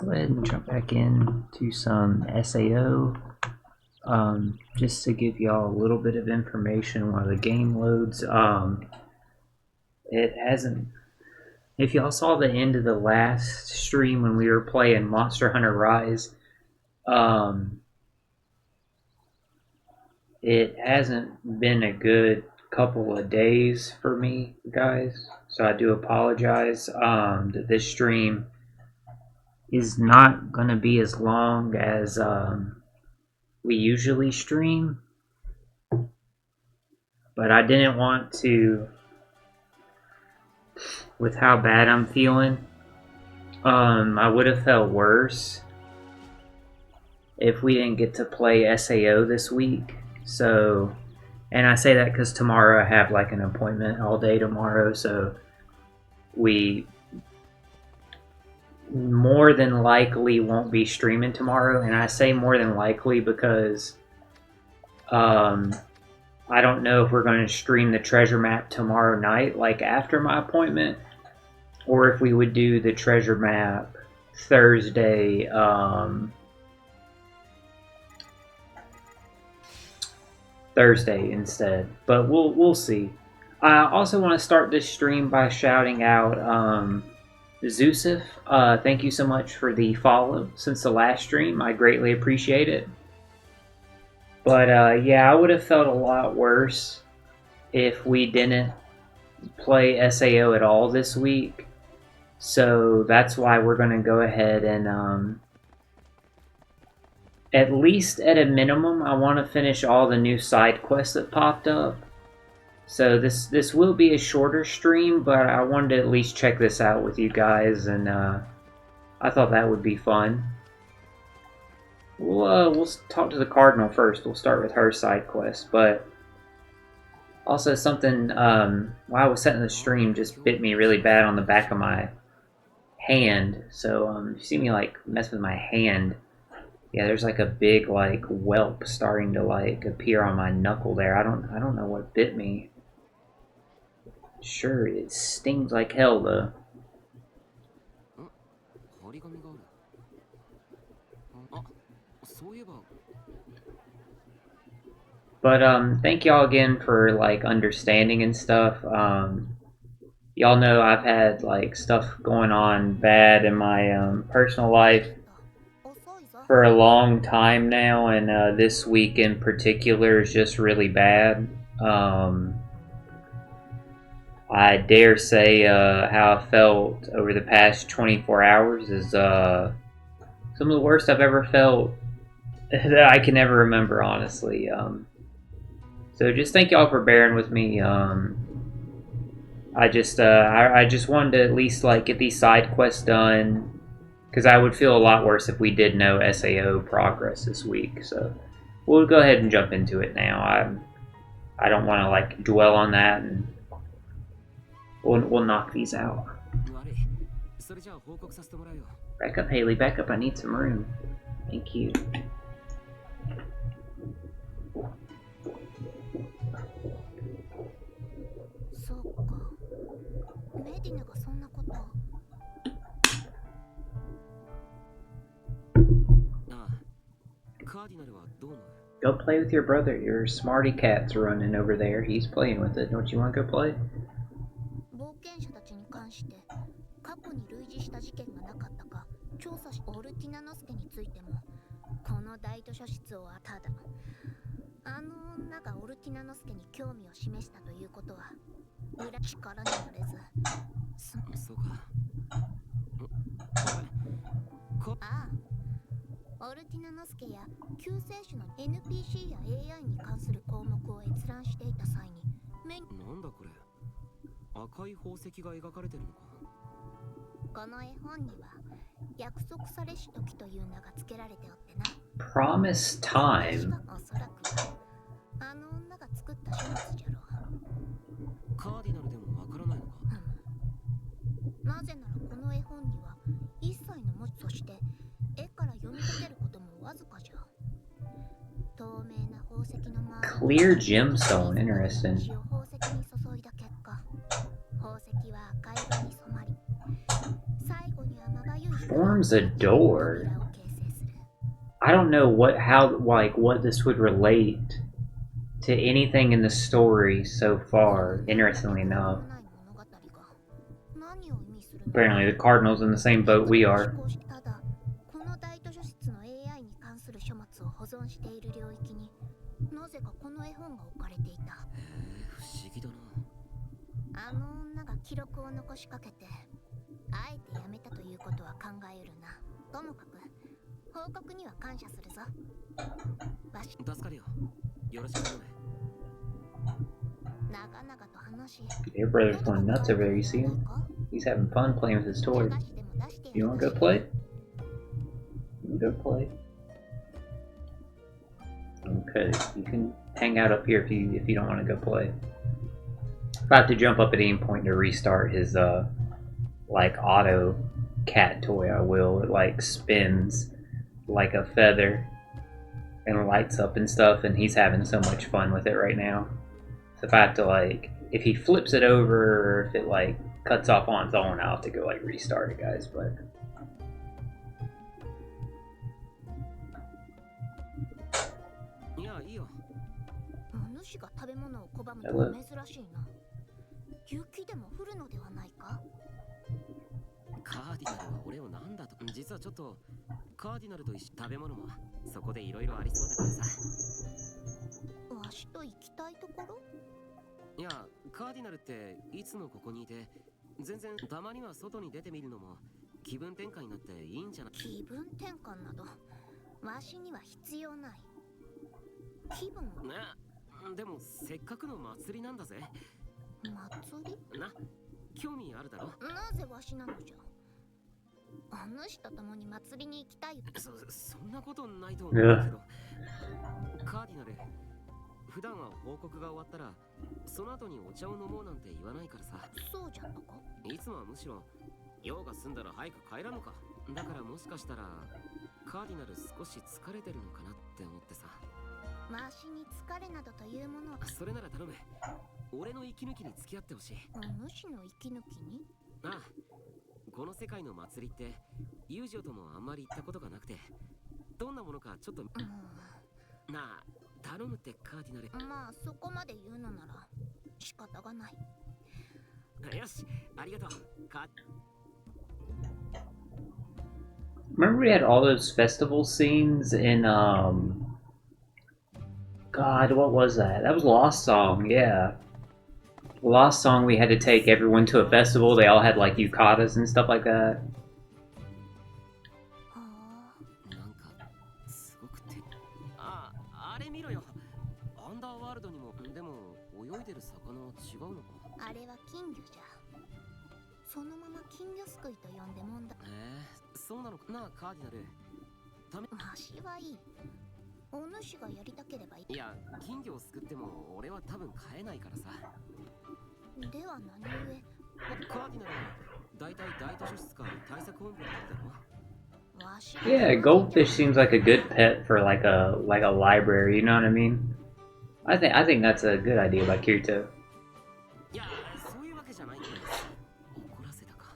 Go ahead and jump back in to some SAO. Just to give y'all a little bit of information while the game loads. It hasn't. If y'all saw the end of the last stream when we were playing Monster Hunter Rise, it hasn't been a good couple of days for me, guys. So I do apologize that this stream is not going to be as long as we usually stream. But I didn't want to, with how bad I'm feeling, I would have felt worse if we didn't get to play SAO this week. So, and I say that because tomorrow I have like an appointment all day tomorrow, so we more than likely won't be streaming tomorrow. And I say more than likely because I don't know if we're going to stream the treasure map tomorrow night, like after my appointment, or if we would do the treasure map Thursday. Thursday instead, but we'll see. I also want to start this stream by shouting out Zeusif. Thank you so much for the follow since the last stream. I greatly appreciate it. But yeah, I would have felt a lot worse if we didn't play SAO at all this week. So that's why we're going to go ahead and at least at a minimum, I want to finish all the new side quests that popped up. So this will be a shorter stream, but I wanted to at least check this out with you guys, and I thought that would be fun. We'll talk to the Cardinal first. We'll start with her side quest, but also something while I was setting the stream just bit me really bad on the back of my hand. So you see me like mess with my hand. Yeah, there's like a big like whelp starting to like appear on my knuckle there. I don't know what bit me. Sure, it stings like hell though. But thank y'all again for like understanding and stuff. Y'all know I've had like stuff going on bad in my personal life for a long time now, and this week in particular is just really bad. I dare say how I felt over the past 24 hours is some of the worst I've ever felt that I can ever remember, honestly. So just thank y'all for bearing with me. I just wanted to at least like get these side quests done, because I would feel a lot worse if we did no SAO progress this week. So we'll go ahead and jump into it now. I don't want to like dwell on that, and we'll knock these out. Back up, Haley. Back up. I need some room. Thank you. Go play with your brother. Your smarty cat's running over there. He's playing with it. Don't you want to go play? NPC や AI に関する項目を閲覧していた際になんだこれ赤い宝石が描かれてるのかこの絵本には約束されし時という名が付けられておってな Promise time おそらくあの女が作った書物じゃろうカーディナルでもわからないのかなぜならこの絵本には一切の文字として絵から読み解けることもわずかじゃ Clear gemstone, interesting. forms a door. I don't know what this would relate to anything in the story so far, interestingly enough. Apparently the Cardinal's in the same boat we are. この大図書室の AI に関する書物を保存している領域になぜかこの絵本が置かれていた。不思議だな。あの女が記録を残しかけてあえてやめたということは考えうるな。ともかく報告には感謝するぞ。わし助かるよ。よろしく頼む。長々と話。 Your brother's going nuts over there, you see him? He's having fun playing with his toys. You wanna go play? You wanna go play? Okay, you can hang out up here if you don't want to go play. If I have to jump up at any point to restart his like auto cat toy, I will. It like spins like a feather and lights up and stuff, and he's having so much fun with it right now. So if I have to like, if he flips it over or if it like cuts off on its own, I'll have to go like restart it, guys. But いや、いいよ。主が食べ物を拒むとは珍しいな。雪でも降るのではないか。カーディナルは俺をなんだと。実はちょっとカーディナルと一緒食べ物もそこでいろいろありそうだからさ。わしと行きたいところ？いや、カーディナルっていつもここにいて、全然たまには外に出てみるのも気分転換になっていいんじゃない？気分転換などわしには必要ない。気分はね、でもせっかくの祭りなんだぜ。祭り？な、興味あるだろ？なぜわしなのじゃ。主と共に祭りに行きたい。そんなことないと思うけど。カーディナル、普段は報告が終わったらその後にお茶を飲もうなんて言わないからさ。そうじゃったか。いつもはむしろ用が済んだら早く帰らぬか。だからもしかしたらカーディナル少し疲れてるのかなって思ってさ。わしに疲れなどというものは。それなら頼む。俺の息抜きに付き合ってほしい。主の息抜きに？ああ、この世界の祭りって友情ともあんまり行ったことがなくて、どんなものかちょっと、なあ、頼むってカーディナル。まあそこまで言うのなら仕方がない。よし、ありがとう。remember we had all those festival scenes in God, what was that? That was Lost Song, yeah. Lost Song, we had to take everyone to a festival. They all had like yukatas and stuff like that. なんかすごくて、あれ見ろよ。アンダーワールドにもでも泳いでる魚は違うのか。あれは金魚じゃ。そのまま金魚すくいと呼んでもんだ。そうなのかな、カーディナル。わしはいい。お主がやりたければいい。いや、金魚をすくっても俺は多分飼えないからさ。では何故？カーディナルは大体大図書室か対策本部になるだろ。わし。Yeah, goldfish seems like a good pet for like a library. You know what I mean? I think that's a good idea by Kirito. いや、そういうわけじゃないんだよ。怒らせたか。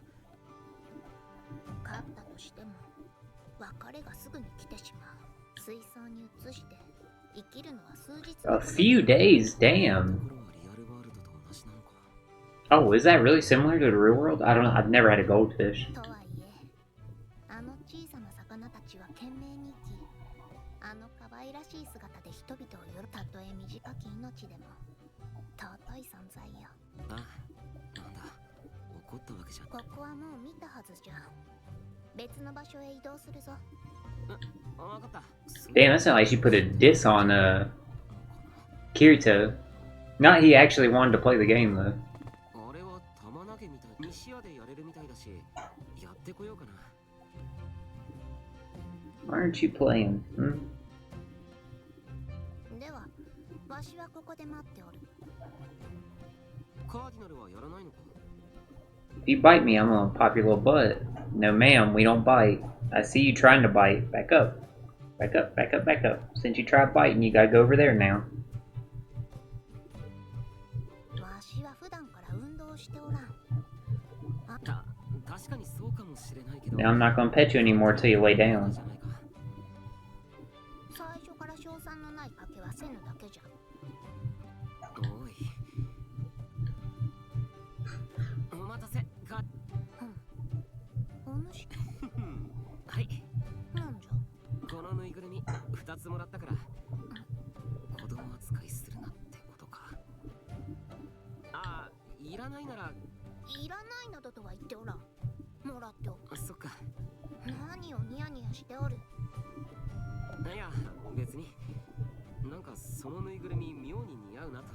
勝ったとしても別れがすぐに来てしまう。水槽に移して生きるのは数日。A few days, damn. Oh, is that really similar to the real world? I don't know. I've never had a goldfish. とはいえ、あの小さな魚たちは懸命に生き、あの可愛らしい姿で人々を喜ぶ。たとえ短き命でも尊い存在よ。あ、なんだ、怒ったわけじゃ。ここはもう見たはずじゃ。別の場所へ移動するぞ。わかった。Damn, that's not like she put a diss on Kirito. Not he actually wanted to play the game though. あれは玉投げみたい。西屋でやれるみたいだし、やってこようかな。Why aren't you playing? では、わしはここで待っておる。カーディナルはやらないのか。 If you bite me, I'm gonna pop your little butt. No, ma'am, we don't bite. I see you trying to bite. Back up. Back up, back up, back up. Since you tried biting, you gotta go over there now. わしは普段から運動しておらん。確かにそうかもししれないけど Now I'm not gonna pet you anymore till you lay down. 最初から賞賛のない賭けはせぬだけじゃ。おいお待たせかお主はいなんじゃ。このぬいぐるみ2つもらったから子供扱いするなってことか。ああ、いらないならいらないなどとは言っておらん。もらっておく。そっか。何をニヤニヤしておる。いや別になんかそのぬいぐるみ妙に似合うなと。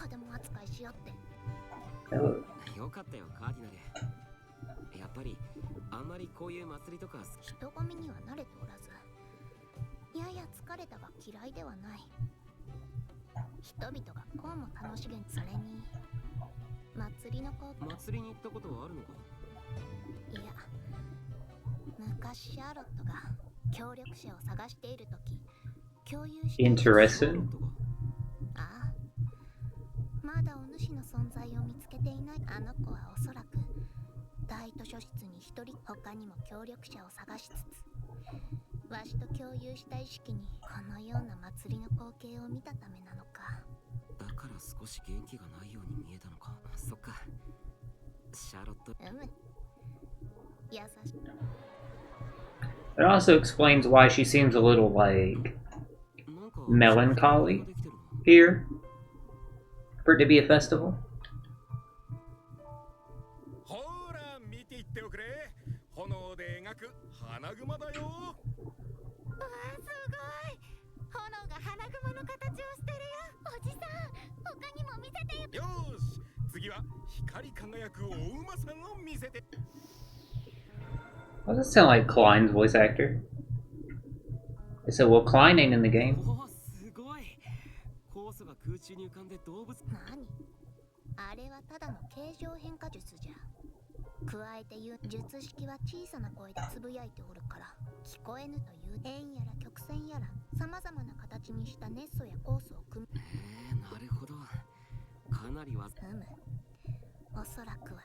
子供扱いしよって。よかったよカーディナル。やっぱりあんまりこういう祭りとか人混みには慣れておらず、やや疲れたが嫌いではない。人々がこうも楽しげに。それに祭りの子。祭りに行ったことはあるのか。いや、昔シャーロットが協力者を探しているとき共有して。 Interesting. ああ、まだお主の存在を見つけていない。あの子はおそらく大図書室に一人他にも協力者を探しつつ、わしと共有した意識にこのような祭りの光景を見たためなのか。だから少し元気がないように見えたのか。そっか。シャーロット。優しい。 It also explains why she seems a little like melancholy here for it to be a festival. ほら見ていっておくれ。炎で描く花熊だよ。わあ、すごい。炎が花熊の形をしてるよ。おじさん、他にも見せてよ。よし、次は光り輝くお馬さんを見せて。 Why does that sound like Klein's voice actor? They said, well, Klein ain't in the game. おお、すごい。酵素が空中に浮かんで動物。何？あれはただの形状変化術じゃ。加えて言う術式は小さな声でつぶやいておるから聞こえぬという。円やら曲線やら様々な形にしたネッソや酵素を組む。なるほど。かなりわず。おそらくは。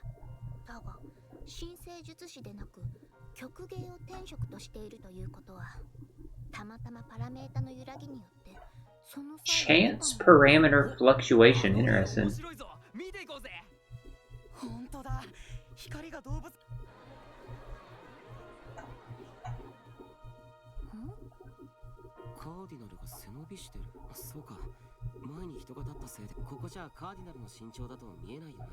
だが神聖術師でなく曲芸を天職としているということは、たまたまパラメータの揺らぎによってその際 Chance parameter fluctuation. Interesting. 面白いぞ。見ていこうぜ。本当だ。光が動物。カーディナルが背伸びしてる。そうか。前に人が立ったせいで、ここじゃカーディナルの身長だと見えないよな。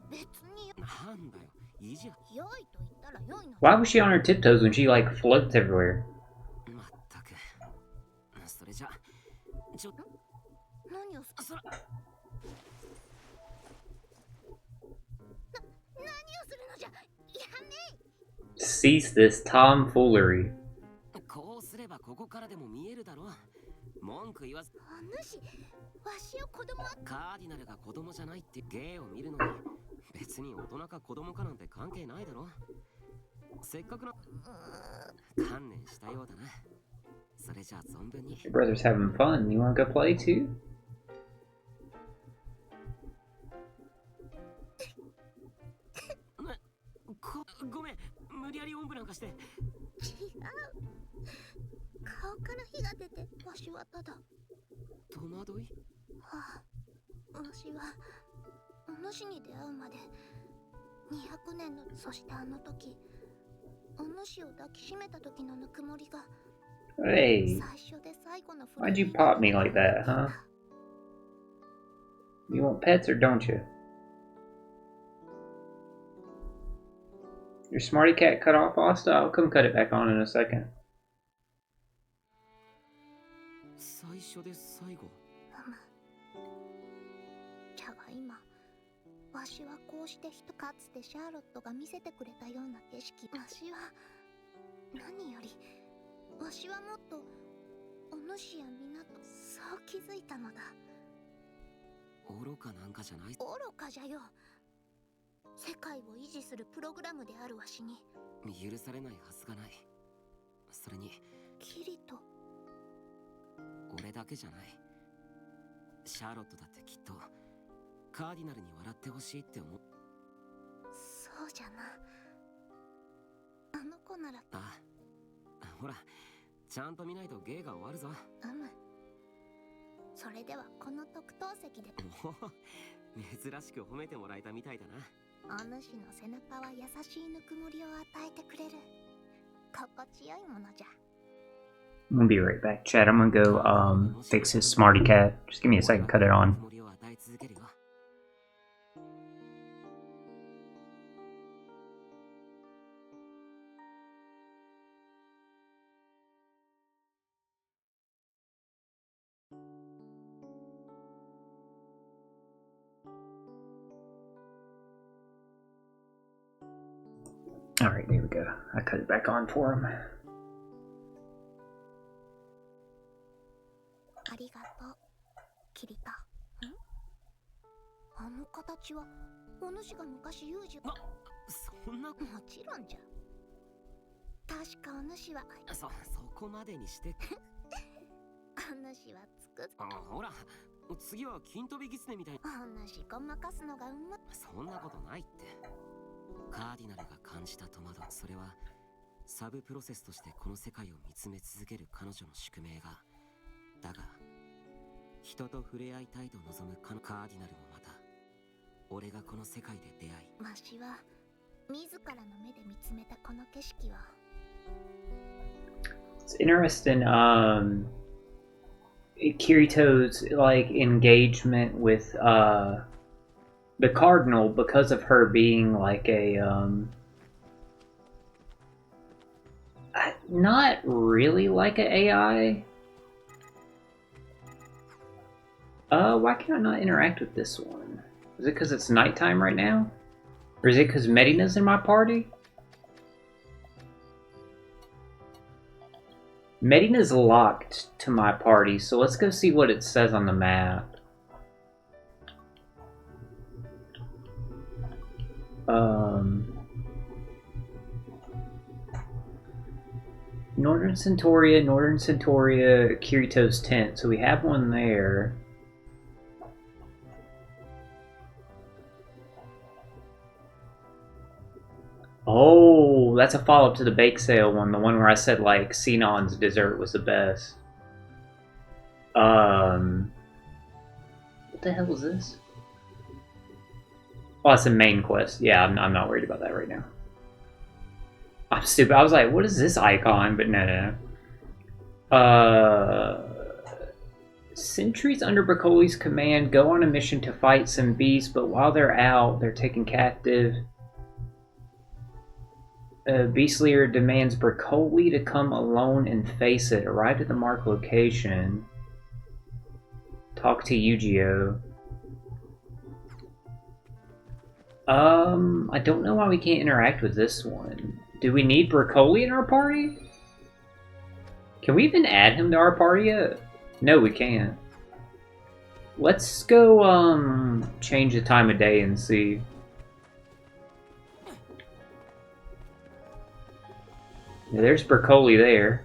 別になんだよ。いいじゃん。良いと言ったら良いの。 Why was she on her tiptoes when she like floats everywhere? まったく。それじゃちょっと何をすそら何をするのじゃ。やめ。 Cease this tomfoolery. こうすればここからでも見えるだろう。文句言わず。お主、わしを子供は。カーディナルが子供じゃないって芸を見るのに別に大人か子供かなんて関係ないだろ。せっかくの観念したようだな。それじゃあ存分に。 Your brother's having fun. You wanna go play too? ごめん、無理やりおんぶなんかして。違う。顔から火が出て、わしはただ。戸惑い。はあ、わしはお主に出会うまで200年の。そしてあの時お主を抱きしめた時のぬくもりが Hey, 最初で最後の。 why'd you pop me like that, huh? You want pets or don't you? Your smarty cat cut off, Asta? I'll come cut it back on in a second. 最初で最後。じゃが今わしはこうして人かつてシャーロットが見せてくれたような景色。わしは何よりわしはもっとお主や皆とそう気づいたのだ。愚かなんかじゃない。愚かじゃよ。世界を維持するプログラムであるわしに許されないはずがない。それにキリと俺だけじゃない。シャーロットだってきっとカーディナルに笑ってほしいって思う。そうじゃな。あの子なら。あ、ほら、ちゃんと見ないと芸が終わるぞ。それではこの特等席で。おお、珍しく褒めてもらえたみたいだな。お主の背中は優しいぬくもりを与えてくれる心地よいものじゃ。I'm gonna be right back, Chad. I'm gonna go fix his smarty cat. Just give me a second, cut it on. Alright, there we go. I cut it back on for him. ありがとう、キリト。あの形はお主が昔有事。そんな。もちろんじゃ。確かお主は。そこまでにして。お主はつく。ほら、次は金飛び狐みたい。お主ごまかすのがうま。そんなことないって。カーディナルが感じた戸惑い、それはサブプロセスとしてこの世界を見つめ続ける彼女の宿命が。だが人と触れ合いたいと望むカーディナルもまた俺がこの世界で出会い、わしは自らの目で見つめたこの景色は。 It's interesting, Kirito's like engagement with the Cardinal, because of her being like a not really like an AI. Why can I not interact with this one? Is it because it's nighttime right now? Or is it because Medina's in my party? Medina's locked to my party, so let's go see what it says on the map. Northern Centauria, Kirito's tent. So we have one there. Oh, that's a follow-up to the bake sale one, the one where I said like Sinon's dessert was the best. What the hell is this? Oh, it's a main quest. Yeah, I'm not worried about that right now. I'm stupid. I was like, what is this icon? But no. Sentries under Broccoli's command go on a mission to fight some beasts, but while they're out, they're taken captive. Beast Leader demands Broccoli to come alone and face it. Arrive at the marked location. Talk to Yu-Gi-Oh! I don't know why we can't interact with this one. Do we need Broccoli in our party? Can we even add him to our party yet? No, we can't. Let's go, change the time of day and see. Yeah, there's Broccoli there.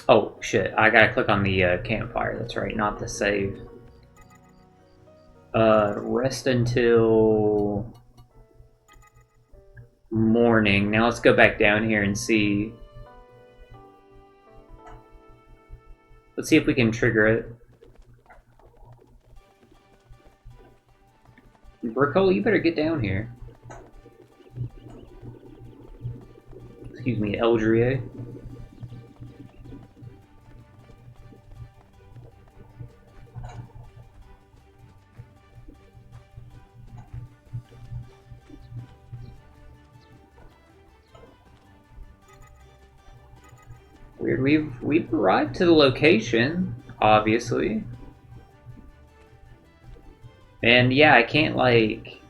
Oh, shit. I gotta click on the campfire. That's right, not the save. Rest until morning. Now let's go back down here and see. Let's see if we can trigger it. Broccoli, you better get down here. Excuse me, Eldria. Weird. We've arrived to the location, obviously. And yeah, I can't like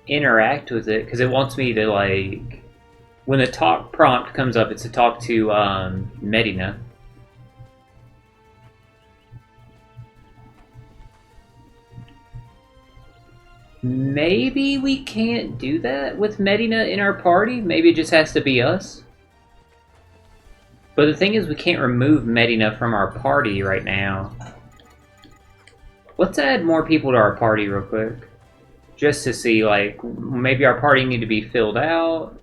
interact with it because it wants me to like when the talk prompt comes up, it's to talk to Medina. Maybe we can't do that with Medina in our party. Maybe it just has to be us. But the thing is, we can't remove Medina from our party right now. Let's add more people to our party real quick. Just to see, like, maybe our party need to be filled out.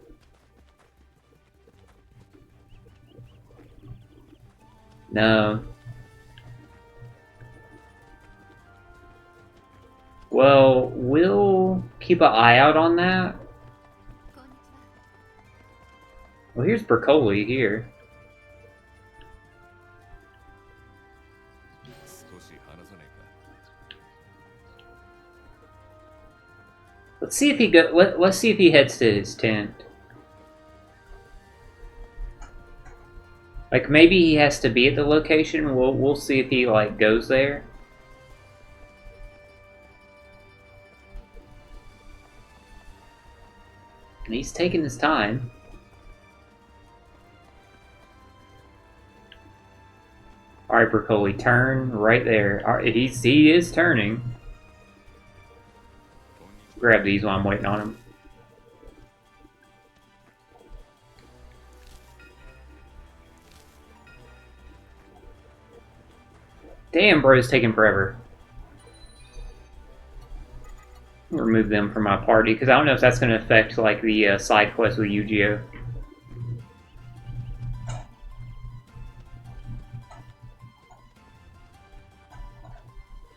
No. Well, we'll keep an eye out on that. Well, here's Bercoli here. Let's see if he let's see if he heads to his tent. Like maybe he has to be at the location. We'll see if he like goes there. And he's taking his time. Alright, Bercoli, turn right there. Alright, he is turning. Grab these while I'm waiting on him. Damn, bro, it's taking forever. Remove them from my party, because I don't know if that's going to affect, like, the side quest with Yu-Gi-Oh!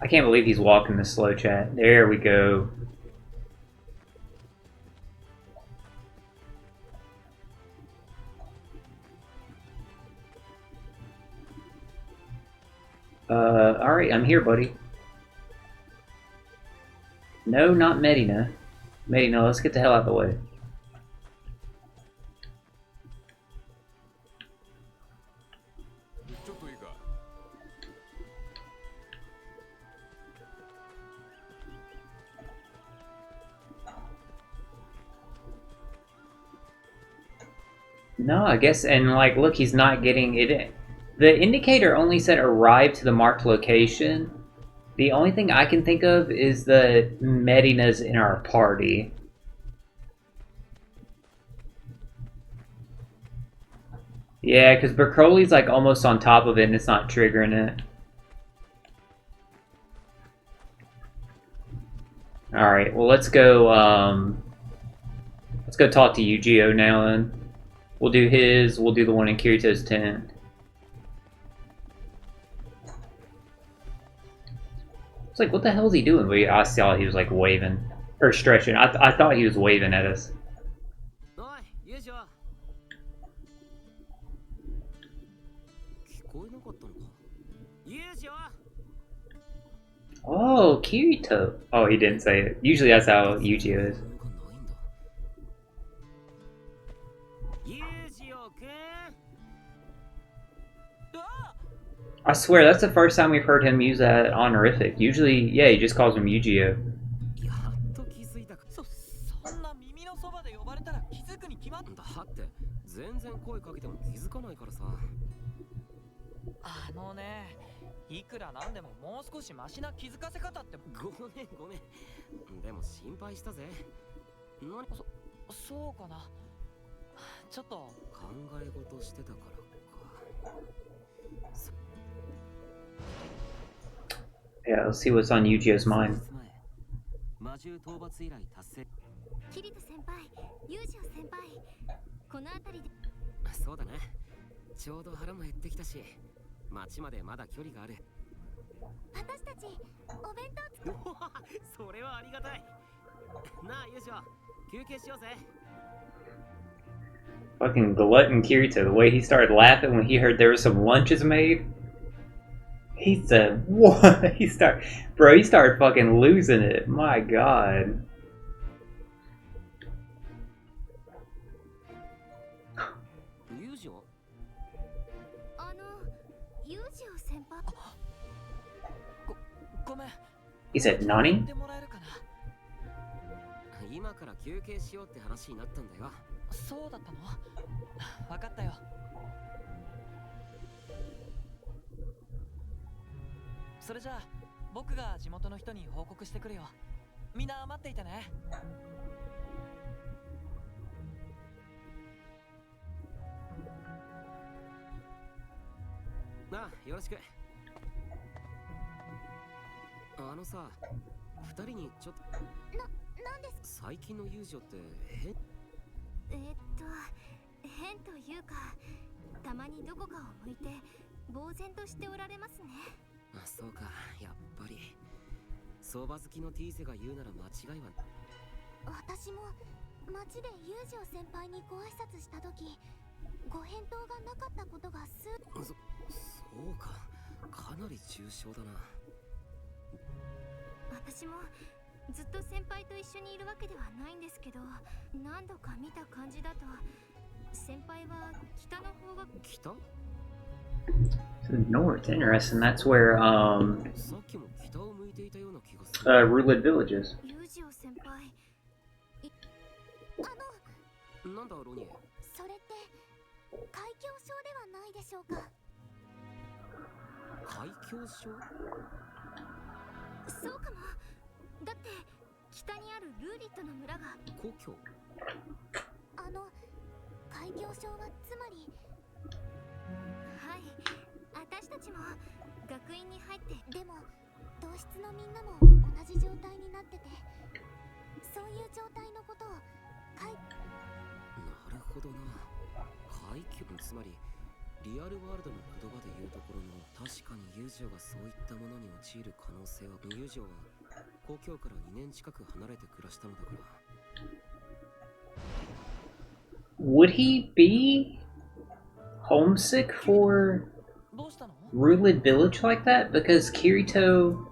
I can't believe he's walking the slow chat. There we go. Alright, I'm here, buddy. No, not Medina. Medina, let's get the hell out of the way. No, I guess, and like, look, he's not getting it. The indicator only said arrive to the marked location. The only thing I can think of is the Medina's in our party. Yeah, because Bercoli's like almost on top of it and it's not triggering it. Alright, well let's go talk to Yu-Gi-Oh now then. We'll do the one in Kirito's tent. It's like, what the hell is he doing? But I saw he was like waving. Or stretching. I thought he was waving at us. Oh, Kirito. Oh, he didn't say it. Usually that's how Yu-Gi-Oh is. I swear, that's the first time we've heard him use that honorific. Usually, yeah, he just calls him Yu-Gi-Oh. Yeah, let's see what's on Yu-Gi-Oh's mind. キリト先輩、ユージオ先輩、この辺りで。そうだね。ちょうど腹も減ってきたし、町までまだ距離がある。私たちお弁当作る。それはありがたい。なあ、ユージオ、休憩しようぜ。Fucking glutton Kirito, the way he started laughing when he heard there was some lunches made. He said, what? He started fucking losing it. My god. He said, Nani? 今から休憩しようって話になったんだよ。そうだったの？分かったよ。それじゃあ僕が地元の人に報告してくるよ。みんな待っていてね。なあ、よろしく。あのさ、二人にちょっとなんです。最近の遊女って変。変というか、たまにどこかを向いて呆然としておられますね。あ、そうか、やっぱり相場好きのティーセが言うなら間違いは。私も街で友情先輩にご挨拶した時、ご返答がなかったことがそうか、かなり重症だな。私もずっと先輩と一緒にいるわけではないんですけど、何度か見た感じだと先輩は北の方が。北？ To the north, interesting. That's where さっきも北を向いていたような気がする。Rulid Village is. 友情先輩、なんだロニー。それって海峡症ではないでしょうか。海峡症？そうかも。だって北にあるルーリットの村が故郷。海峡症はつまり。はい、私たちも学院に入って、でも同室のみんなも同じ状態になってて、そういう状態のことをなるほどな。海峡、つまりリアルワールドの言葉で言うところの、確かに友情がそういったものに陥る可能性は。友情は故郷から2年近く離れて暮らしたのだから。Would he be homesick for どうしたの？ Rulid Village like that? Because Kirito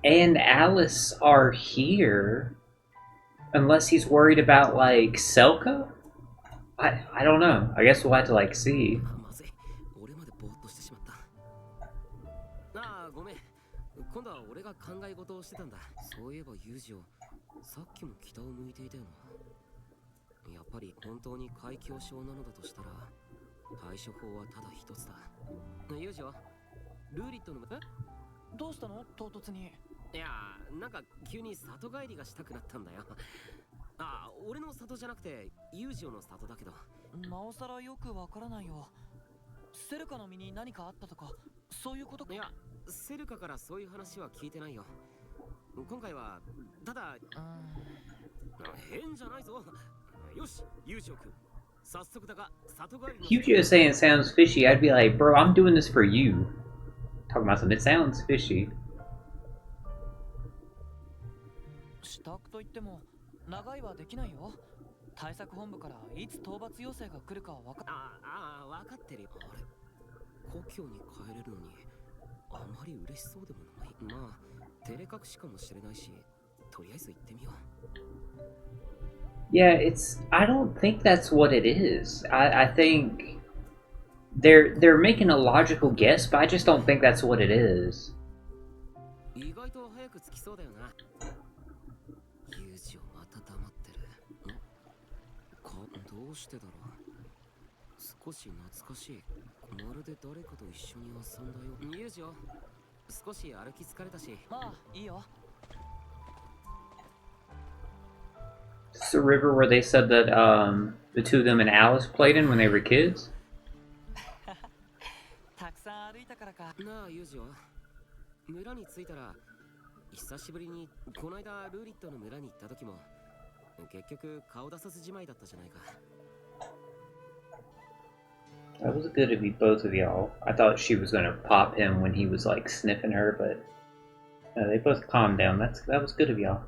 and Alice are here. Unless he's worried about, like, Selka? I don't know. I guess we'll have to, like, see. まずい、俺までぼーっとしてしまった。ああ、ごめん。今度は俺が考え事をしてたんだ。そういえばユージをさっきも北を向いていたよな。やっぱり本当に海峡症なのだとしたら、対処法はただ一つだ。ユージはルーリットの。どうしたの？唐突に。いやー、なんか急に里帰りがしたくなったんだよ。ああ、俺の里じゃなくてユージオの里だけど。なおさらよくわからないよ。セルカの身に何かあったとか、そういうことか。いや、セルカからそういう話は聞いてないよ。今回はただ変じゃないぞ。よし、ユージオ君、早速だが里帰りの。If you just saying it sounds fishy, I'd be like, bro, I'm doing this for you. Talking about something, it sounds fishy. 支度といっても長いはできないよ。対策本部からいつ討伐要請が来るかは分か分かってるよ。あれ、故郷に帰れるのにあまり嬉しそうでもない。まあ照れ隠しかもしれないし、とりあえず行ってみよう。Yeah, I don't think that's what it is. I think they're making a logical guess, but I just don't think that's what it is. 意外と早く着きそうだよな。ユージをまた黙ってる。どうしてだろう。少し懐かしい。まるで誰かと一緒に遊んだよ。ユージを少し歩き疲れたし。まあいいよ。It's the river where they said that the two of them and Alice played in when they were kids. たくさん歩いたからか。なあユージは村に着いたら、久しぶりにこの間ルーリットの村に行った時も結局顔出さずじまいだったじゃないか。 That was good of you, both of y'all. I thought she was gonna pop him when he was like sniffing her, but they both calmed down. That was good of y'all.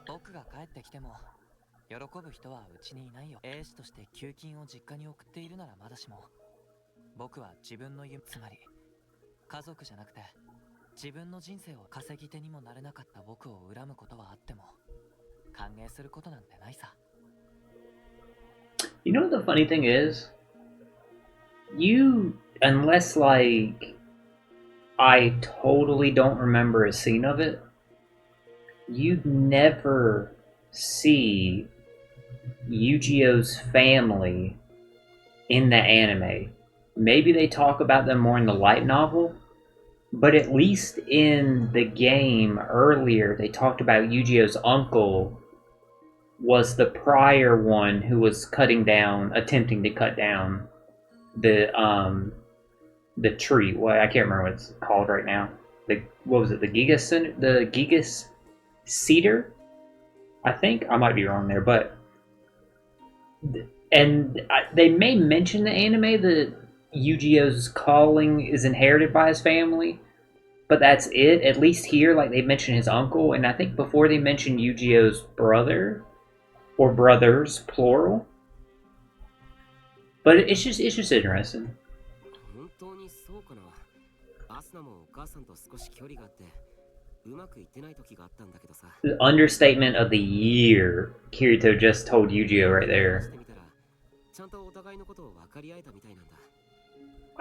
僕が帰ってきても喜ぶ人はうちにいないよ。兵士として給金を実家に送っているならまだしも、僕は自分の夢、つまり家族じゃなくて自分の人生を稼ぎ手にもなれなかった僕を恨むことはあっても歓迎することなんてないさ。 You know what the funny thing is? You, unless like I totally don't remember a scene of it, you never see Yu-Gi-Oh's family in the anime. Maybe they talk about them more in the light novel, but at least in the game earlier, they talked about Yu-Gi-Oh's uncle was the prior one who was attempting to cut down the tree. Well, I can't remember what it's called right now. What was it? The Gigas cedar. I think I might be wrong there, but they may mention the anime that Yu-Gi-Oh's calling is inherited by his family, but that's it. At least here, like they mention his uncle, and I think before they mentioned Yu-Gi-Oh's brother or brothers plural. But it's just interesting. 本当にそうかな。アスナもお母さんと少し距離があってうまくいってない時があったんだけどさ。 The understatement of the year. Kirito just told Yu-Gi-Oh right there. ちゃんとお互いのことを分かり合えたみたいなんだ。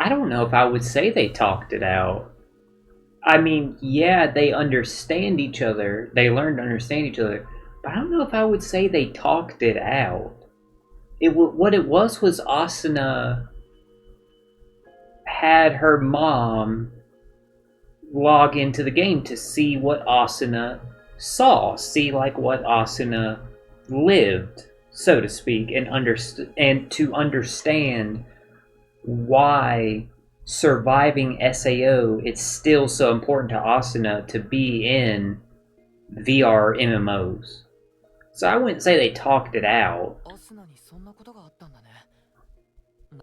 I don't know if I would say they talked it out. I mean, yeah, they understand each other. They learn to understand each other. But I don't know if I would say they talked it out. What it was Asuna had her mom log into the game to see what Asuna saw, see like what Asuna lived, so to speak, and to understand why surviving SAO it's still so important to Asuna to be in VR MMOs. So I wouldn't say they talked it out. アスナにそんなことがあったんだね。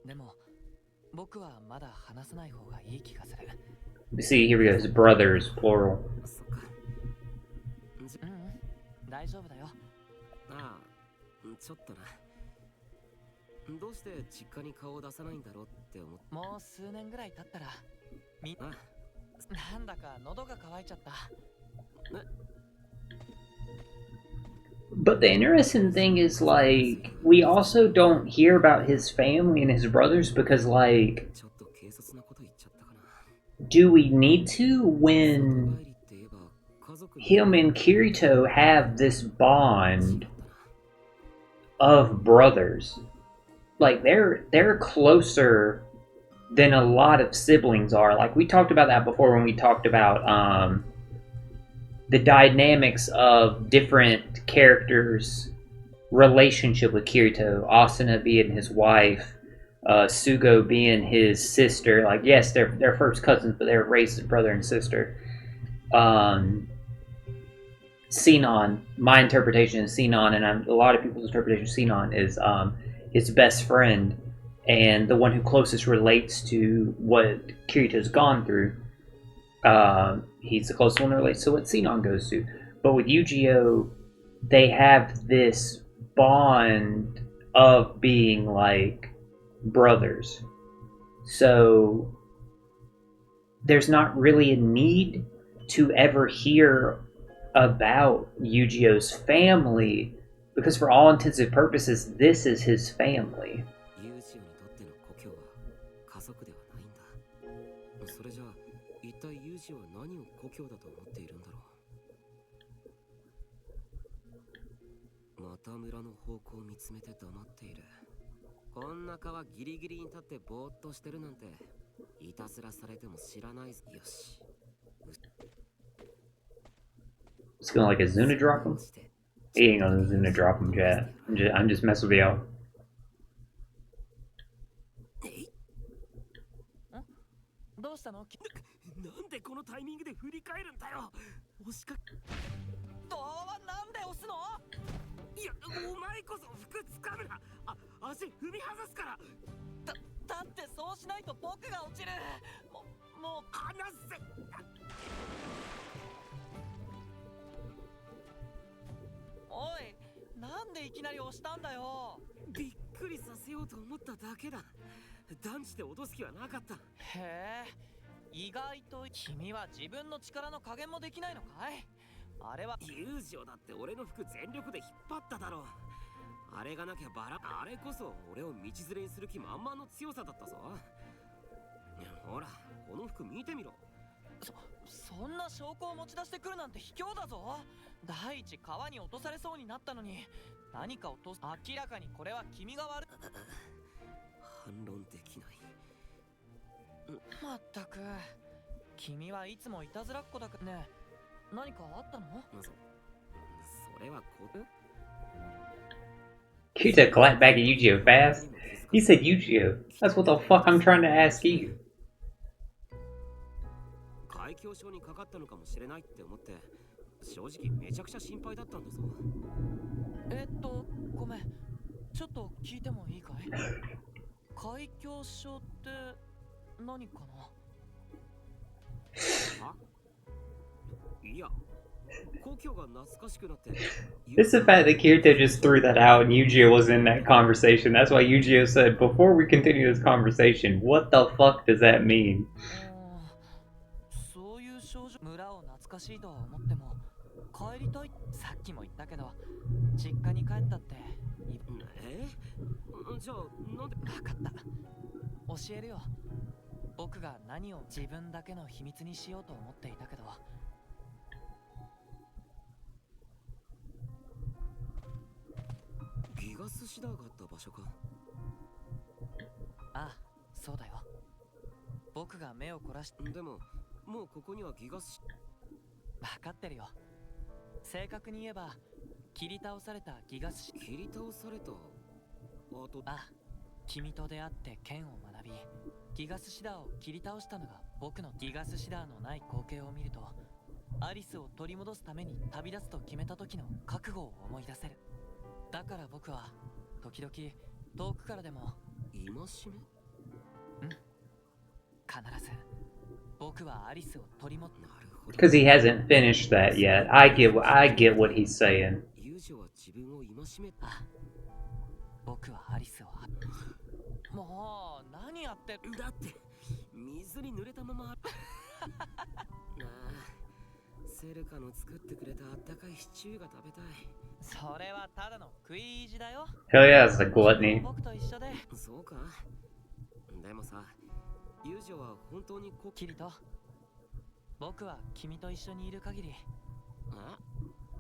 でも僕はまだ話さない方がいい気がする。 See, here we go. It's brothers, plural. そっか。大丈夫だよ。ああ、ちょっとな。どうして実家に顔を出さないんだろうって思って。もう数年ぐらい経ったらなんだか喉が渇いちゃった。 But the interesting thing is, like, we also don't hear about his family and his brothers because, like, ちょっと軽率なこと言っちゃったかな。 do we need to when him and Kirito have this bond of brothers? Like, they're closer than a lot of siblings are. Like, we talked about that before when we talked about the dynamics of different characters' relationship with Kirito. Asuna being his wife, Sugo being his sister. Like, yes, they're first cousins, but they're raised as brother and sister. Sinon, my interpretation of Sinon, and a lot of people's interpretation of Sinon is his best friend and the one who closest relates to what Kirito's gone through. He's the closest one that relates to what Sinon goes through. But with Yu-Gi-Oh, they have this bond of being like brothers. So there's not really a need to ever hear about Yu-Gi-Oh's family because for all intents and purposes, this is his family. ユージオにとっての故郷は家族ではないんだ。それじゃあ一体ユージオは何を故郷だと思っているんだろう。また村の方向を見つめて黙っている。こんな川ギリギリに立ってぼーっとしてるなんていたずらされても知らない。よし。 It's gonna like a Zuna drop him? He ain't gonna Zuna drop him, chat. I'm just messing with y'all. どうしたの？なんでこのタイミングで振り返るんだよ。押しかドアはなんで押すの？いや、お前こそ服つかむな。足踏み外すから。だってそうしないと僕が落ちる。もう離せ。おい、なんでいきなり押したんだよ。びっくりさせようと思っただけだ。断じて脅す気はなかった。へえ、意外と君は自分の力の加減もできないのかい？あれは友情だって俺の服全力で引っ張っただろう。あれがなきゃあれこそ俺を道連れにする気満々の強さだったぞ。ほら、この服見てみろ。そんな証拠を持ち出してくるなんて卑怯だぞ。第一川に落とされそうになったのに何か落とす。明らかにこれは君が悪い。反論できない。まったく君はいつもいたずらっ子だからね。何かあったの？それは Kirito clapped back at Yujiro fast. He said Yujiro. That's what the fuck I'm trying to ask you. 海峡症にかかったのかもしれないって思って正直めちゃくちゃ心配だったんだぞ。ごめん。ちょっと聞いてもいいかい？海峡症って何かな？いや、故郷が懐かしくなって。It's the fact that Kirito just threw that out and Yujiro was in that conversation. That's why Yujiro said, before we continue this conversation, what the fuck does that mean? そういう症状、村を懐かしいとは思っても帰りたい。さっきも言ったけど実家に帰ったって。じゃあなんで？分かった、教えるよ。僕が何を自分だけの秘密にしようと思っていたけど、ギガスシダーがあった場所か。ああ、そうだよ。僕が目を凝らし。でももうここにはギガス。分かってるよ。正確に言えば切り倒されたギガス。切り倒された。ああ、君と出会って剣を学び、ギガスシダーを切り倒したのが僕の。ギガスシダーのない光景を見ると、アリスを取り戻すために旅立つと決めた時の覚悟を思い出せる。だから僕は時々遠くからでも。戒め？うん、必ず僕はアリスを取り戻す。 Because he hasn't finished that yet. I get what he's saying. 友情は自分を戒め。あ、僕はアリスを。もう何やってる。だって水に濡れたまま。なあ、セルカの作ってくれたあったかいシチューが食べたい。それはただの食い意地だよ。 Hell yeah, it's a gluttony. 僕と一緒で。そうか。でもさ、友情は本当にキリト、僕は君と一緒にいる限り。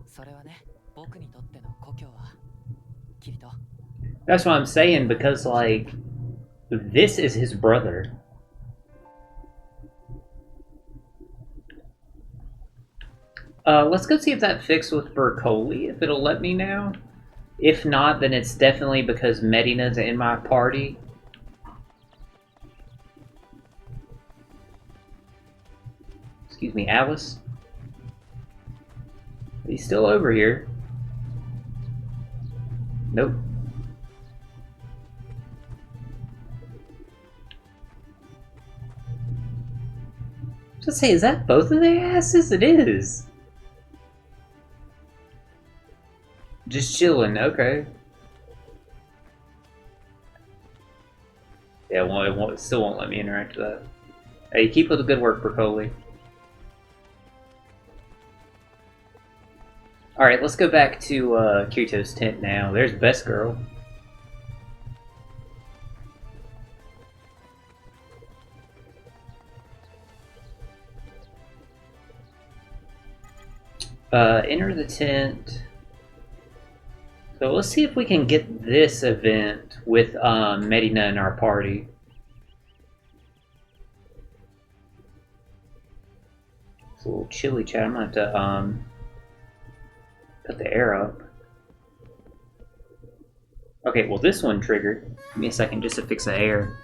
それはね、僕にとっての故郷はキリト。 That's what I'm saying, because, like, this is his brother. Let's go see if that fixed with Bercoli, if it'll let me now. If not, then it's definitely because Medina's in my party. Excuse me, Alice? He's still over here. Nope. Just say, is that both of their asses? It is. Just chilling, okay. Yeah, well, it still won't let me interact with that. Hey, keep up the good work, Bercoli. Alright, let's go back to Kirito's tent now. There's Best Girl. Enter the tent. So let's see if we can get this event with Medina in our party. It's a little chilly, chat. I'm gonna have to put the air up. Okay, well this one triggered. Give me a second just to fix the air.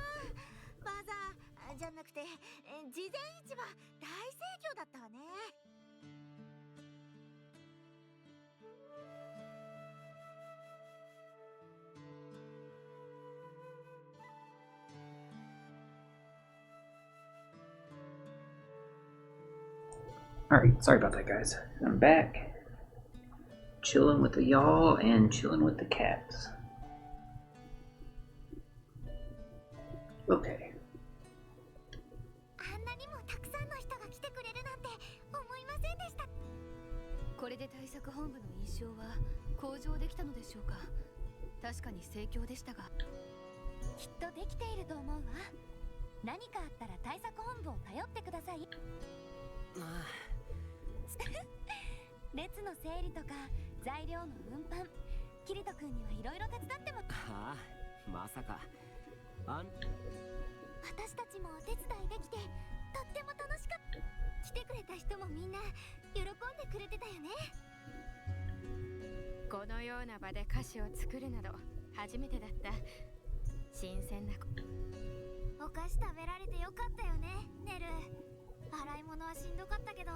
Alright, sorry about that, guys. I'm back. Chilling with the y'all and chilling with the cats. Okay. あんなにもたくさんの人が来てくれるなんて思いませんでした。これで対策本部の印象は向上できたのでしょうか。確かに盛況でしたが、きっとできていると思うわ。何かあったら対策本部を頼ってください。列の整理とか材料の運搬、キリト君にはいろいろ手伝っても。ああ、まさか。私たちもお手伝いできてとっても楽しかった。来てくれた人もみんな喜んでくれてたよね。このような場で歌詞を作るなど初めてだった。新鮮なお菓子食べられてよかったよね、ネル。洗い物はしんどかったけど。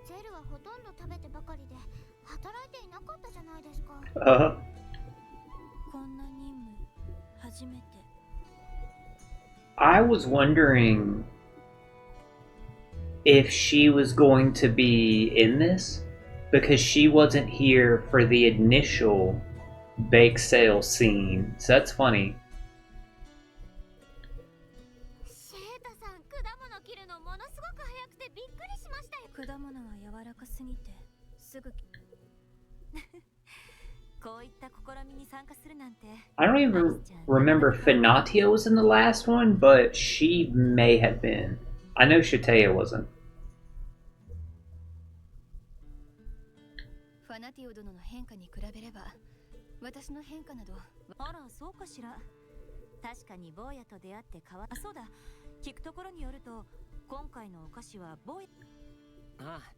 ゼルはほとんど食べてばかりで働いていなかったじゃないですか。こんな任務初めて。I was wondering if she was going to be in this because she wasn't here for the initial bake sale scene. So that's funny. シェータさん、果物切るのものすごく早くてびっくりしましたよ。果物は柔らかすぎてすぐこういった試みに参加するなんて。 I don't even remember Fenatia was in the last one, but she may have been. I know Shatea wasn't. ファナティオ殿の変化に比べれば私の変化など。あら、そうかしら。確かに坊やと出会って変わ。あ、そうだ。聞くところによると今回のお菓子は坊や。ああ、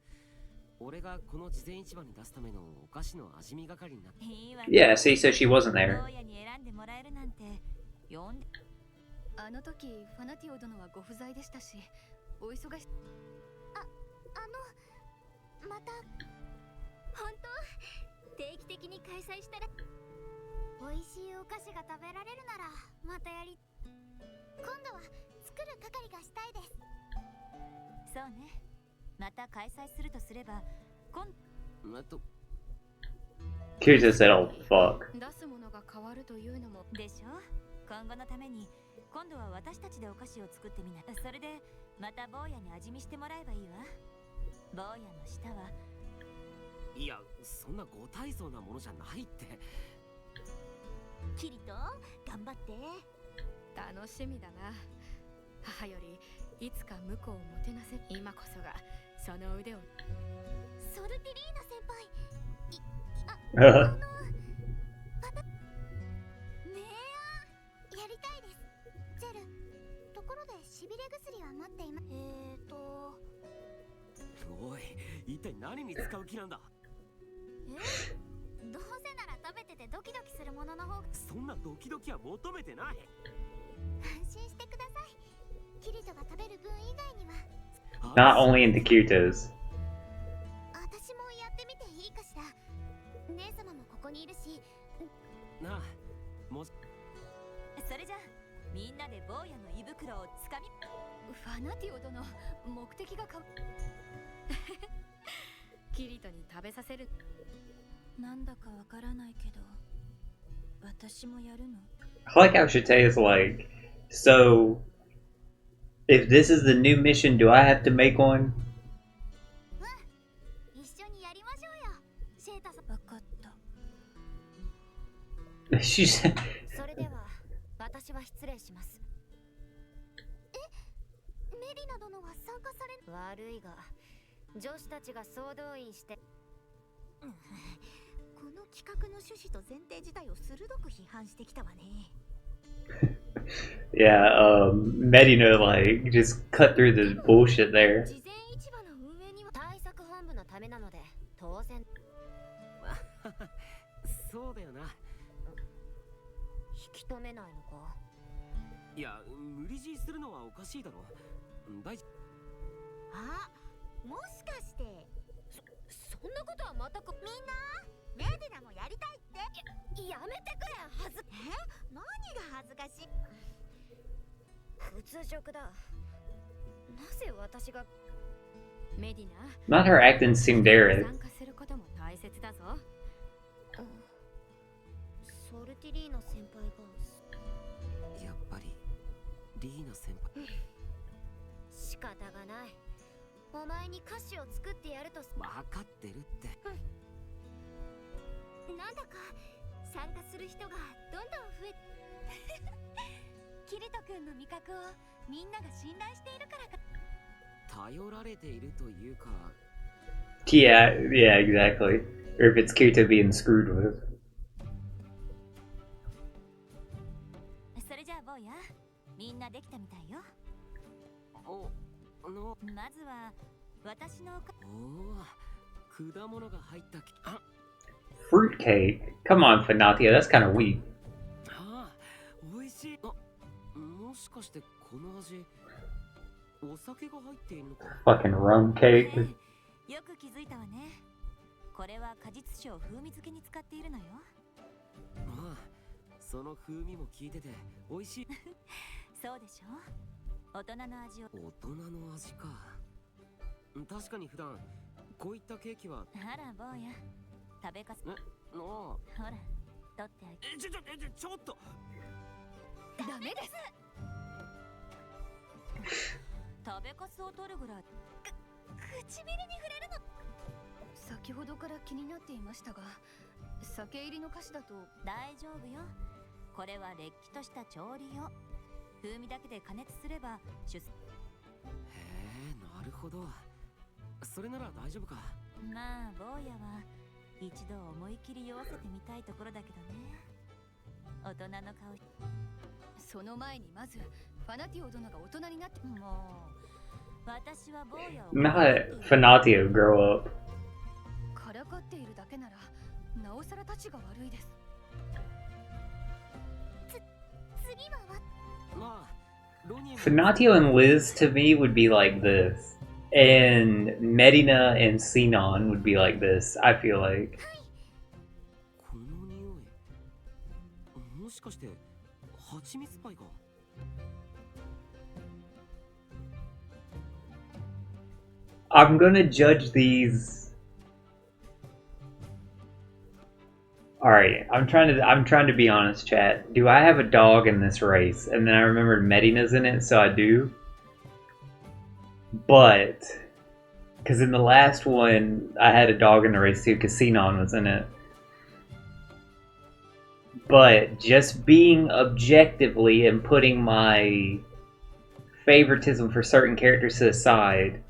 俺がこの事前市場に出すためのお菓子の味見係になって。Yeah, see, so she wasn't there. 坊やに選んでもらえるなんて呼んで。あの時ファナティオ殿はご不在でしたし、お忙し。また本当定期的に開催したら。美味しいお菓子が食べられるならまたやり。今度は作る係がしたいです。そうね。また開催するとすればKirito said, "Oh fuck." 出すものが変わるというのもでしょ。今後のために今度は私たちでお菓子を作ってみない。それでまた坊やに味見してもらえばいいわ。坊やの舌は。いや、そんなご大層なものじゃないって。キリト、頑張って。楽しみだな。母よりいつか婿をもてなせ。今こそがその腕を。ソルティリーナ先輩。ねえ、やりたいです。ジェル、ところでしびれ薬は待っています。おい、一体何に使う気なんだ。どうせなら食べててドキドキするものの方が。そんなドキドキは求めてない。安心してください。キリトが食べる分以外には。Not only in the Kiritos. 私もやってみていいかしら。姉様もここにいるし。なあ、もし。それじゃみんなで坊やの胃袋をつかみ。ファナティオ殿、目的がキリトに食べさせる。なんだかわからないけど私もやるの。 I like how Shite is like, so if this is the new mission, do I have to make one? 一緒にやりましょうよ、シェータさん。分かった。She said. それでは私は失礼します。メディナ殿は参加され。悪いが女子たちが総動員して。この企画の趣旨と前提自体を鋭く批判してきたわね。Yeah, Medina like just cut through this bullshit there. 事前市場の運営には対策本部のためなので当然。そうだよな。引き止めないのか。いや、無理強いするのはおかしいだろ。大丈夫。あ、もしかして。そんなことは全く。みんなメディナもやりたいって。やめてくれ。はず。何が恥ずかしい。普通食だ。なぜ私が。メディナ Not her acting seemed daring. 参加することも大切だぞ。ソルティリーナ先輩が。やっぱりリーナ先輩。仕方がない。お前に歌詞を作ってやると。分かってるって。なんだか参加する人がどんどん増え。キリト君の味覚をみんなが信頼しているからか。頼られているというか。Yeah, yeah, exactly. Or if it's Kirito being screwed with. それじゃあ坊や、みんなできたみたいよ。まずは私の。おお、果物が入った。あ、Fruitcake? Come on, Fanatia, that's kind of weak. ああ、美味しい。あ、もしかしてこの味、お酒が入っているのか。 Fucking rum cake. よく気づいたわね。これは果実酒を風味付けに使っているのよ。ああ、その風味も効いてて美味しい。そうでしょ。大人の味を。大人の味か。確かに普段こういったケーキは。あら坊や、食べかす。ああ、ほら、取ってあげ。ちょっと。ダメです。食べかすを取るぐらい。唇に触れるの。先ほどから気になっていましたが、酒入りの菓子だと。大丈夫よ。これはれっきとした調理用。風味だけで加熱すればへえ、なるほど。それなら大丈夫か。まあ坊やは一度思い切り酔わせてみたいところだけどね。大人の顔。その前にまずファナティオ殿が大人になって。もう私は坊やを。Not Fanatia grow up. からかっているだけならなおさら立ちが悪いです。次はまあ、ロニーも Fanatia and Liz to me would be like this. And Medina and Sinon would be like this, I feel like. この匂い、もしかして蜂蜜パイか。I'm gonna judge these. Alright, I'm trying to be honest, chat. Do I have a dog in this race? And then I remembered Medina's in it, so I do. But because in the last one I had a dog in the race too, because Sinon was in it. But just being objectively and putting my favoritism for certain characters to the side,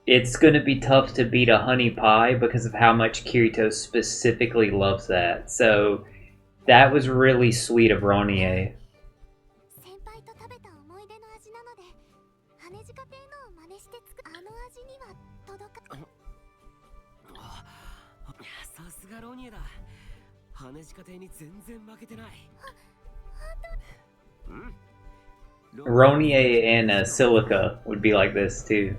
it's gonna be tough to beat a honey pie because of how much Kirito specifically loves that. So that was really sweet of Ronier. 先輩と食べた思い出の味なので、羽近亭のを真似して作るあの味には届か。さすがロニエだ。羽地下亭に全然負けてない。うん。 Ronier and Silica would be like this too.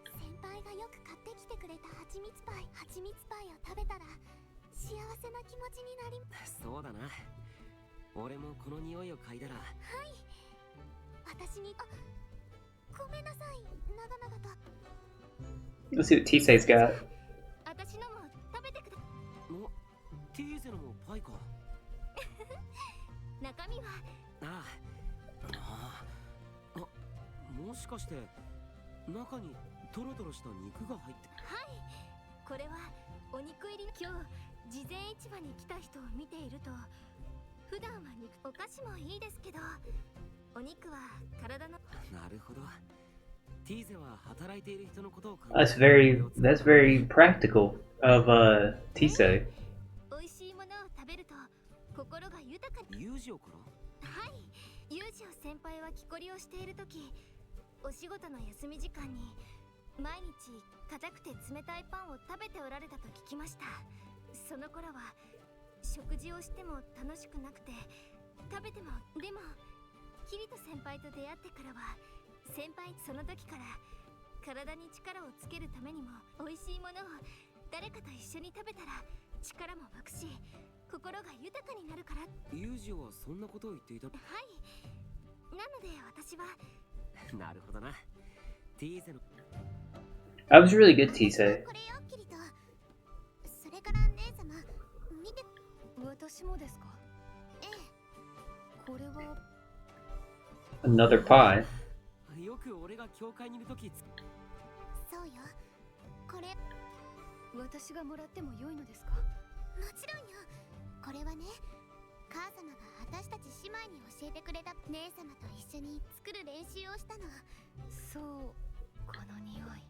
先輩がよく買ってきてくれた蜂蜜パイを食べたら幸せな気持ちになり。そうだな。俺もこの匂いを嗅いだら。はい。私に。ごめんなさい。長々と。Let's see what Tisei's got. 私のも食べてくだ。お、ティーゼのもパイか。中身は。ああ。もしかして中にトロトロした肉が入って。はい。これはお肉入り。今日事前市場に来た人を見ていると、普段は肉お菓子もいいですけど、お肉は体の。なるほど。ティーゼは働いている人のことを考え。 That's very practical of Tisei. 美味しいものを食べると心が豊かに。友情から。はい。ユージオ先輩は木こりをしているとき、お仕事の休み時間に毎日硬くて冷たいパンを食べておられたと聞きました。その頃は食事をしても楽しくなくて、食べても。でもキリト先輩と出会ってからは、その時から体に力をつけるためにも、美味しいものを誰かと一緒に食べたら力も湧くし、心が豊かになるから。友情はそんなことを言っていた。はい。なので私は。なるほどな。ティーゼの。That was really good, Tisei. これよ、キリト。それから姉様、見て。私もですか。ええ。これは。 Another pie. よく俺が教会にいるとき。そうよ。これ。私がもらっても良いのですか。もちろんよ。これはね、母様が私たち姉妹に教えてくれた。姉様と一緒に作る練習をしたの。そう、この匂い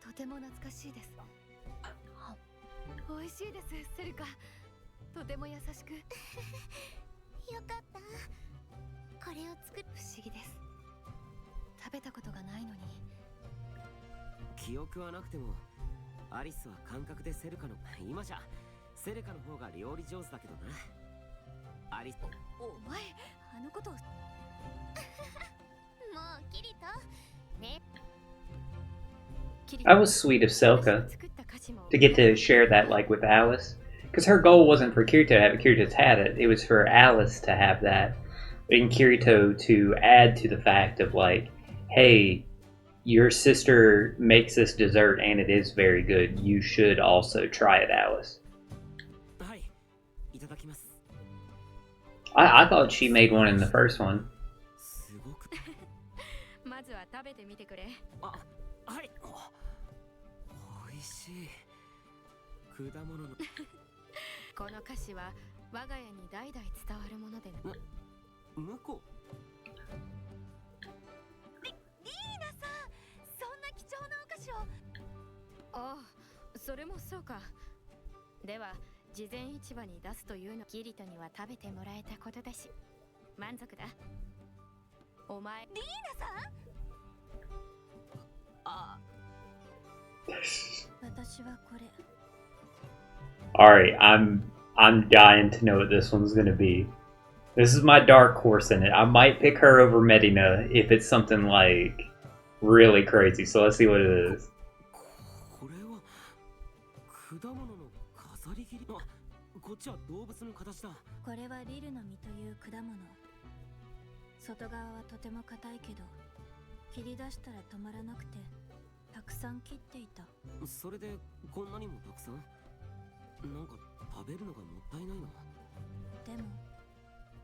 とても懐かしいです。美味しいです、セルカ。とても優しく。よかった。これを作る。不思議です。食べたことがないのに。記憶はなくてもアリスは感覚でセルカの今じゃセルカの方が料理上手だけどな。アリスお前あのことをもうキリトね。 That was sweet of Selka to get to share that like with Alice, because her goal wasn't for Kirito to have it. Kirito's had it. It was for Alice to have that, and Kirito to add to the fact of like, hey, your sister makes this dessert and it is very good. You should also try it, Alice. はい、いただきます。 I thought she made one in the first one. すごくまずは食べてみてくれ。あ、はい。おいしい。果物のこの菓子は我が家に代々伝わるものでな。向こリーナさん、そんな貴重なお菓子を。ああ、それもそうか。では事前市場に出すというのキリトには食べてもらえたことだし満足だ。お前リーナさん。あ、私はこれ。Alright, I'm dying to know what this one's gonna be. This is my dark horse in it. I might pick her over Medina if it's something like really crazy. So let's see what it is. これは果物の飾り切り。あ、こっちは動物の形だ。これはリルの実という果物。外側はとても硬いけど切り出したら止まらなくてたくさん切っていた。それでこんなにもたくさん。なんか食べるのがもったいないな。でも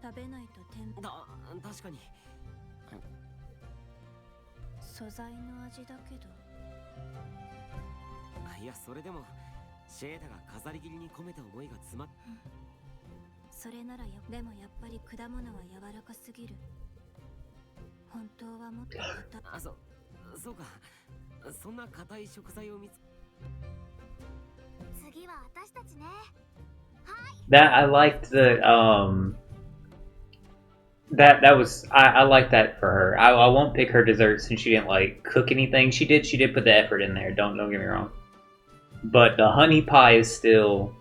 食べないと確かに。素材の味だけど。いや、それでもシェーダが飾り切りに込めた思いが詰まっ。それならよ。でもやっぱり果物は柔らかすぎる。本当はもっと硬い。あ、そうか。そんな硬い食材を見つ。次は私たちね。 That I liked the that was I liked that for her. I won't pick her dessert since she didn't like cook anything. She did put the effort in there. Don't get me wrong. But the honey pie is still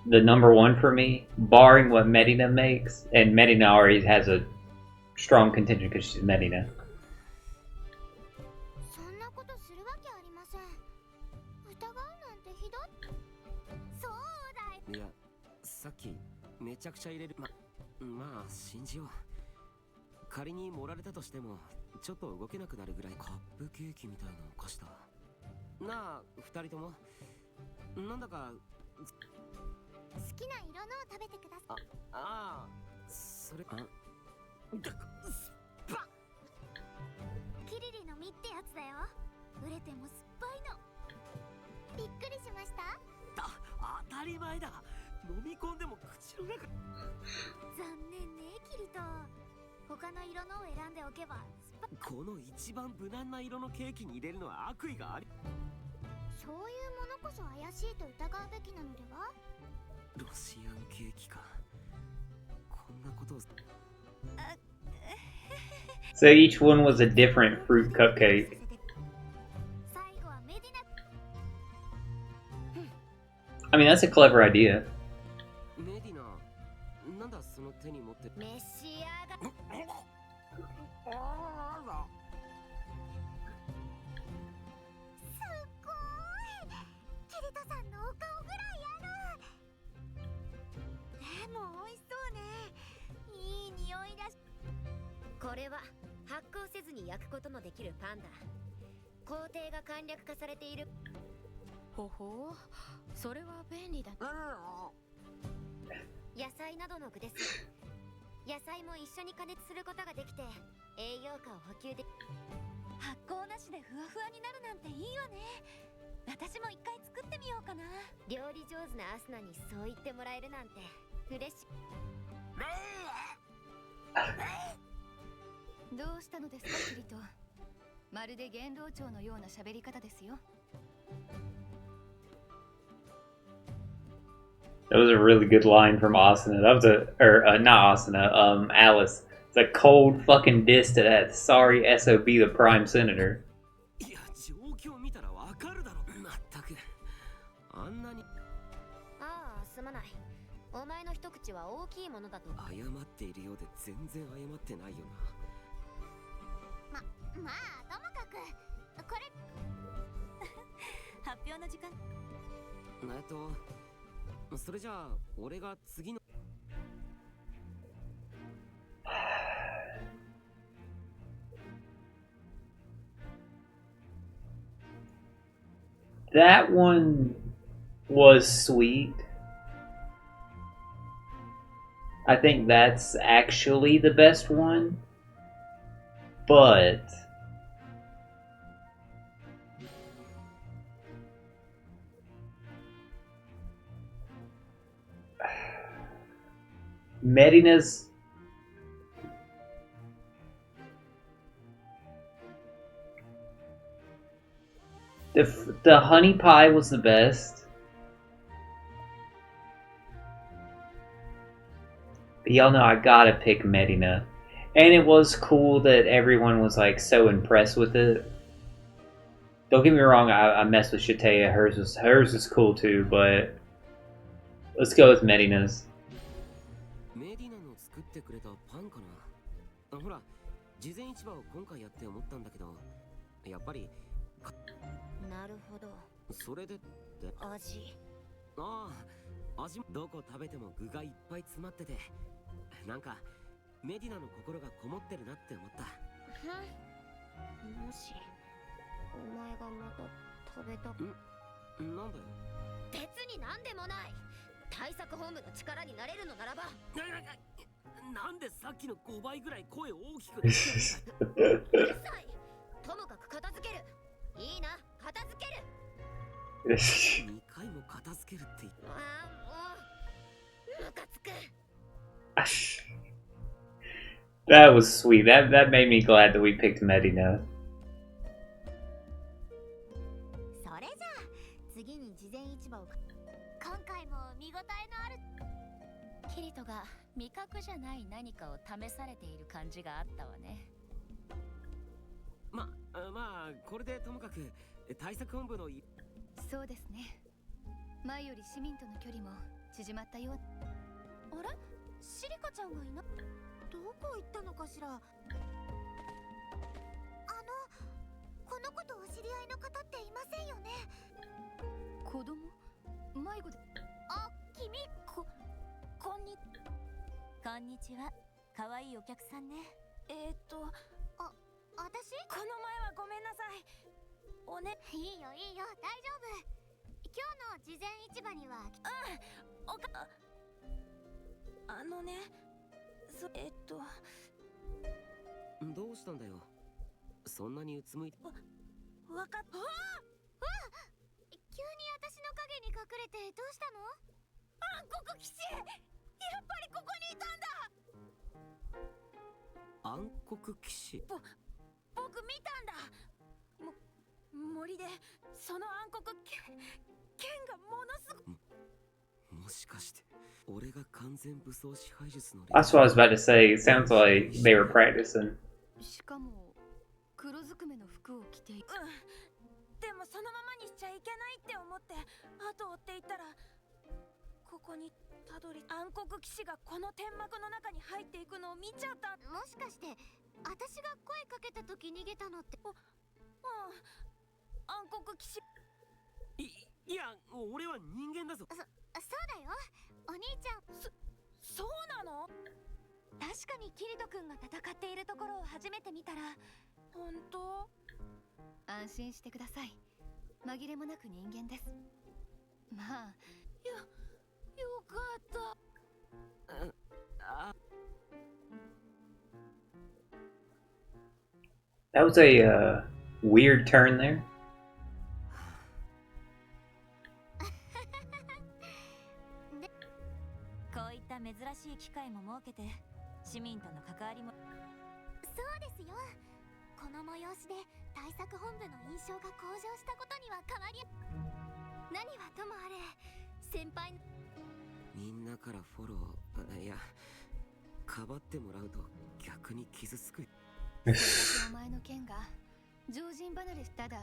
the number one for me, barring what Medina makes. And Medina already has a strong contention because she's Medina. そんなことするわけありません。疑うなんてひどい。そうだよ。いや、さっきめちゃくちゃ入れる。まあ信じよう。仮に盛られたとしてもちょっと動けなくなるぐらい。カップケーキみたいなお菓子だなあ。二人ともなんだか好きな色のを食べてください。ああ、それキリリの実ってやつだよ。売れても酸っぱいの。びっくりしました。当たり前だ。飲み込んでも口の中。残念ねキリト。他の色のを選んでおけばこの一番無難な色のケーキに入れるのは悪意があり。そういうものこそ怪しいと疑うべきなのでは。ロシアンケーキか。こんなことを。So each one was a different fruit cupcake. 最後はメディナ。 I mean, that's a clever idea. メディナ、なんだその手に持って。召し上がっすごい。キリトさんのお顔ぐらいある。でも美味しそうね。いい匂いだし。これは発酵せずに焼くことのできるパンだ。工程が簡略化されている。ほほう、それは便利だ。野菜などの具です。野菜も一緒に加熱することができて栄養価を補給で。発酵なしでふわふわになるなんていいわね。私も一回作ってみようかな。料理上手なアスナにそう言ってもらえるなんて嬉しい。どうしたのですかキリト。まるで言動長のような喋り方ですよ。That was a really good line from Asuna. That was not Asuna, Alice. It's a cold fucking diss to that sorry SOB, the Prime Senator. いや、状況見たらわかるだろ。まったくお前の一口は大きいものだと。謝っているようで全然謝ってないよまあともかくこれ発表の時間。それじゃあ俺が次の。That one was sweet. I think that's actually the best one. But Medina's the honey pie was the best. But y'all know I gotta pick Medina. And it was cool that everyone was like so impressed with it. Don't get me wrong, I messed with Shatea. Hers was cool too, but let's go with Medina's. メディナの作ってくれたパンかな。ほら、事前市場を今回やって思ったんだけど、やっぱりなるほど。それでって味。味どこ食べても具がいっぱい詰まってて、なんかメディナの心がこもってるなって思った。もしお前がまた食べたなんだよ。別になんでもない。対策本部の力になれるのならば。なんでさっきの5倍ぐらい声大きく出してるんだよ。うるさい。ともかく片付ける。いいな、片付ける。2回も片付けるって言った。もうムカつく。That was sweet. That made me glad that we picked Medina. それじゃあ次に事前市場を。今回も見応えのある。キリトが味覚じゃない何かを試されている感じがあったわね。まあこれでともかく対策本部のそうですね。前より市民との距離も縮まったよう。あれ、シリカちゃんがいな。どこ行ったのかしら。この子とお知り合いの方っていませんよね。子供？迷子で。君こんにちは。可愛いお客さんね。私？この前はごめんなさい。いいよ大丈夫。今日の事前市場にはどうしたんだよ。そんなにうつむいて。わかった。急に私の影に隠れてどうしたの？暗黒騎士、やっぱりここにいたんだ。暗黒騎士。僕見たんだ。森でその暗黒剣がものすごく。もしかして俺が完全武装支配術の。 That's what I was about to say. It sounds like they were practicing. しかも黒ずくめの服を着ている。でもそのままにしちゃいけないって思って後を追っていったらここにたどり。暗黒騎士がこの天幕の中に入っていくのを見ちゃった。もしかして私が声かけた時逃げたのって。暗黒騎士。いや俺は人間だぞ。そうだよお兄ちゃん。そうなの？確かにキリト君が戦っているところを初めて見たら。本当？安心してください。紛れもなく人間です。まあよかった。That was a weird turn there. こういった珍しい機会も設けて市民との関わりも。そうですよ。この催しで対策本部の印象が向上したことには変わり。何はともあれ先輩。みんなからフォロー、いやかばってもらうと逆に傷つく。お前の剣が常人離れ。ただ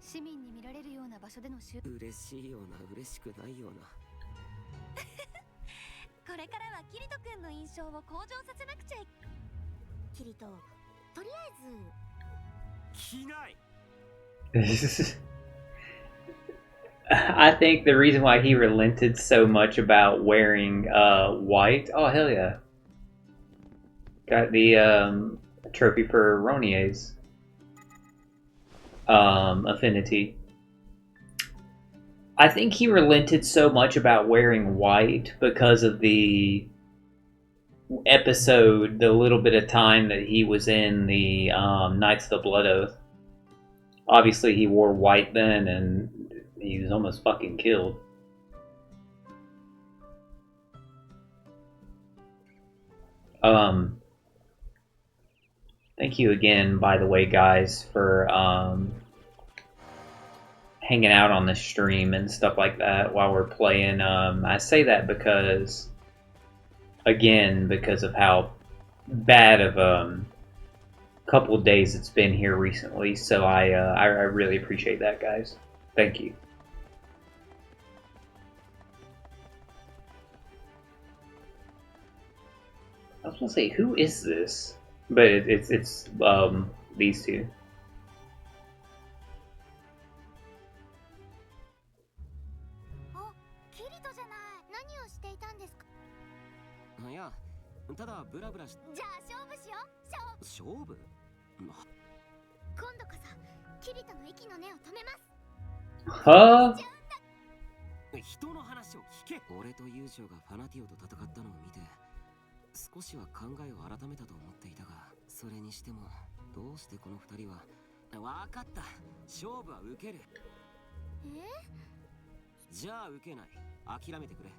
市民に見られるような場所での嬉しいような嬉しくないような。はキリト君の印象を向上させなくちゃい。キリト、とりあえず着ない。I think the reason why he relented so much about wearing white. Oh hell yeah! Got the trophy for Ronier's affinity. I think he relented so much about wearing white because of the episode, the little bit of time that he was in the Knights of the Blood Oath. Obviously, he wore white then, and he was almost fucking killed. Thank you again, by the way, guys, for hanging out on the stream and stuff like that while we're playing. I say that because, again, because of how bad of couple of days it's been here recently. So I really appreciate that, guys. Thank you. I was gonna say, who is this? But it's these two. あ、キリトじゃない。何をしていたんですか？いや、ただブラブラし。じゃあ勝負しよう。勝負？今度こそキリトの息の根を止めます。Huh? 人の話を聞け。俺と友情がファナティオと戦ったのを見て、少しは考えを改めたと思っていたが、それにしてもどうしてこの二人は。わかった。勝負は受ける。じゃあ受けない。諦めてくれ。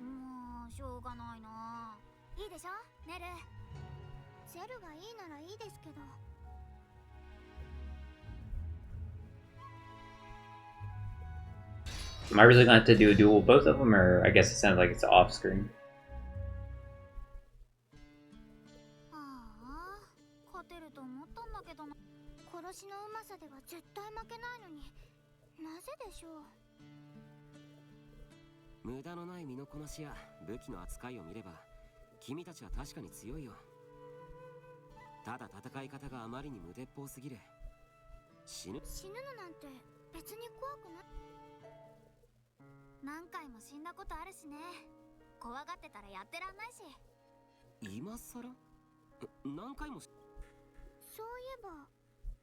もうしょうがないな。いいでしょ、ネル。ゼルがいいならいいですけど。Am I really gonna have to do a duel with both of them, or I guess it sounds like it's off screen? ああ、勝てると思ったんだけどな。殺しのうまさでは絶対負けないのに、なぜでしょう。無駄のない身のこなしや武器の扱いを見れば、君たちは確かに強いよ。ただ戦い方があまりに無鉄砲すぎる。死ぬのなんて別に怖くない。何回も死んだことあるしね。怖がってたらやってらんないし。今さら何回も。そういえば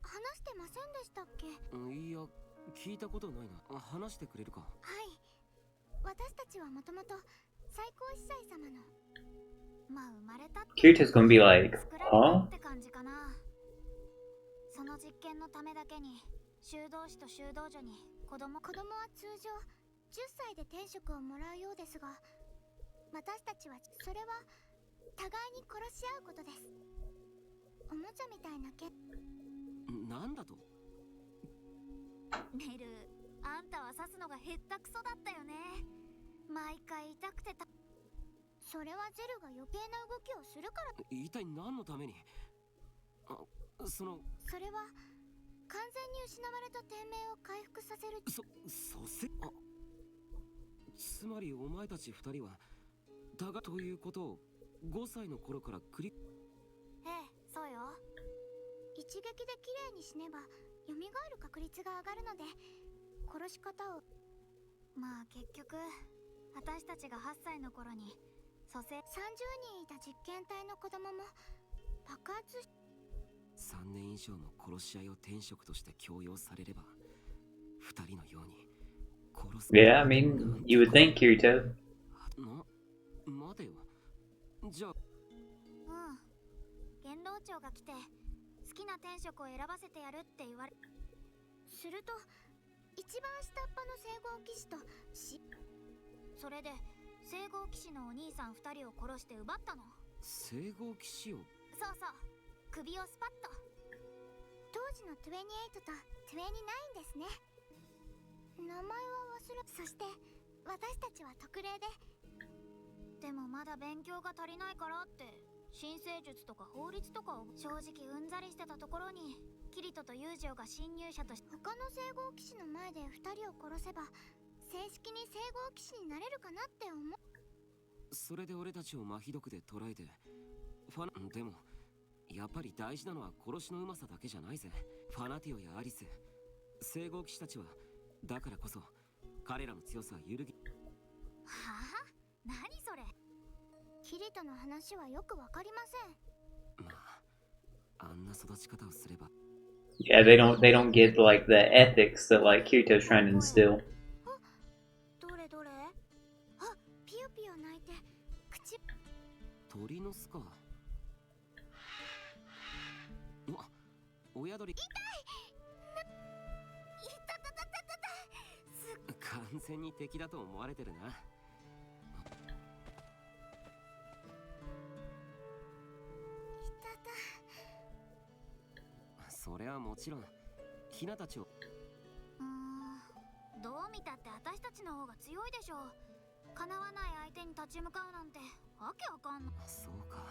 話してませんでしたっけ？いや、聞いたことないな。話してくれるか？はい、私たちはもともと最高司祭様の、まあ生まれたって Kirita's gonna be like, 作られ huh? たって感じかな。その実験のためだけに修道士と修道女に子供は通常10歳で天職をもらうようですが、私たちはそれは互いに殺し合うことです。おもちゃみたいななんだと？ネル、あんたは刺すのがへったくそだったよね。毎回痛くてそれはゼルが余計な動きをするから。一体何のために？それは完全に失われた天命を回復させる。つまりお前たち二人は互いということを5歳の頃からええ、そうよ。一撃で綺麗に死ねば蘇る確率が上がるので、殺し方を。まあ結局私たちが8歳の頃に蘇生30人いた実験体の子供も爆発し、3年以上も殺し合いを天職として強要されれば、2人のように殺す。Yeah, I mean, you would think, Kirito. 待てよ。じゃあ元老長が来て好きな天職を選ばせてやるって言われ、すると一番下っ端の聖号騎士とそれで聖号騎士のお兄さん2人を殺して奪ったの。聖号騎士を？そうそう、首をスパッと。当時の28と29ですね。名前は忘れ。そして私たちは特例でもまだ勉強が足りないからって神聖術とか法律とかを正直うんざりしてたところに、キリトと友情が侵入者として他の聖号騎士の前で2人を殺せば正式に聖号騎士になれるかなって思う。それで俺たちを麻痺毒で捕らえてでもやっぱり大事なのは殺しのうまさだけじゃないぜ。ファナティオやアリス、聖号騎士たちはだからこそ彼らの強さは揺るぎ。はあ？何それ？キリトの話はよくわかりません。まあ、あんな育ち方をすれば。Yeah, they don't get like the ethics that like Kirito's trying to instill. どれどれ？あ、ピヨピヨ鳴いて口。鳥の巣か。うわ、親鳥。痛い。いたたたたたた。完全に敵だと思われてるな。それはもちろんヒナたちを。どう見たって私たちの方が強いでしょう。叶わない相手に立ち向かうなんてわけわかんない。そうか。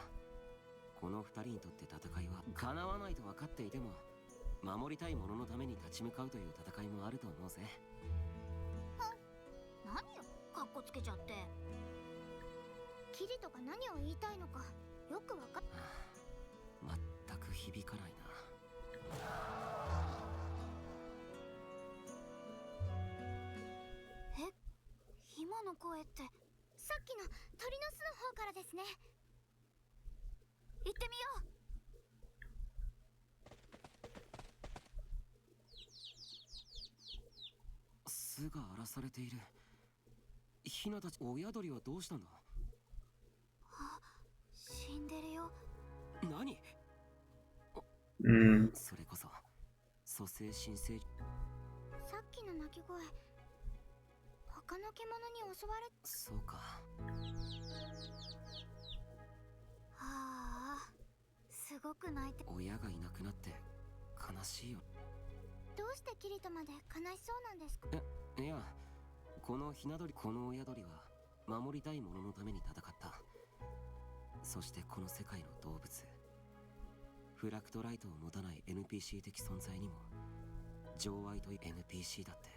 この二人にとって戦いは叶わないと分かっていても守りたいもののために立ち向かうという戦いもあると思うぜ。何よ、かっこつけちゃって。キリトが何を言いたいのかよくわかっ。全く響かないな。え、今の声ってさっきの鳥の巣の方からですね。行ってみよう。巣が荒らされている。ヒナたち、親鳥はどうしたんだ？あ、死んでるよ。何？それこそ蘇生新生。さっきの鳴き声、他の獣に襲われ。そうか。ああ、すごく泣いて。親がいなくなって悲しいよ。どうしてキリトまで悲しそうなんですか？いや、このヒナ鳥、この親鳥は守りたいもののために戦った。そしてこの世界の動物、フラクトライトを持たない NPC 的存在にも情愛という NPC だって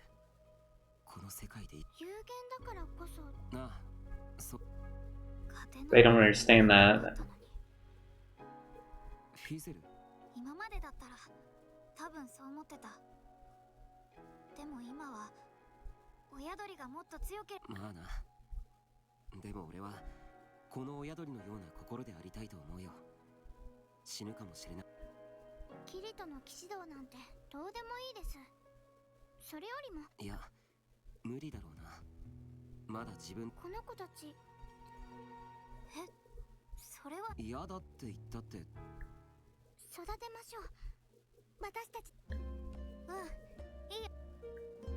この世界で有限だからこそ。なあ、They don't understand that. フィゼル、今までだったら多分そう思ってた。でも今は親鳥がもっと強け。まあな。でも俺はこの親鳥のような心でありたいと思うよ。死ぬかもしれない。キリトの騎士道なんてどうでもいいです。それよりも。いや、無理だろうな。まだ自分。この子たち。それは。嫌だって言ったって。育てましょう。私たち。いいよ。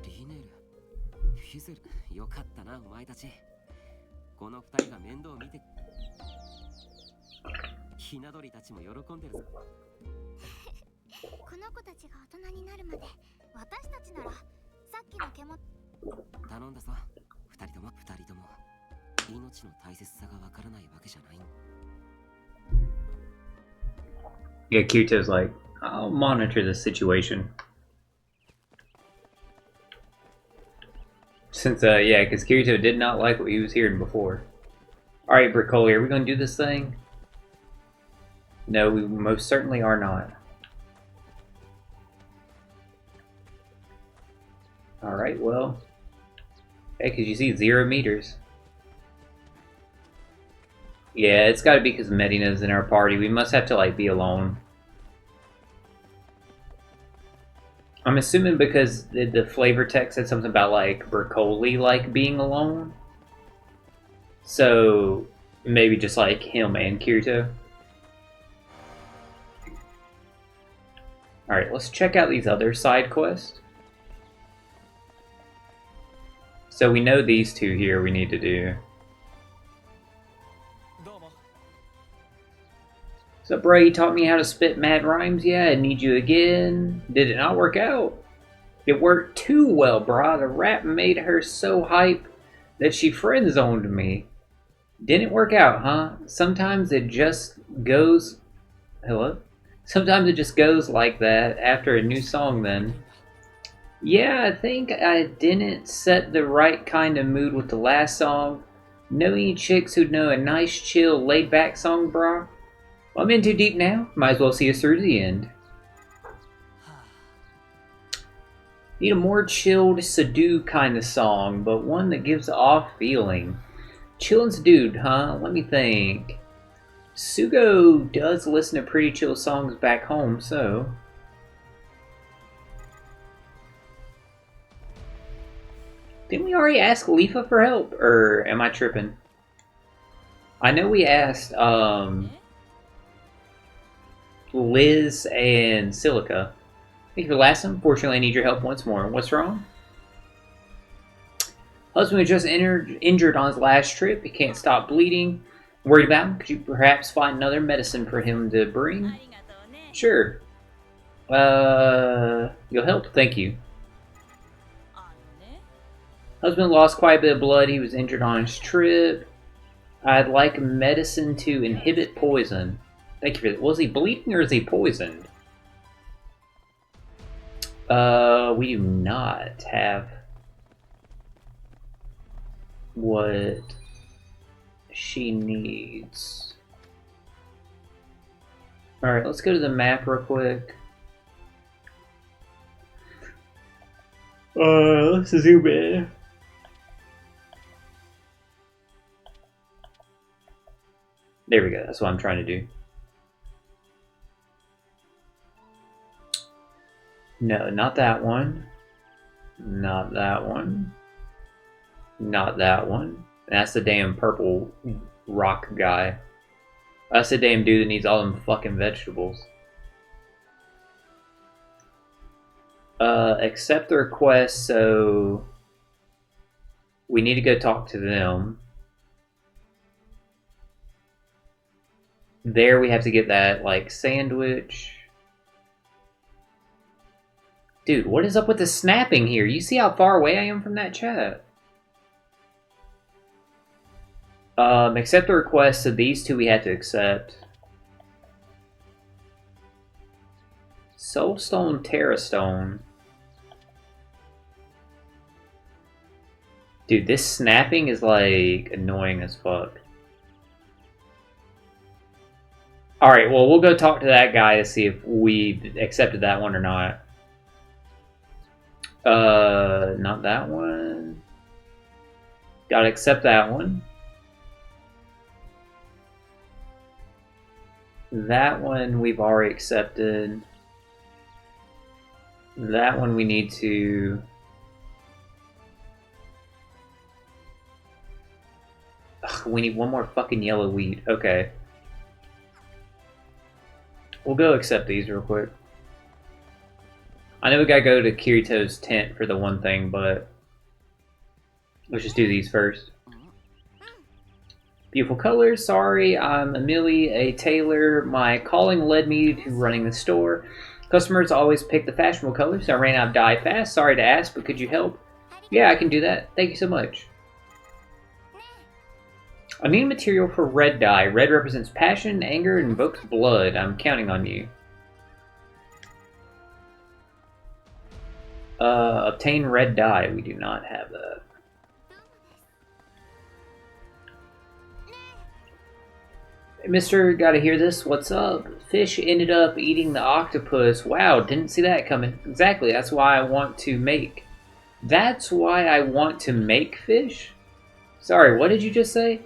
リネル、フィゼル、よかったなお前たち。この二人が面倒を見て。ひな鳥たちも喜んでるぞ。この子たちが大人になるまで私たちならさっきの獣。頼んだぞ。二人とも命の大切さがわからないわけじゃない。Yeah, Kirito's like, I'll monitor the situation. Since, yeah, because Kirito did not like what he was hearing before. Alright, Broccoli, are we going to do this thing? No, we most certainly are not. Alright, well. Hey, because you see 0 meters. Yeah, it's gotta be because Medina's in our party. We must have to, like, be alone. I'm assuming because the flavor text said something about, like, Broccoli, like, being alone. So, maybe just, like, him and Kirito. Alright, let's check out these other side quests. So we know these two here we need to do. So, bro, you taught me how to spit mad rhymes? Yeah, I need you again. Did it not work out? It worked too well, brah. The rap made her so hype that she friend-zoned me. Didn't work out, huh? Sometimes it just goes... Hello? Sometimes it just goes like that after a new song then. Yeah, I think I didn't set the right kind of mood with the last song, Know any chicks who'd know a nice, chill, laid-back song, brah? Well, I'm in too deep now. Might as well see us through to the end. Need a more chilled, subdued kind of song, but one that gives off feeling. Chill and subdued, huh? Let me think. Sugo does listen to pretty chill songs back home, so... Didn't we already ask Leafa for help? Or am I tripping? I know we asked, Liz and Silica. Thank you for the last one. Fortunately, I need your help once more. What's wrong? Husband was just injured on his last trip. He can't stop bleeding. Worried about him? Could you perhaps find another medicine for him to bring? Sure. You'll help? Thank you. Husband lost quite a bit of blood. He was injured on his trip. I'd like medicine to inhibit poison. Thank you for that. Was he bleeding or is he poisoned? We do not have what she needs. Alright, let's go to the map real quick. Let's zoom in. There we go, that's what I'm trying to do. No, not that one. Not that one. Not that one. That's the damn purple rock guy. That's the damn dude that needs all them fucking vegetables. Accept the request, so we need to go talk to them. There we have to get that, like, sandwich. Dude, what is up with the snapping here? You see how far away I am from that chat? Accept the request, so these two we had to accept. Soulstone, Terrastone. Dude, this snapping is, like, annoying as fuck. Alright, well, we'll go talk to that guy to see if we accepted that one or not. Not that one. Gotta accept that one. That one we've already accepted. That one we need to... Ugh, we need one more fucking yellow wheat. Okay. We'll go accept these real quick. I know we gotta go to Kirito's tent for the one thing, but... let's just do these first. Beautiful colors. Sorry, I'm Amelie, a tailor. My calling led me to running the store. Customers always pick the fashionable colors. I ran out of dye fast. Sorry to ask, but could you help? Yeah, I can do that. Thank you so much. I need material for red dye. Red represents passion, anger, and invokes blood. I'm counting on you. Obtain red dye. We do not have that. Hey, mister, gotta hear this. What's up? Fish ended up eating the octopus. Wow, didn't see that coming. Exactly, that's why I want to make. That's why I want to make fish? Sorry, what did you just say?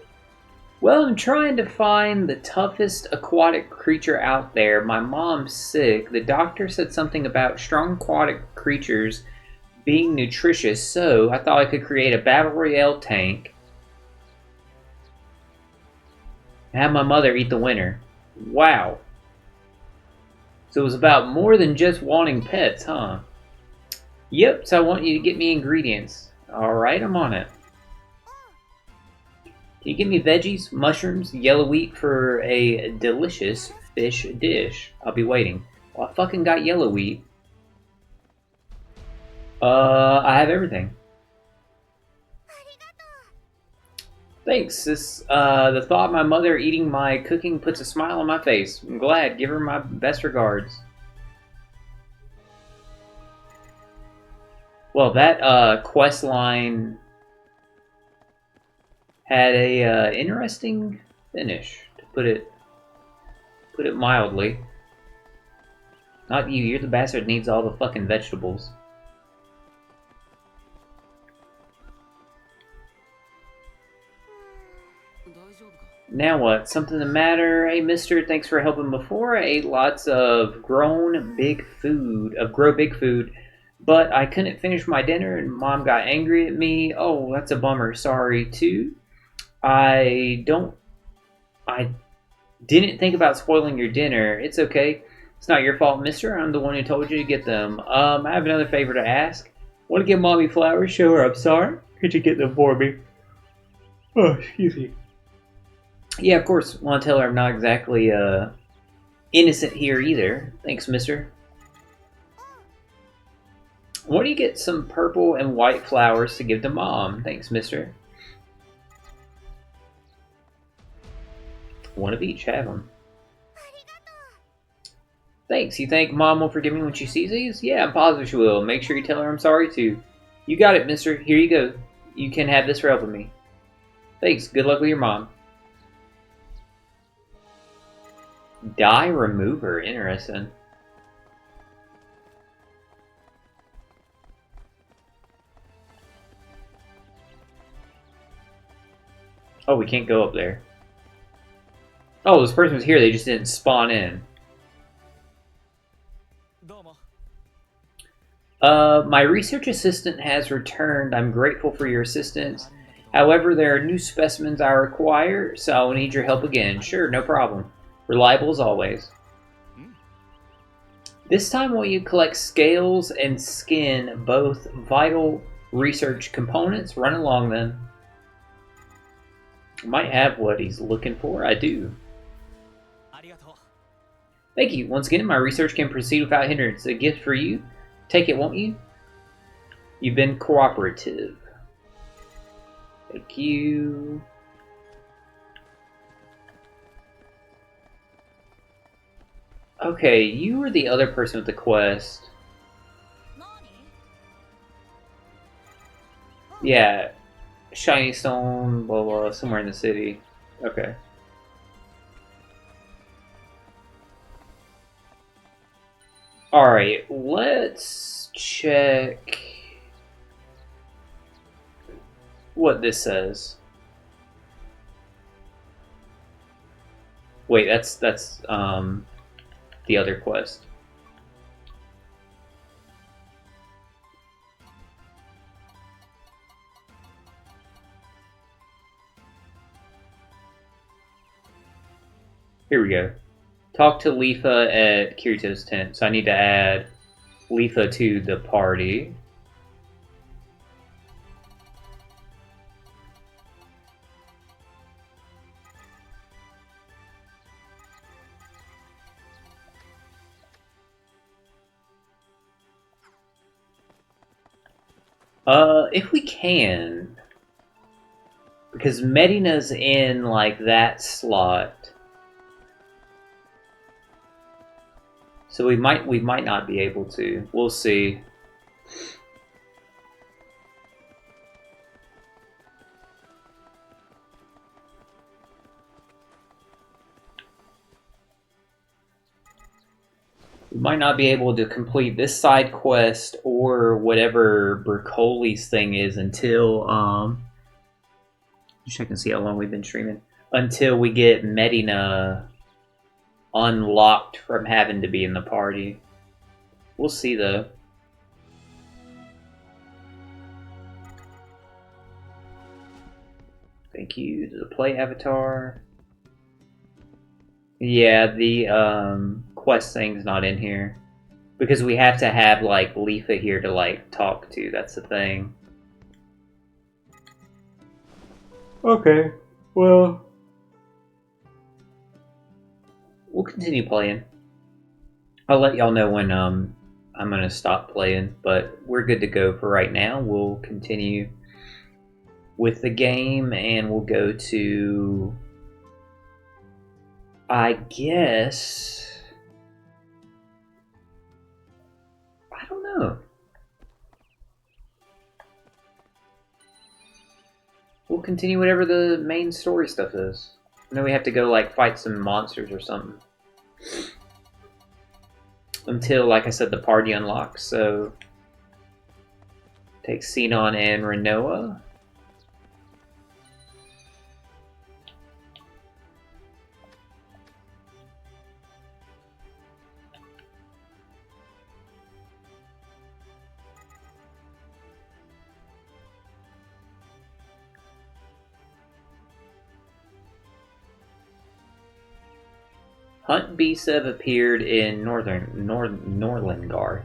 Well, I'm trying to find the toughest aquatic creature out there. My mom's sick. The doctor said something about strong aquatic creatures being nutritious, so I thought I could create a Battle Royale tank and have my mother eat the winner. Wow. So it was about more than just wanting pets, huh? Yep, so I want you to get me ingredients. Alright, I'm on it. Can you give me veggies, mushrooms, yellow wheat for a delicious fish dish? I'll be waiting. Well, I fucking got yellow wheat. I have everything. Thanks. This, the thought of my mother eating my cooking puts a smile on my face. I'm glad. Give her my best regards. Well, that, quest line had a interesting finish, to put it mildly. Not you. You're the bastard that needs all the fucking vegetables. Now what? Something the matter? Hey, mister, thanks for helping before. I ate lots of grow big food, but I couldn't finish my dinner and Mom got angry at me. Oh, that's a bummer. Sorry, too. I didn't think about spoiling your dinner. It's okay. It's not your fault, mister. I'm the one who told you to get them. I have another favor to ask. Want to get Mommy flowers? Show her I'm sorry. Could you get them for me? Oh, excuse me. Yeah, of course. Want to tell her I'm not exactly innocent here either. Thanks, mister. Why do you get some purple and white flowers to give to Mom? Thanks, mister. One of each. Have them. Thanks. You think Mom will forgive me when she sees these? Yeah, I'm positive she will. Make sure you tell her I'm sorry, too. You got it, mister. Here you go. You can have this for helping me. Thanks. Good luck with your mom. Dye remover. Interesting. Oh, we can't go up there. Oh, this person was here. They just didn't spawn in. My research assistant has returned. I'm grateful for your assistance. However, there are new specimens I require, so I'll need your help again. Sure, no problem. Reliable as always. This time will you collect scales and skin, both vital research components. Run along then. Might have what he's looking for. I do. Thank you. Once again, my research can proceed without hindrance. A gift for you. Take it, won't you? You've been cooperative. Thank you. Okay, you were the other person with the quest. Yeah. Shiny stone, blah blah, somewhere in the city. Okay. Alright, let's check what this says. Wait, that's the other quest. Here we go. Talk to Leafa at Kirito's tent. So I need to add Leafa to the party. If we can, because Medina's in like that slot, so we might not be able to. We'll see. We might not be able to complete this side quest or whatever Bercoli's thing is until just check and see how long we've been streaming. Until we get Medina unlocked from having to be in the party. We'll see though. Thank you to the play avatar. Yeah, the quest thing's not in here. Because we have to have like Leafa here to like talk to, that's the thing. Okay, well, we'll continue playing. I'll let y'all know when I'm gonna stop playing, but we're good to go for right now. We'll continue with the game and we'll go to, I guess, I don't know. We'll continue whatever the main story stuff is. And then we have to go like fight some monsters or something. Until, like I said, the party unlocks. So take Xenon and Renoa. Hunt beasts have appeared in Norlangar.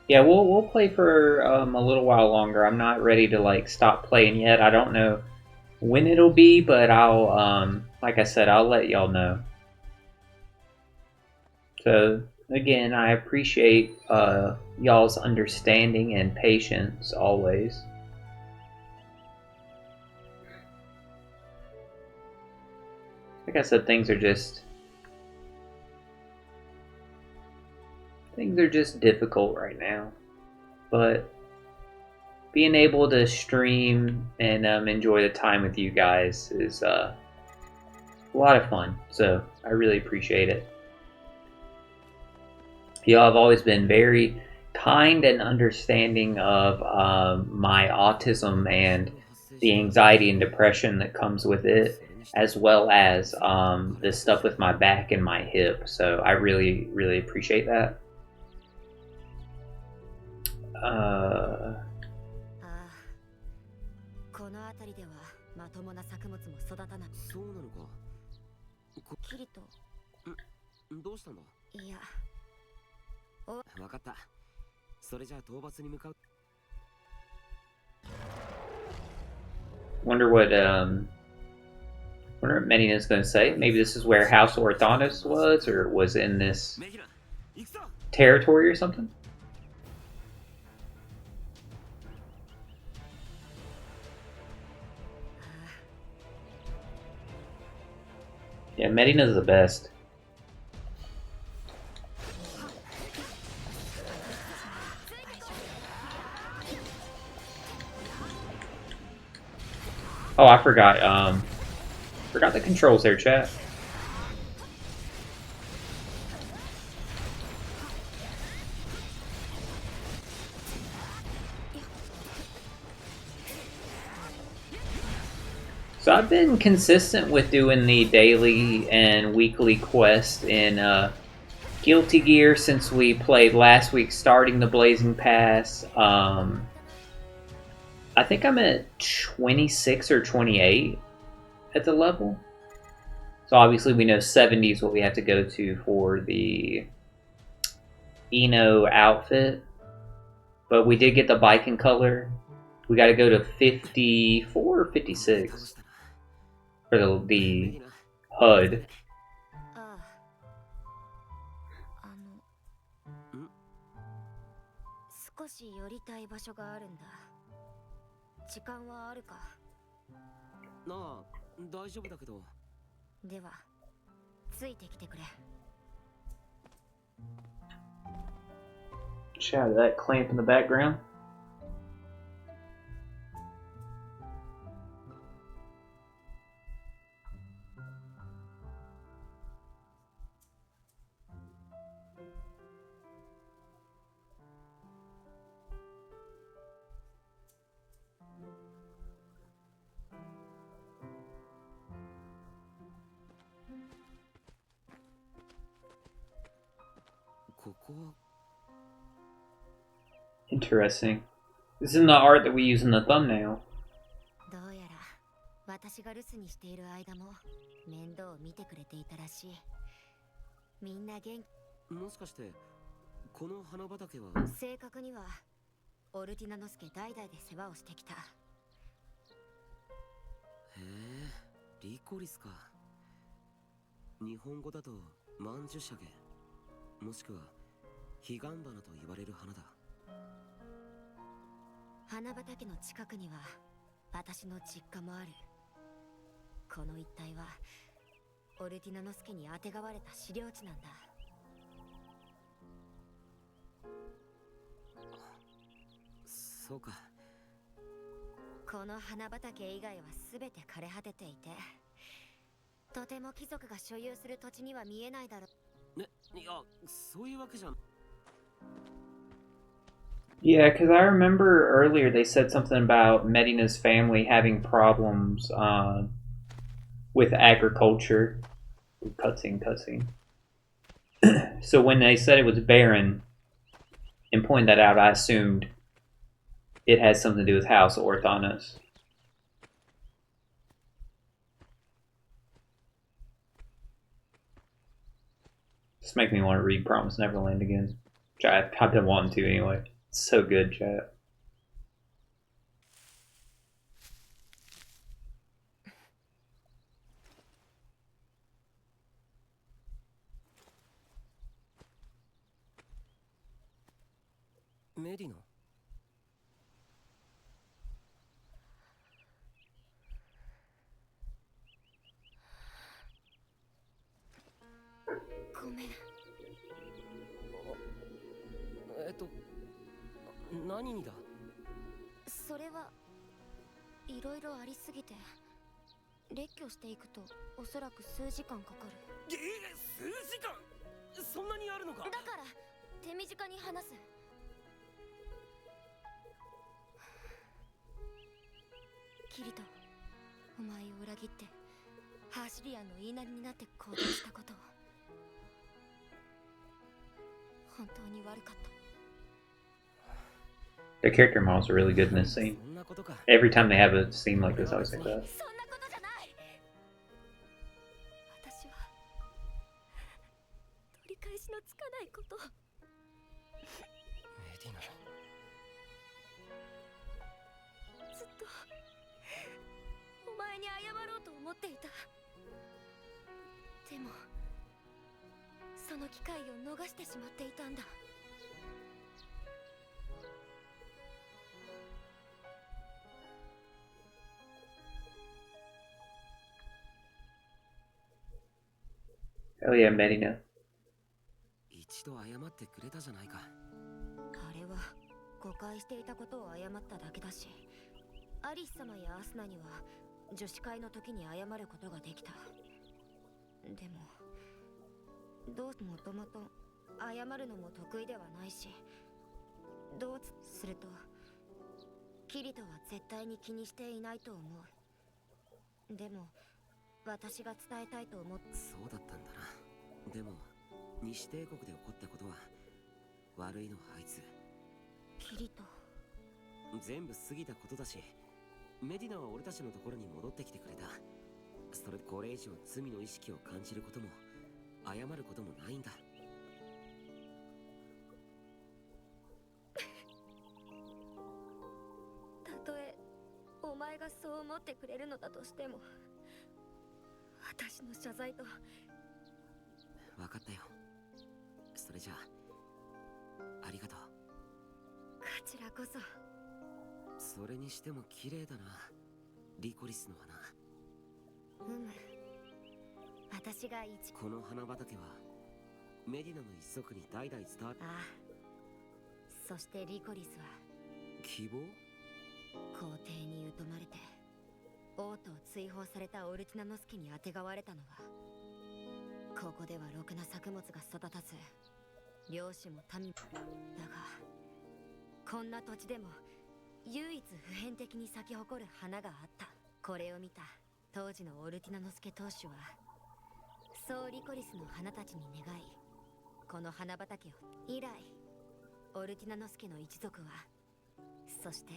Yeah, we'll play for a little while longer. I'm not ready to like stop playing yet. I don't know when it'll be, but I'll like I said, I'll let y'all know. So again, I appreciate y'all's understanding and patience always. Like I said, things are just difficult right now, but being able to stream and enjoy the time with you guys is a lot of fun. So I really appreciate it. Y'all have always been very kind and understanding of my autism and the anxiety and depression that comes with it, as well as the stuff with my back and my hip. So I really, really appreciate that. この辺りではまともな作物も育たない。そうなのか。キリト。どうしたんだ。いや。わかった。それじゃあ討伐に向かう。Wonder what Medina's going to say. Maybe this is where House Orthonis was, or was in this territory or something. Yeah, Medina's the best. Oh, I forgot. Forgot the controls there, chat. So I've been consistent with doing the daily and weekly quest in Guilty Gear since we played last week, starting the Blazing Pass. I think I'm at 26 or 28 at the level. So obviously we know 70 is what we have to go to for the Eno outfit. But we did get the bike in color. We got to go to 54 or 56 for the HUD. 少し寄りたい場所があるんだ。時間はあるか。なあ、大丈夫だけど。では、ついてきてくれ。Shout out to that clamp in the background. Interesting. This is the art that we use in the thumbnail. どうやら私が留守にしている間も面倒を見てくれていたらしい。みんな元気。もしかしてこの花畑は。正確にはオルティナノスケ代々で世話をしてきた。へえ、リコリスか。日本語だとマンジュシャゲ、もしくはヒガンバナと言われる花だ。花畑の近くには私の実家もある。この一帯はオルティナノスケにあてがわれた資料地なんだ。そうか。この花畑以外は全て枯れ果てていて、とても貴族が所有する土地には見えないだろう。ね、いや、そういうわけじゃん。Yeah, because I remember earlier they said something about Medina's family having problems with agriculture. Cutscene, cutscene. So when they said it was barren and pointed that out, I assumed it has something to do with House Orthonis. Just make me want to read Promise Neverland again. Which I've been wanting to anyway. It's so good, chat. メディナ。ごめん。何にだ。それはいろいろありすぎて、列挙していくとおそらく数時間かかる。数時間。そんなにあるのか。だから手短に話す。キリト、お前を裏切ってハーシリアンの言いなりになって行動したことを本当に悪かった。 The character models are really good in this scene. そんなことか。Every time they have a scene like this, I always think that. そんなことじゃない。私は取り返しのつかないことを。メディナ。ずっとお前に謝ろうと思っていた。でもその機会を逃してしまっていたんだ。Oh yeah, Medina. 一度謝ってくれたじゃないか。あれは誤解していたことを謝っただけだし、アリス様やアスナには女子会の時に謝ることができた。でもどうもともと謝るのも得意ではないし、どうするとキリトは絶対に気にしていないと思う。でも私が伝えたいと思って。そうだったんだな。でも西帝国で起こったことは悪いのはあいつ。キリト、全部過ぎたことだし、メディナは俺たちのところに戻ってきてくれた。それこれ以上罪の意識を感じることも謝ることもないんだ。たとえお前がそう思ってくれるのだとしても、私の謝罪と。分かったよ。それじゃあありがとう。こちらこそ。それにしても綺麗だな、リコリスの花。私がこの花畑はメディナの一族に代々伝わる。ああ。そしてリコリスは希望？皇帝に疎まれて王と追放されたオルティナノスケにあてがわれたのは、ここではろくな作物が育たず漁師も民もだが、こんな土地でも唯一普遍的に咲き誇る花があった。これを見た当時のオルティナノスケ当主はそうリコリスの花たちに願い、この花畑を。以来オルティナノスケの一族は、そして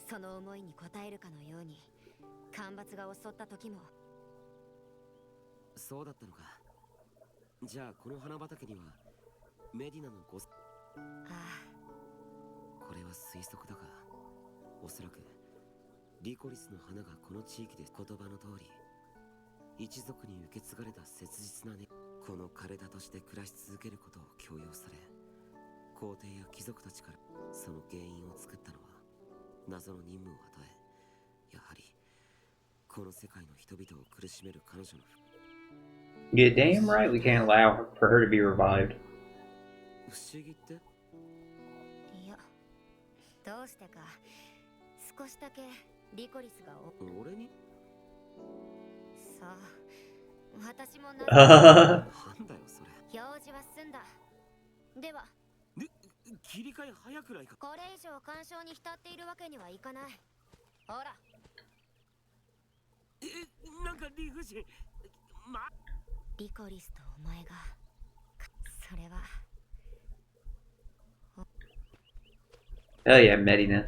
その思いに応えるかのように干ばつが襲った時も。そうだったのか。じゃあこの花畑にはメディナのご。あこれは推測だが、おそらくリコリスの花がこの地域で。言葉の通り一族に受け継がれた切実なね。この枯れたとして暮らし続けることを強要され、皇帝や貴族たちからその原因を作ったのは謎の任務を与え、やはりこの世界の人々を苦しめる彼女の。 Yeah, damn right we can't allow for her to be revived. 不思議って？いや、どうしてか少しだけリコリスが俺にさあ私もななんだよそれ。表示は済んだ。では切り替え早くないか。これ以上干渉に浸っているわけにはいかない。ほらなんか理不尽。リコリスとお前がそれは Hell yeah, Medina.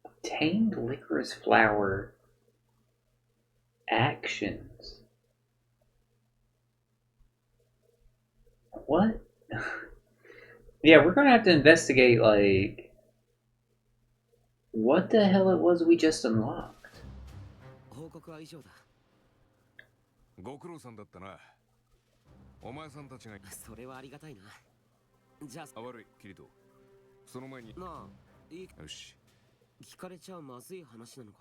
Obtained licorice flower actions. What? Yeah, we're gonna have to investigate, like, what the hell it was we just unlocked. 報告は以上だ。ご苦労さんだったな。お前さんたちが。それはありがたいな。じゃあ悪いキリト。その前に。なあ、いい。よし。聞かれちゃまずい話なのか。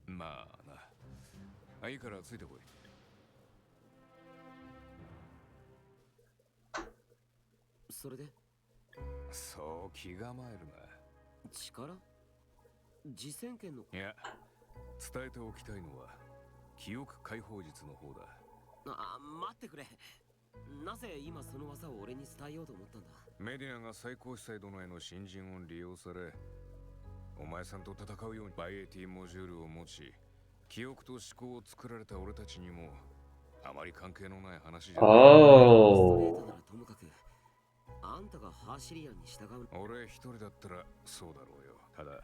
まあな。いいからついてこい。それでそう気構えるな。力自戦権の。いや、伝えておきたいのは記憶解放術の方だ。待ってくれ。なぜ今その技を俺に伝えようと思ったんだ。メディアが最高司祭殿への新人を利用され、お前さんと戦うようにバイエティモジュールを持ち、記憶と思考を作られた俺たちにもあまり関係のない話じゃない。Oh. ストレートならともかく、あんたがハーシリアンに従う。俺一人だったらそうだろうよ。ただ、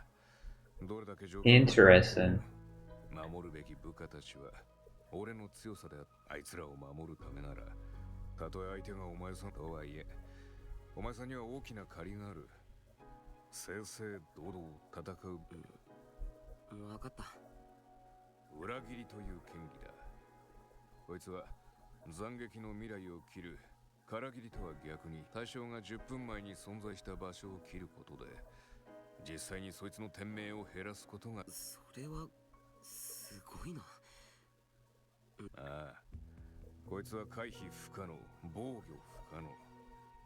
どれだけ状況 Interesting. 守るべき部下たちは俺の強さであいつらを守るためなら、たとえ相手がお前さんとはいえ、お前さんには大きな借りがある。正々堂々戦う、分かった。裏切りという権利だ。こいつは斬撃の未来を切るから切りとは逆に、対象が10分前に存在した場所を切ることで実際にそいつの天命を減らすことが。それはすごいな。ああ、こいつは回避不可能、防御不可能。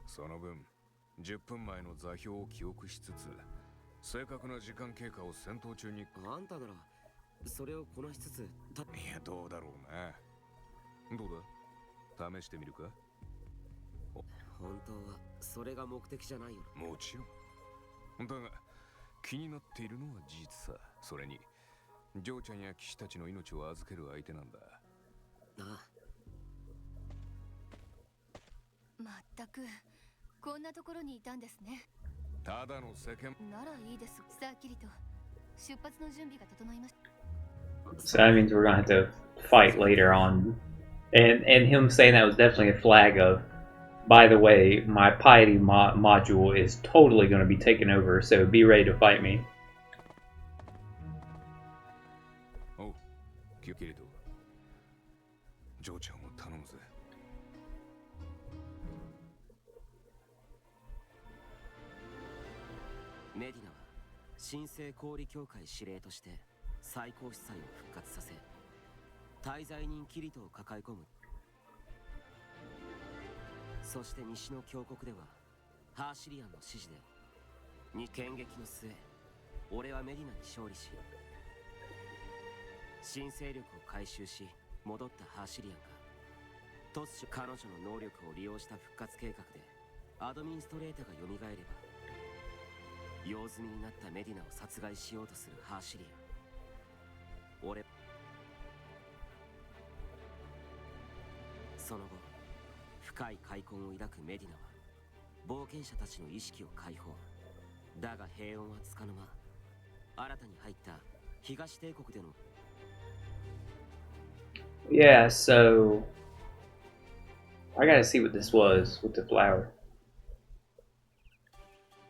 その分10分前の座標を記憶しつつ、正確な時間経過を戦闘中に。あんたならそれをこなしつつ。いや、どうだろうな。どうだ、試してみるか。本当はそれが目的じゃないよ。もちろんだが、気になっているのは事実さ。それにジョーちゃんや騎士たちの命を預ける相手なんだ。あまったくこんなところにいたんですね。ただの世間。ならいいです。さっきりと出発の準備が整いました。 So that means we're gonna have to fight later on. And him saying that was definitely a flag of, by the way, my piety module is totally going to be taken over, so be ready to fight me. おう、キリト。ジョーちゃんを頼むぜ。メディナは神聖氷協会司令として最高司祭を復活させ、滞在人キリトを抱え込む。そして西の峡谷ではハーシリアンの指示で剣撃の末、俺はメディナに勝利し、新勢力を回収し戻ったハーシリアンが突如彼女の能力を利用した復活計画でアドミンストレータが蘇れば、用済みになったメディナを殺害しようとするハーシリアン。その後、深い悔恨を抱くメディナは冒険者たちの意識を解放。だが平穏はつかの間、新たに入った東帝国での。 Yeah, so I gotta see what this was with the flower.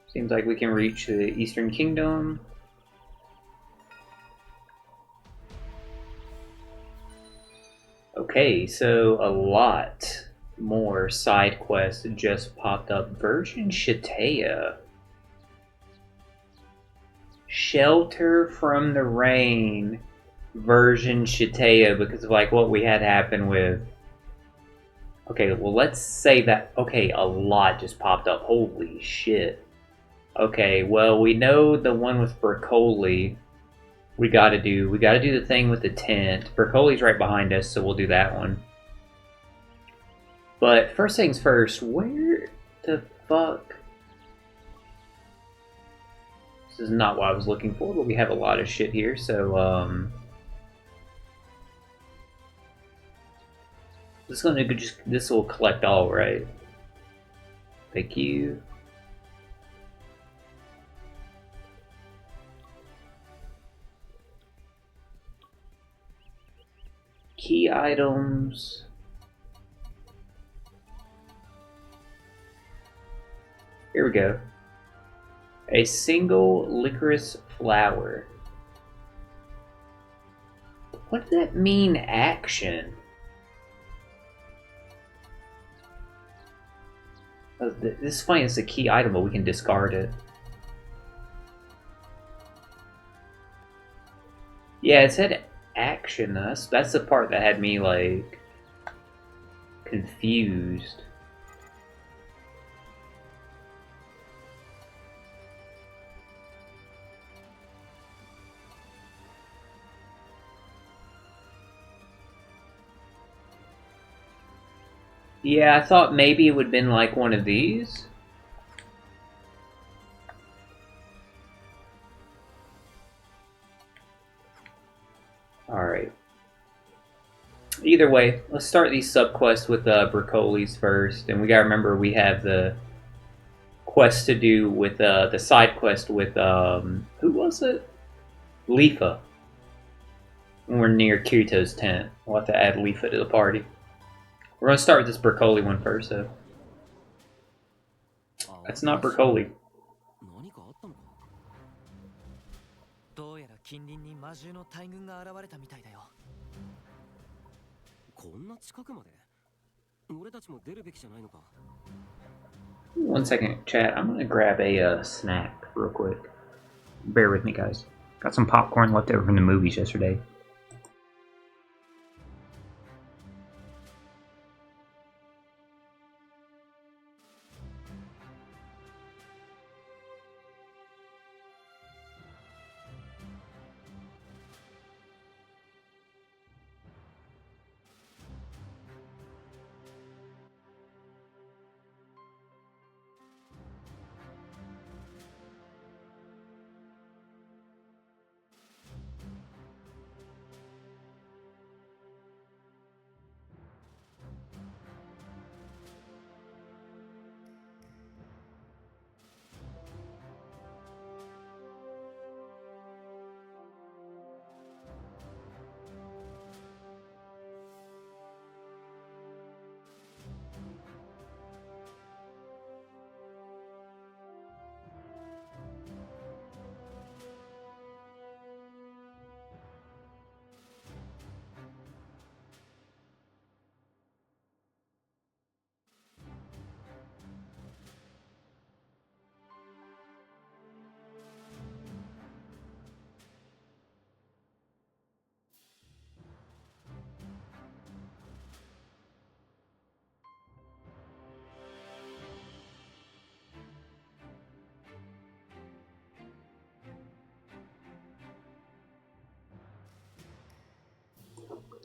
Seems like we can reach the Eastern Kingdom. Okay, so a lot more side quests just popped up. Virgin Shatea. Shelter from the Rain version Shitea because of like what we had happen with. Okay, well let's say that. Okay, a lot just popped up. Holy shit. Okay, well we know the one with Broccoli. We gotta do the thing with the tent. Broccoli's right behind us, so we'll do that one. But first things first, where the fuck? This is not what I was looking for, but we have a lot of shit here, so this will collect all, right? Thank you. Key items. Here we go. A single licorice flower. What does that mean, action? Oh, this is funny, it's a key item, but we can discard it. Yeah, it said action. That's the part that had me, like, confused. Yeah, I thought maybe it would have been like one of these. Alright. Either way, let's start these subquests with Broccoli's first. And we gotta remember we have the quest to do with the side quest with, who was it? Lifa. When we're near Kirito's tent. We'll have to add Lifa to the party. We're gonna start with this Broccoli one first, though. That's not Broccoli. 何かあったのか。どうやら近隣に魔獣の大群が現れたみたいだよ。こんな近くまで。俺たちも出るべきじゃないのか。One second, chat. I'm gonna grab a snack real quick. Bear with me, guys. Got some popcorn left over from the movies yesterday.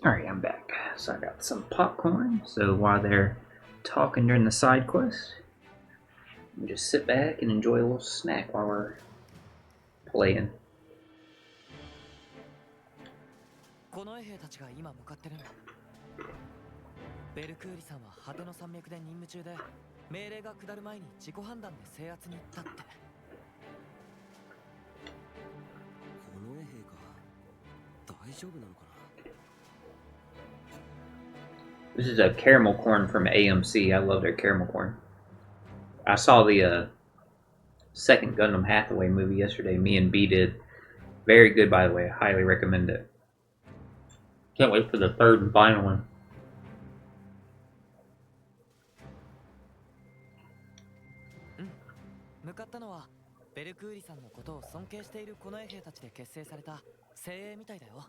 Alright, I'm back. So I got some popcorn. So while they're talking during the side quest, we just sit back and enjoy a little snack while we're playing. この衛兵たちが今向かってるんだ。ベルクーリさんは果ての山脈で任務中で、命令が下る前に自己判断で制圧に行ったって。この衛兵が大丈夫なのかな。 This is a caramel corn from AMC. I love their caramel corn. I saw the second Gundam Hathaway movie yesterday. Me and B did. Very good, by the way. I highly recommend it. Can't wait for the third and final one. 向かったのはベルクーリさんのことを尊敬している近衛兵たちで結成された精鋭みたいだよ。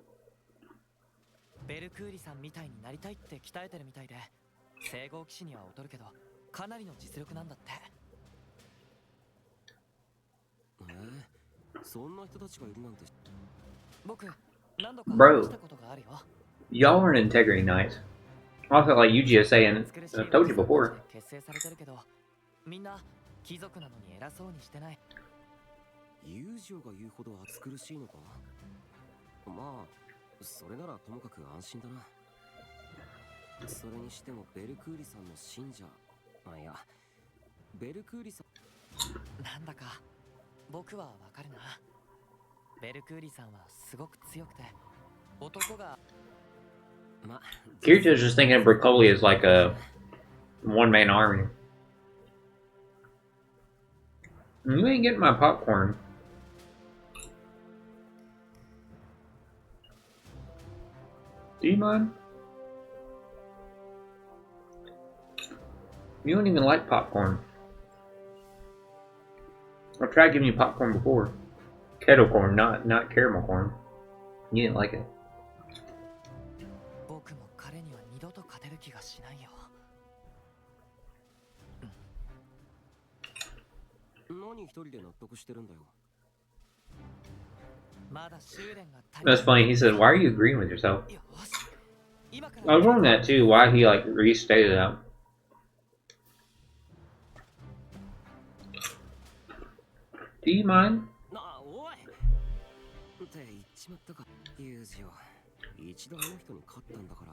ベルクーリさんみたいになりたいって鍛えてるみたいで、聖号騎士には劣るけどかなりの実力なんだって。そんな人たちがいるなんて。僕何度か Bro 話したことがあるよ。 Y'all are an integrity knight. I feel like you just saying, 美しい I've told you おじさんたち before. で結成されてるけど、みんな貴族なのに偉そうにしてない。友情が言うほど暑苦しいのか。まあそれならともかく安心だな。それにしてもベルクーリさんの信者、いやベルクーリさん、なんだか僕はわかるな。ベルクーリさんはすごく強くて男が。ま、Kirito's just thinking of Broccoli as like a one-man army. You ain't getting my popcorn. Do you mind? You don't even like popcorn. I tried giving you popcorn before. Kettle corn, not caramel corn. You didn't like it. 僕も彼には二度と勝てる気がしないよ。何一人で納得してるんだよ。まだ修練が足り That's funny. He said, "Why are you agreeing with yourself?" よし、今から I was wondering that too. Why he like restated that. Do you mind? おいって言っちまったか。友情、一度あの人に勝ったんだから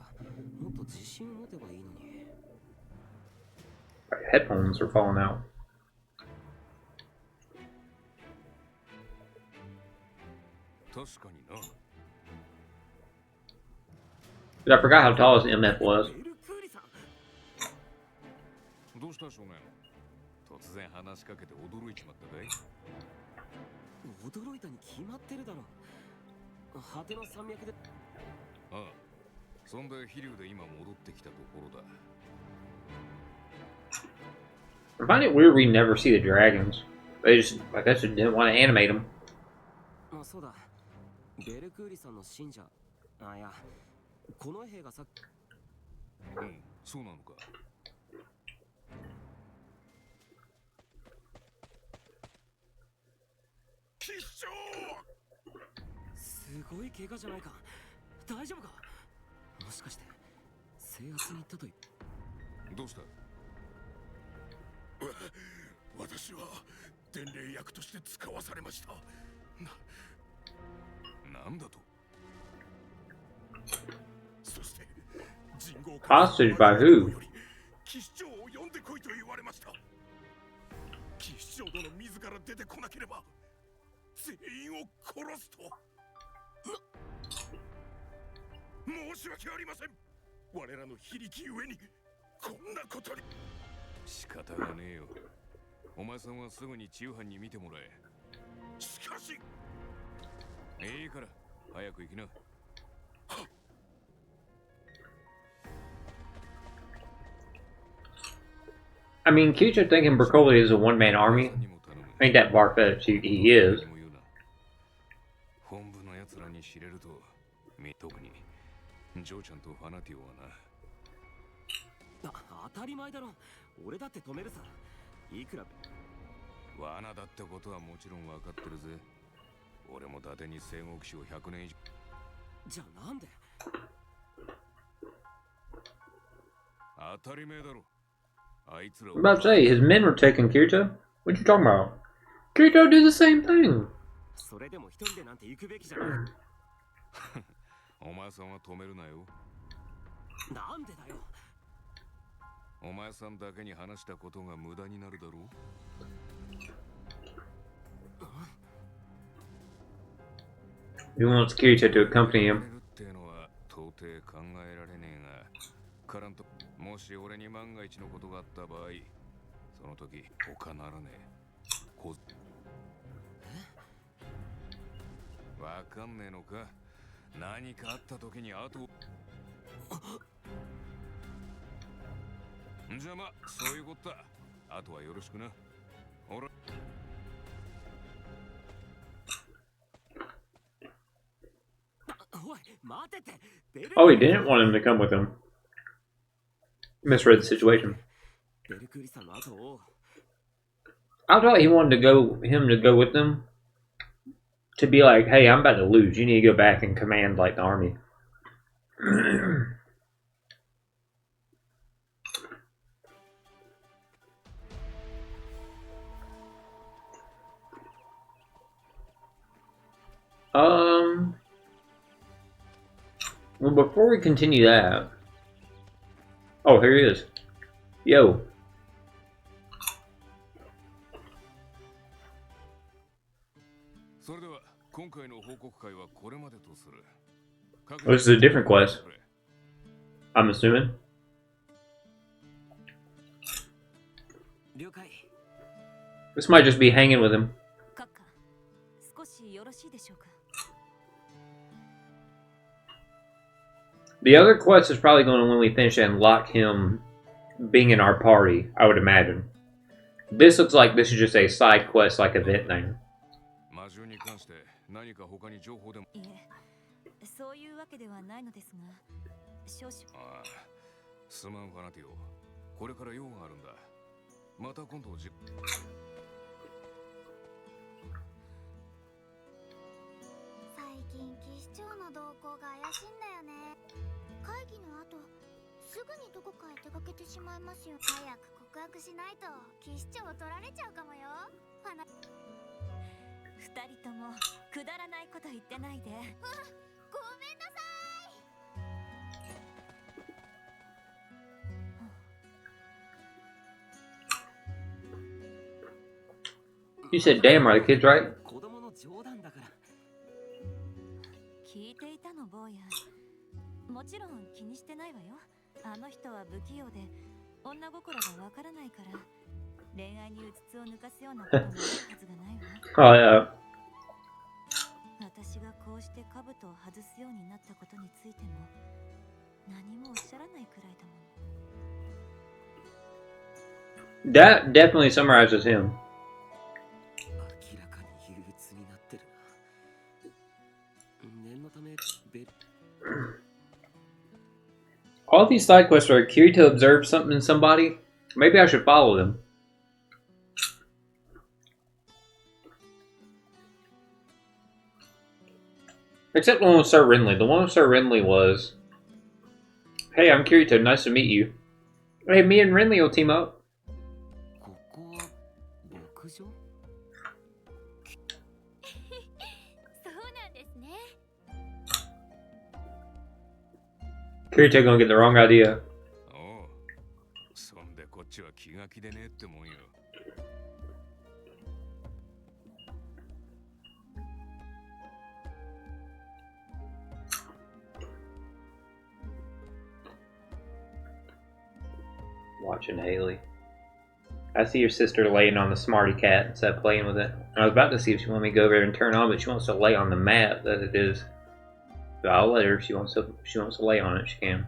もっと自信を持てばいいのに。 Headphones are falling out. 確かにな。 But I forgot how tall his MF was. ベルクーリさん、どうした少年。突然話しかけて驚いちまったかい。驚いたに決まってるだろ。果ての山脈で。ああ、そんで飛竜で今戻ってきたところだ。 I find it weird we never see the dragons. They just, I guess, they didn't want to animate them. あ、そうだ。ベルクーリさんの信者。いや、この兵がさっき。うん、そうなのか。吉祥。すごい怪我じゃないか。大丈夫か。もしかして制圧に行ったと。どうした。私は伝令役として使わされました。なんだと。そして人号 Hostage by who? 騎士長を呼んでこいと言われました。騎士長殿自ら出てこなければ全員を殺すと。申し訳ありません。我らの非力ゆえにこんなことに。仕方がねえよ。お前さんはすぐに治癒班に見てもらえ。しかし。いいから早く行きな。 I mean, Keisha thinking Broccoli is a one-man army. Ain't that far-fetched. He is. 本部の奴らに知れると、特にジョーちゃんとファナティオはな。当たり前だろ。俺だって止めるさ。いくら罠だってことはもちろん分かってるぜ。俺も伊達に聖号騎士を100年以上。じゃあなんで。当たり前だろ。あいつら。 I'm about to say, his men were taking Kirito? What you talking about? Kirito did the same thing. それでも一人でなんて行くべきじゃない。お前さんは止めるなよ。なんでだよ。お前さんだけに話したことが無駄になるだろう。He wants Kirito to accompany him. っていうのは到底考えられねえが、カランともし俺に万が一のことがあった場合、その時他ならねえ。わかんねえのか。何かあった時に後を。じゃあまあそういうことだ。あとはよろしくな。俺 Oh, he didn't want him to come with him. Misread the situation. I thought he wanted him to go with them to be like, hey, I'm about to lose. You need to go back and command like the army. Well, before we continue that, oh, here he is. Yo. Oh, this is a different quest. I'm assuming. This might just be hanging with him. The other quest is probably going to, when we finish it, unlock him being in our party, I would imagine. This looks like this is just a side quest, like event thing. そういうわけではないのですが、少々。ああ、すまんファナティオ。これから用があるんだ。また今度最近騎士長の動向が怪しいんだよね。会議の後、すぐにどこかへ出かけてしまいますよ。早く告白しないと騎士長を取られちゃうかもよ。ファナ。二人ともくだらないこと言ってないで。ごめんなさい。You said, damn, are the kids right? 聞いていたの、坊や。もちろん気にしてないわよ。あの人は不器用で女心がわからないから、恋愛にうつつを抜かすようなこともあるはずがないわ。Oh, yeah. 私がこうして兜を外すようになったことについても何もおっしゃらないくらいだもの。 That definitely summarizes him. All these side quests are Kirito observes something in somebody. Maybe I should follow them. Except the one with Sir Renly. The one with Sir Renly was, hey, I'm Kirito, nice to meet you. Hey, me and Renly will team up. Kirito gonna get the wrong idea. Watching Haley. I see your sister laying on the smarty cat instead of playing with it. I was about to see if she wanted me to go over there and turn on, but she wants to lay on the mat that it is. But I'll let her if she wants to lay on it, she can.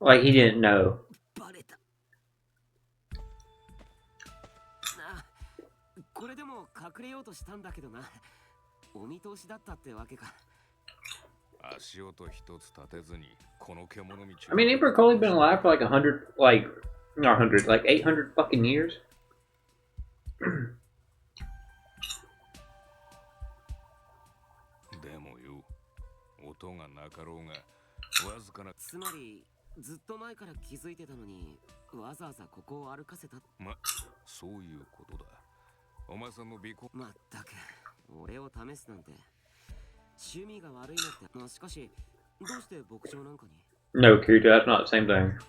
Like he didn't know. I mean, ain't Broccoli been alive for like 100, like, not 100, like 800 fucking years? No, Kirito, that's not the same thing.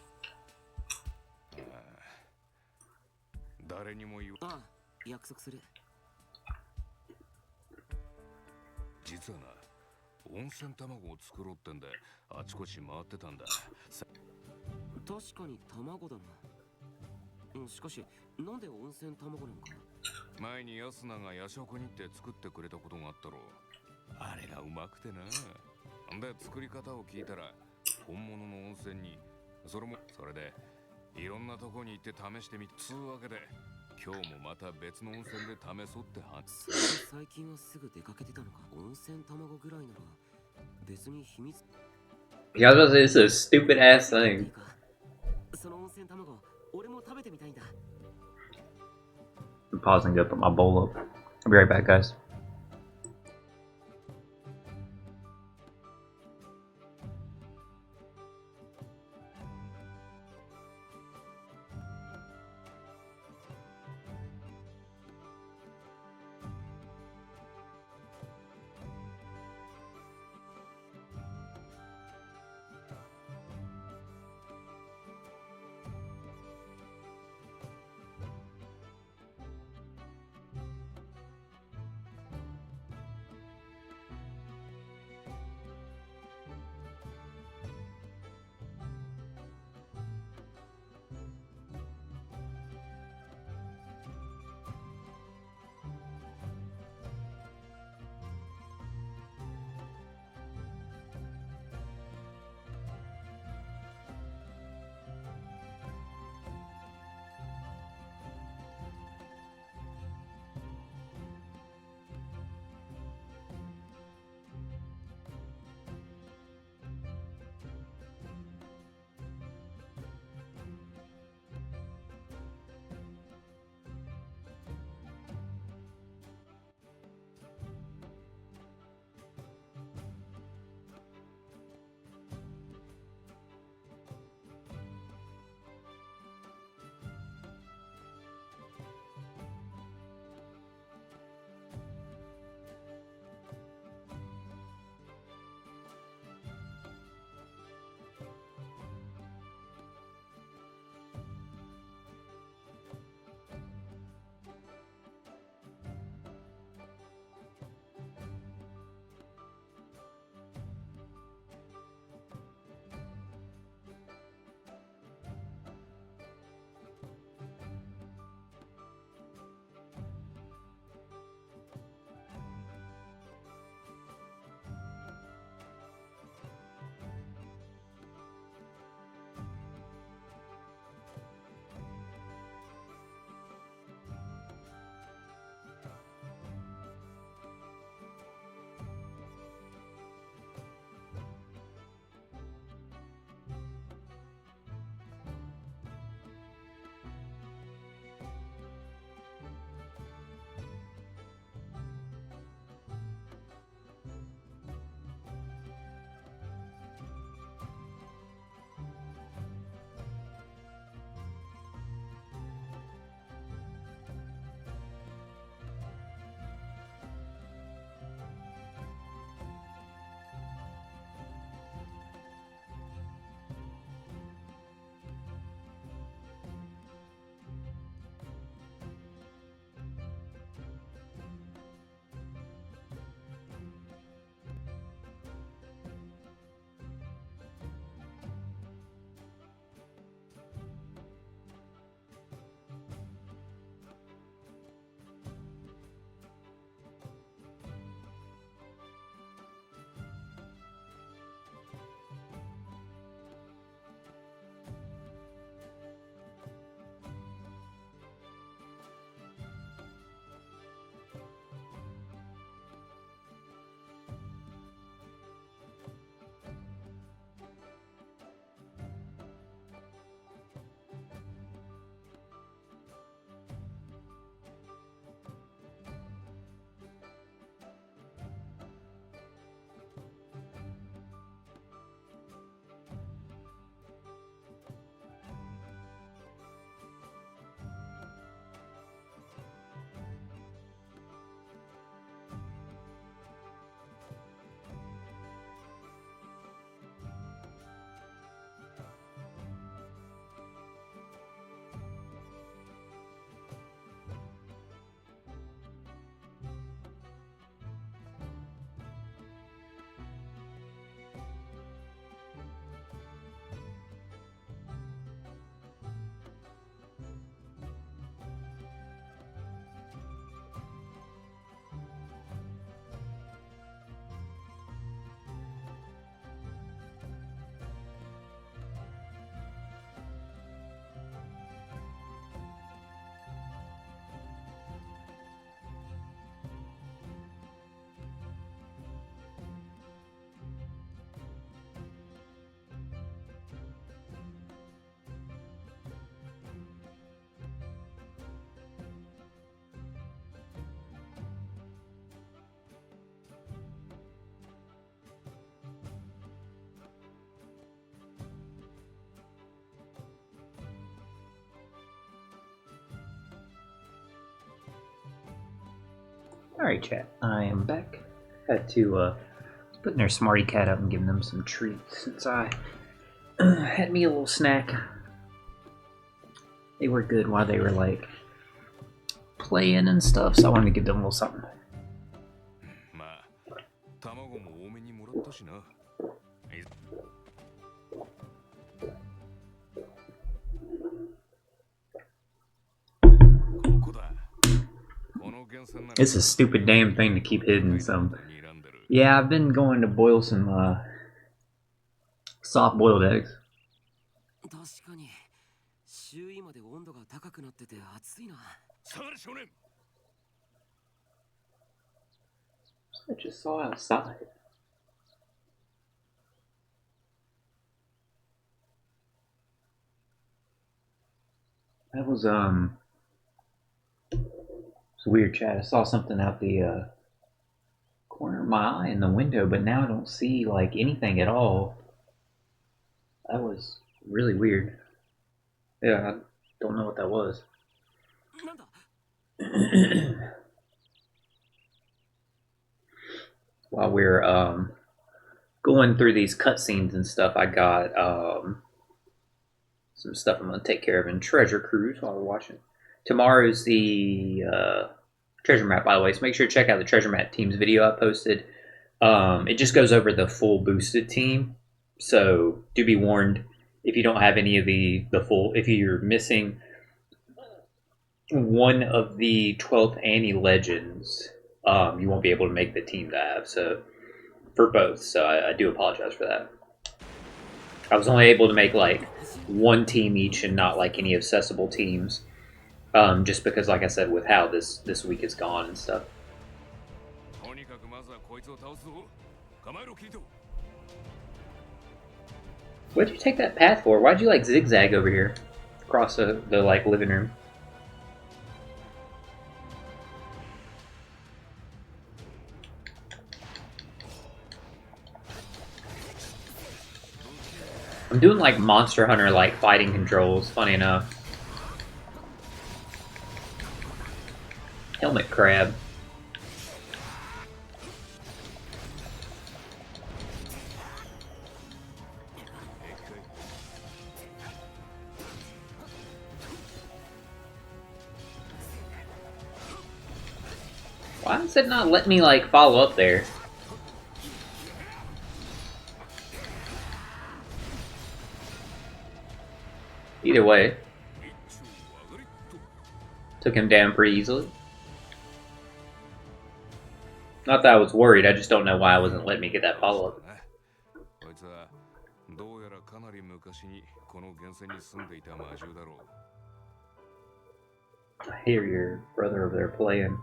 誰にも言う。ああ、約束する。実はな、温泉卵を作ろうってんであちこち回ってたんだ。確かに卵だな。しかし、なんで温泉卵なんか。前にヤスナが夜食にって作ってくれたことがあったろ。あれがうまくてな。で、作り方を聞いたら本物の温泉に、それでいろんなとこに行って試してみつうわけで、今日もまた別の温泉で試そうってそれで最近はすぐ出かけてたのか。温泉卵ぐらいなら別に秘密。Yeah, I was about to say, this is a stupid ass thing. その温泉卵、俺も食べてみたいんだ。I'm pausing to put my bowl up. I'll be right back, guys. Alright, chat. I am back. Had to putting their smarty cat up and giving them some treats since I had me a little snack. They were good while they were like playing and stuff, so I wanted to give them a little something. まあ、卵も多めにもらったしな。ここだ。この源泉なら It's a stupid damn thing to keep hidden, so yeah, I've been going to boil some soft boiled eggs. 確かに周囲まで温度が高くなってて暑いな。下がれ少年。 I just saw outside. That was it's weird, chat. I saw something out the corner of my eye in the window, but now I don't see like anything at all. That was really weird. Yeah, I don't know what that was. なんだ While we're going through these cutscenes and stuff, I got some stuff I'm gonna take care of in Treasure Cruise while we're watching. Tomorrow's the treasure map, by the way, so make sure to check out the treasure map team's video I posted. It just goes over the full boosted team, so do be warned if you don't have any of the full. If you're missing one of the 12th Annie legends, you won't be able to make the team to have. So for both, so I do apologize for that. I was only able to make like one team each and not like any accessible teams, just because, like I said, with how this week is gone and stuff. とにかくまずはこいつを倒すぞ。構えろキート。 What'd you take that path for? Why'd you like zigzag over here across the like living room? I'm doing like Monster Hunter like fighting controls, funny enough. Helmet crab. Why is it not letting me like follow up there? Either way, took him down pretty easily. Not that I was worried, I just don't know why I wasn't letting me get that follow up. こいつはどうやらかなり昔にこの源泉に住んでいた魔獣だろう。 I hear your brother over there playing.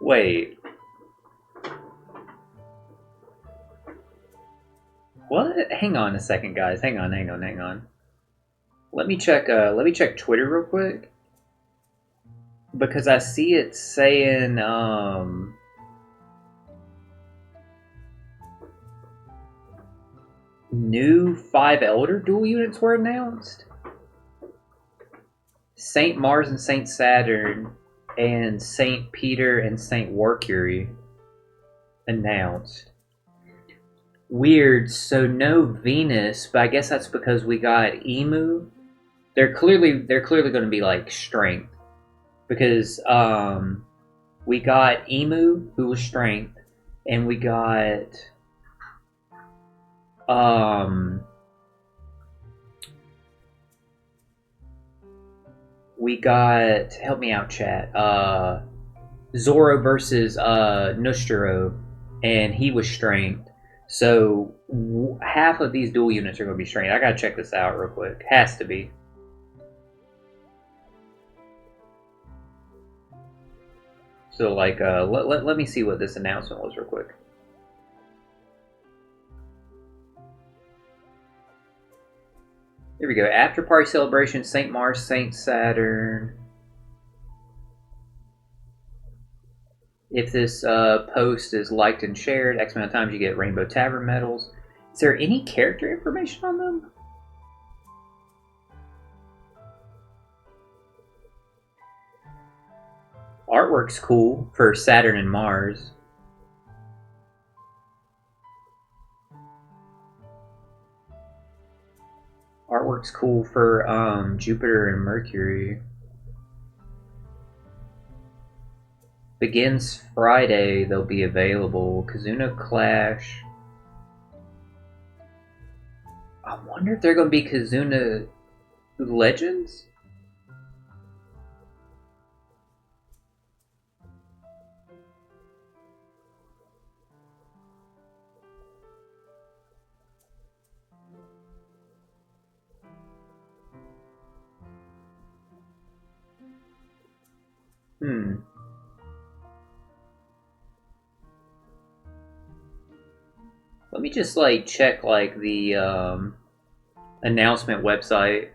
Wait. What? Hang on a second, guys. Hang on. Let me check Twitter real quick. Because I see it saying new 5 Elder dual units were announced. Saint Mars and Saint Saturn and Saint Peter and Saint Mercury announced. Weird, so no Venus, but I guess that's because we got Emu. They're clearly going to be like strength, because we got Emu, who was strength, and we got help me out, chat. Zoro versus Nostro, and he was strength. So half of these dual units are going to be strength. I gotta check this out real quick. Has to be. So like, let me see what this announcement was real quick. Here we go. After party celebration, Saint Mars, Saint Saturn. If this post is liked and shared, X amount of times you get Rainbow Tavern medals. Is there any character information on them? Artwork's cool for Saturn and Mars. Artwork's cool for Jupiter and Mercury. Begins Friday, they'll be available. Kazuna Clash. I wonder if they're going to be Kazuna Legends? Let me just like check like the announcement website.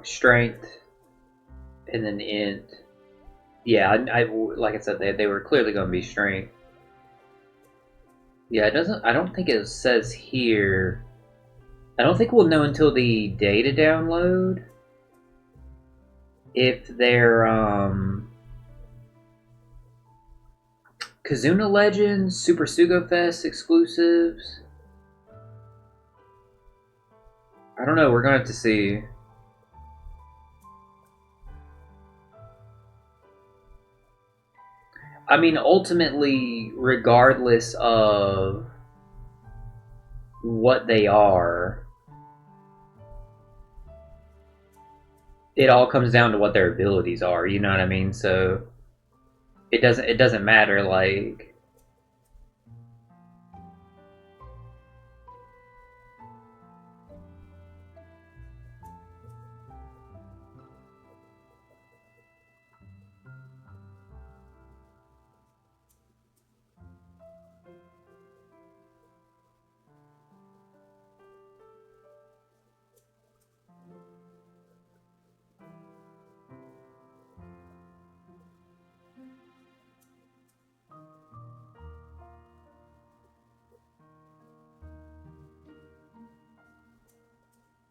Strength, and then int. Yeah, I like I said, they were clearly going to be strength. Yeah, it doesn't. I don't think it says here. I don't think we'll know until the data download if they're Kazuna Legends, Super Sugo Fest exclusives. I don't know. We're gonna have to see. I mean, ultimately, regardless of what they are, it all comes down to what their abilities are. You know what I mean? So it doesn't matter. Like,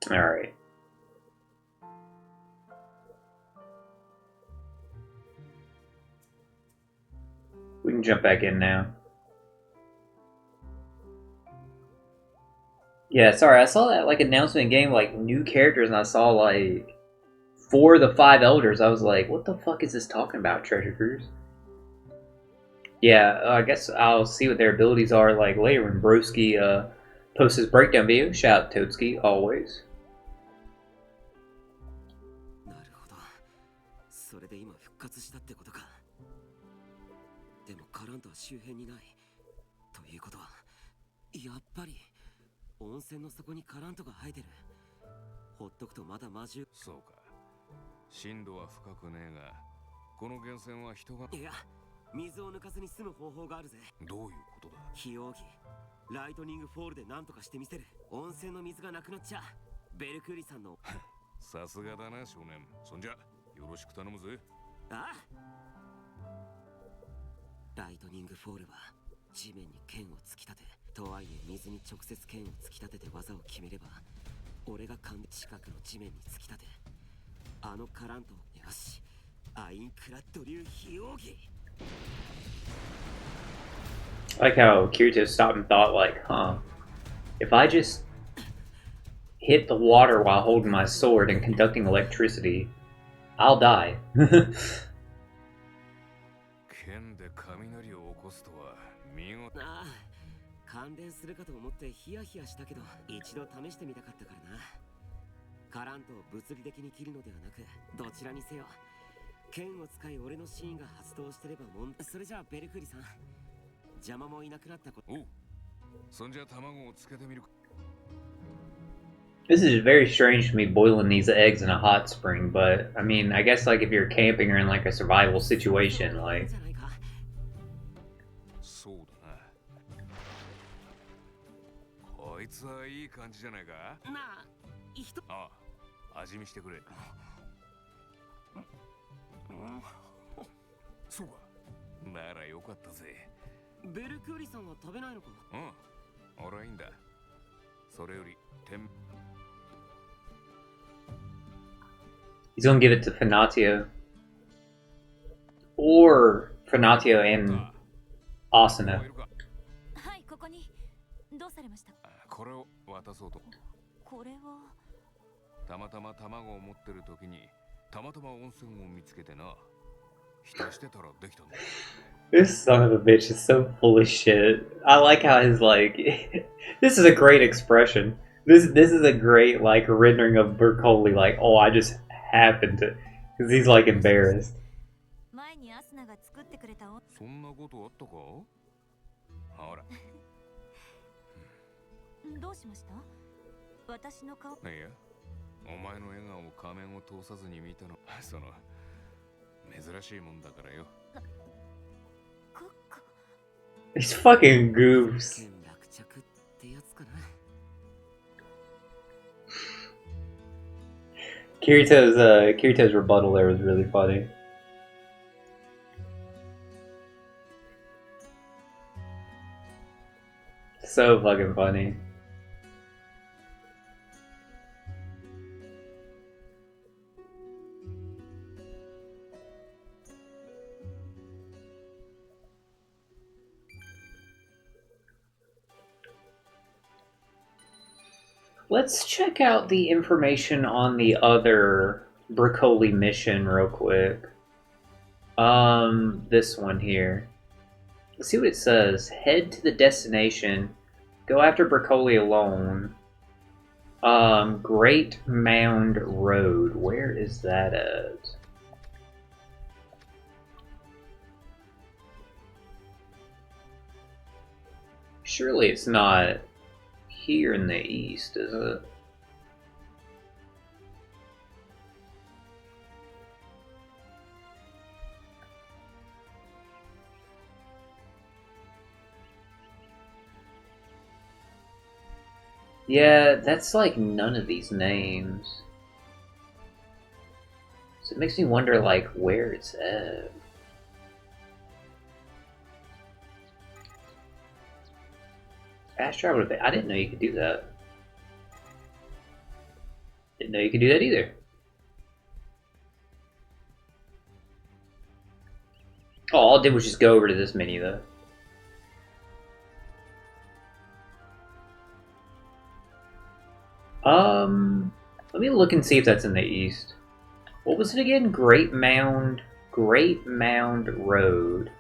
all right. We can jump back in now. Yeah, sorry, I saw that like announcement game, like new characters, and I saw like 4 of the 5 elders. I was like, what the fuck is this talking about, Treasure Cruise? Yeah, I guess I'll see what their abilities are like later when Broski posts his breakdown video. Shout out Toadski, always. なるほど。それで今復活したってことか。でもカラントは周辺にない。ということは、やっぱり温泉の底にカラントが生えてる。ほっとくとまだ魔獣。そうか。深度は深くねえが、この源泉は人が。いや、水を抜かずに済む方法があるぜ。どういうことだ。非奥義。ライトニングフォールで何とかしてみせる。温泉の水がなくなっちゃ。ベルクーリさんの。さすがだな少年。そんじゃよろしく頼むぜ。ああ。ライトニングフォールは地面に剣を突き立て、とはいえ水に直接剣を突き立てて技を決めれば、俺が勘で近くの地面に突き立て、あのカラントをよし、アインクラッド流非奥義。I like how Kirito stopped and thought, like, huh, if I just hit the water while holding my sword and conducting electricity, I'll die. 剣で雷を起こすとは見事。ああ、関連するかと思ってヒヤヒヤしたけど、一度試してみたかったからな。カラントを物理的に切るのではなく、どちらにせよ、剣を使い俺のシーンが発動してればもん。それじゃあベルクリさん、邪魔もいなくなったこと。おう。そんじゃ卵をつけてみるか。This is very strange to me boiling these eggs in a hot spring, but I mean, I guess like if you're camping or in like a survival situation, like. そうだな。こいつはいい感じじゃないか。なあ、ああ、味見してくれ。そうか。ならよかったぜ。ベルクーリさんは食べないのか？うん。俺はいいんだ。それより、He's gonna give it to Finatio. Or Finatio and Asuna. はい、ここに。どうされました？これを渡そうと。これは。たまたま卵を持ってる時に、たまたま温泉を見つけてな。浸してたらできたんだ。This son of a bitch is so full of shit. I like how his like this is a great expression. This is a great like rendering of Bercoli like, oh I just happened to, because he's like embarrassed. 前にアスナが作ってくれたお。そんなことあったか？ほら。どうしました？私の顔。いや、お前の笑顔を仮面を通さずに見たの、その珍しいもんだからよ。These fucking goofs. 落着ってやつかな。Kirito's rebuttal there was really funny. So fucking funny. Let's check out the information on the other Bricoli mission real quick. This one here. Let's see what it says. Head to the destination. Go after Bricoli alone. Great Mound Road. Where is that at? Surely it's not here in the east, is it? Yeah, that's like none of these names. So it makes me wonder like where it's at. Fast travel to, I didn't know you could do that. Didn't know you could do that either. Oh, all I did was just go over to this menu though. Let me look and see if that's in the east. What was it again? Great Mound Road.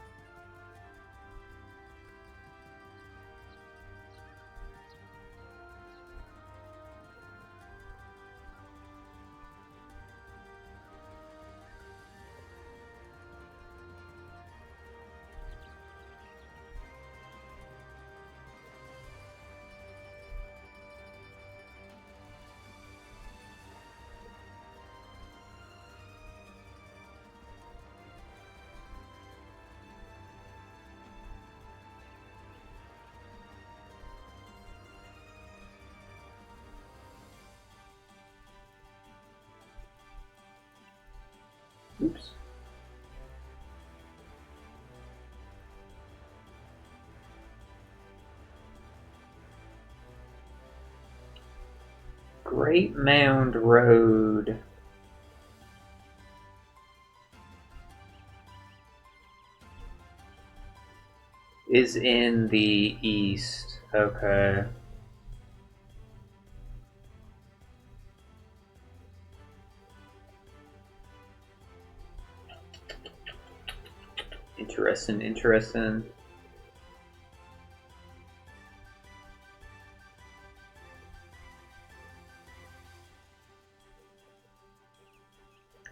Oops. Great Mound Road. Is in the east. Okay. Interesting.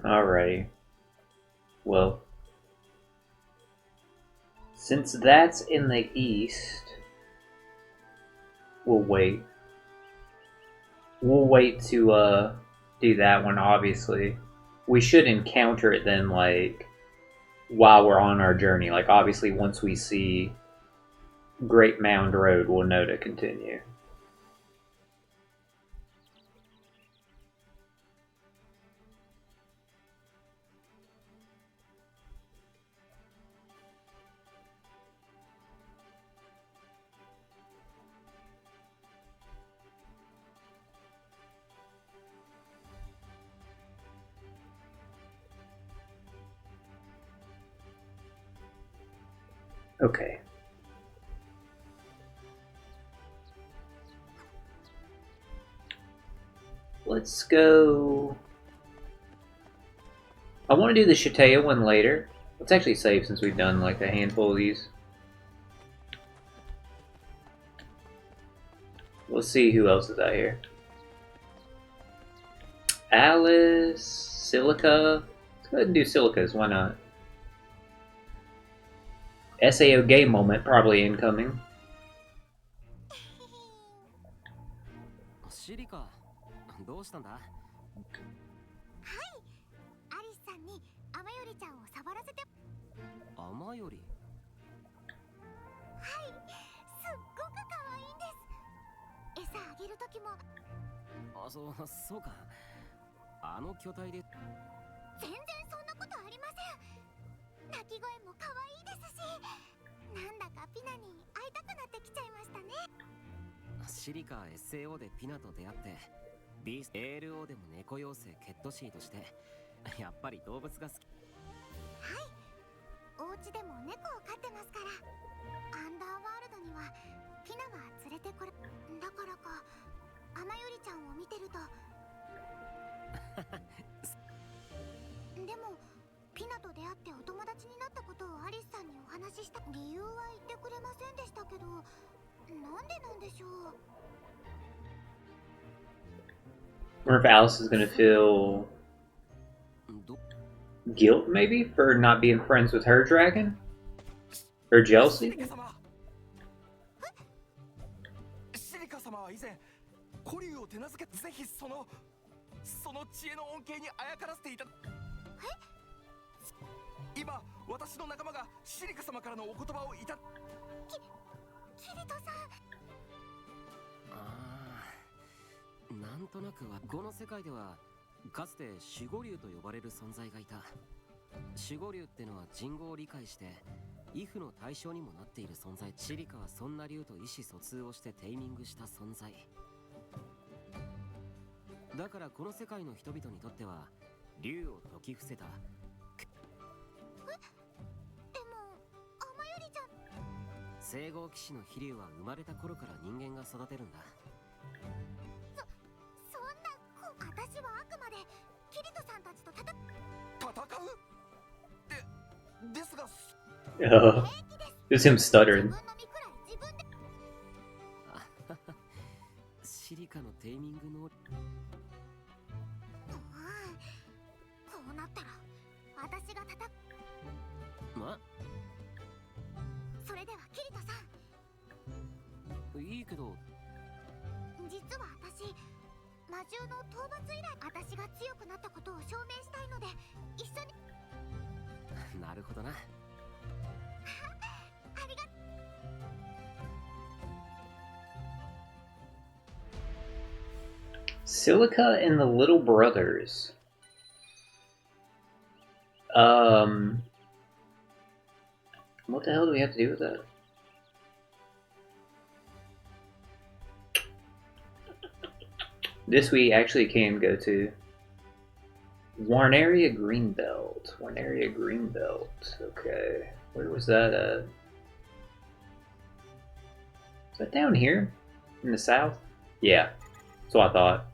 Alrighty. Well, since that's in the east, we'll wait. We'll wait to do that one, obviously. We should encounter it then, like, while we're on our journey. Like, obviously, once we see Great Mound Road, we'll know to continue. Okay. Let's go... I want to do the Shatea one later. Let's actually save since we've done like a handful of these. We'll see who else is out here. Alice, Silica. Let's go ahead and do Silicas, why not? SAO game moment probably incoming. シリカ、どうしたんだ？アリスさんに雨よりちゃんを触らせて。雨より。はい、すっごく可愛いんです。餌あげる時も。あ、そうか。あの巨体で。全然そんなことありません。鳴き声も可愛いですし、なんだかピナに会いたくなってきちゃいましたね。シリカ SAO でピナと出会って、ALO でも猫妖精ケットシーとして、やっぱり動物が好き。はい、お家でも猫を飼ってますから。アンダーワールドにはピナは連れてこれ。だからか、雨よりちゃんを見てると。でもピナと出会ってお友達になったことをアリスさんにお話しした理由は言ってくれませんでしたけど、なんでなんでしょう。 I wonder if Alice is gonna feel guilt maybe for not being friends with her dragon? Or jealousy? シリカ様は以前古竜を手なずけ、ぜひその知恵の恩恵にあやからせていた。今私の仲間がシリカ様からのお言葉をいた。キリトさん。なんとなくはこの世界ではかつて守護竜と呼ばれる存在がいた。守護竜ってのは人語を理解してイフの対象にもなっている存在。シリカはそんな竜と意思疎通をしてテーミングした存在だから、この世界の人々にとっては竜を解き伏せた。でも雨よりちゃん。聖号騎士の飛竜は生まれた頃から人間が育てるんだ。そんな私はあくまでキリトさんたちと戦うですが、 It's him stuttering. シリカのテーミング能力。こうなったら私がま、それではキリトさん。いいけど、実は私魔獣の討伐以来、私が強くなったことを証明したいので一緒に。なるほどな。ありが。 Silica and the Little Brothers. What the hell do we have to do with that? This we actually can go to. Warnaria Greenbelt. Warnaria Greenbelt. Okay. Where was that at? Is that down here? In the south? Yeah. That's what I thought.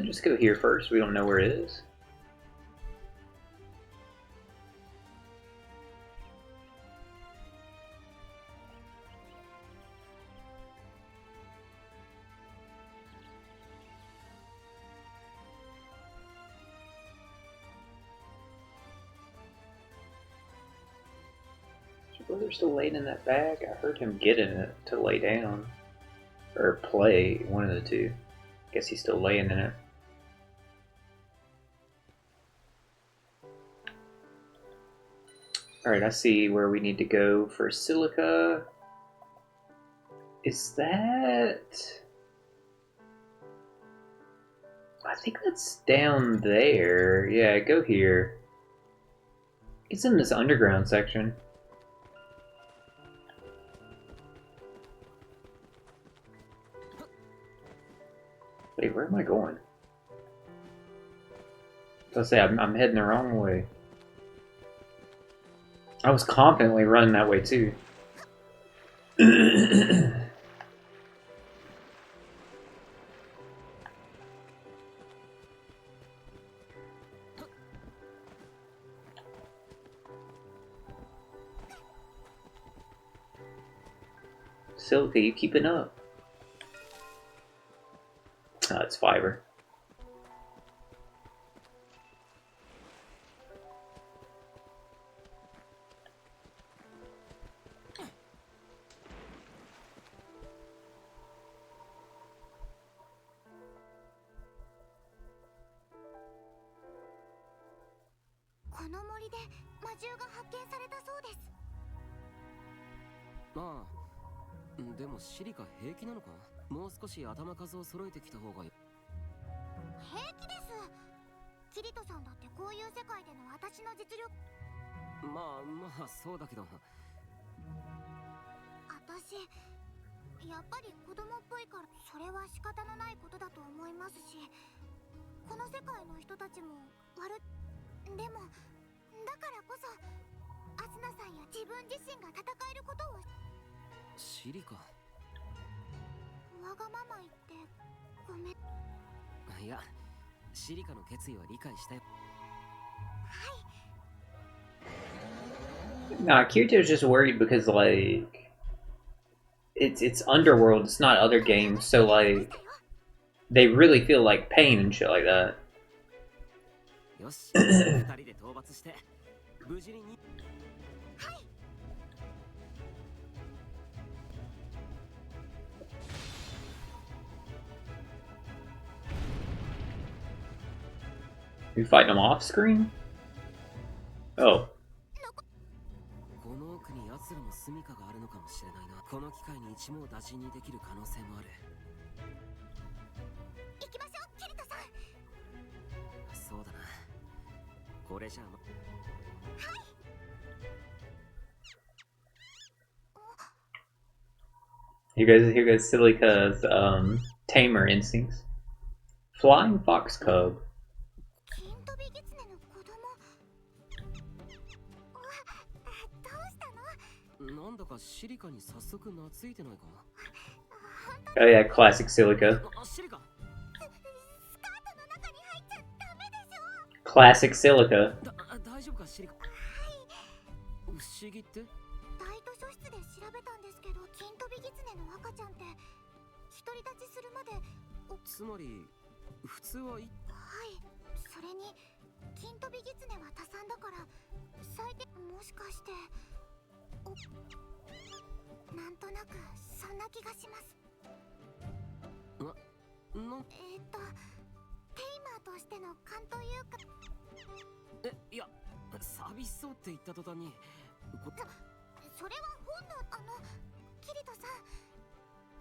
Just go here first. We don't know where it is. Is your brother still laying in that bag? I heard him get in it to lay down. Or play, one of the two. Guess he's still laying in it. Alright, I see where we need to go for Silica. Is that... I think that's down there. Yeah, go here. It's in this underground section. Wait, where am I going? Let's say I'm heading the wrong way. I was confidently running that way too. Silica, you keeping up? Oh, it's fiber. この森で魔獣が発見されたそうです。ああ、でもシリカ平気なのか？もう少し頭数を揃えてきた方がいい。平気です。キリトさんだってこういう世界での私の実力。まあそうだけど。私やっぱり子供っぽいから、それは仕方のないことだと思いますし、この世界の人たちもでもだからこそアスナさんや自分自身が戦えることを。シリカ。わがまま言ってごめん。いや、シリカの決意は理解したよ。Nah, Kirito's just worried because like it's Underworld, it's not other games, so like they really feel like pain and shit like that. よし、二人で討伐して無事に。You fighting them off screen? Oh. この奥に奴らの住処があるのかもしれないな。この機会に一網打尽にできる可能性もある。行きましょう、キリトさん。そうだな。これじゃあHere goes Silica's tamer instincts. Flying fox cub. 金飛び狐の子供。どうしたの？なんだかシリカに早速懐いてないか？ Oh yeah, classic Silica. シリカ。スカートの中に入っちゃダメでしょ。Classic Silica. 大丈夫かシリカ？不思議って？大図書室で調べたんですけど、金飛び狐の赤ちゃんって独り立ちするまで。つまり普通はい。はい、それに金飛び狐は多産だから最低。もしかしてなんとなくそんな気がします。テイマーとしての勘というか。いや、寂しそうって言った途端にそれは本能。キリトさん、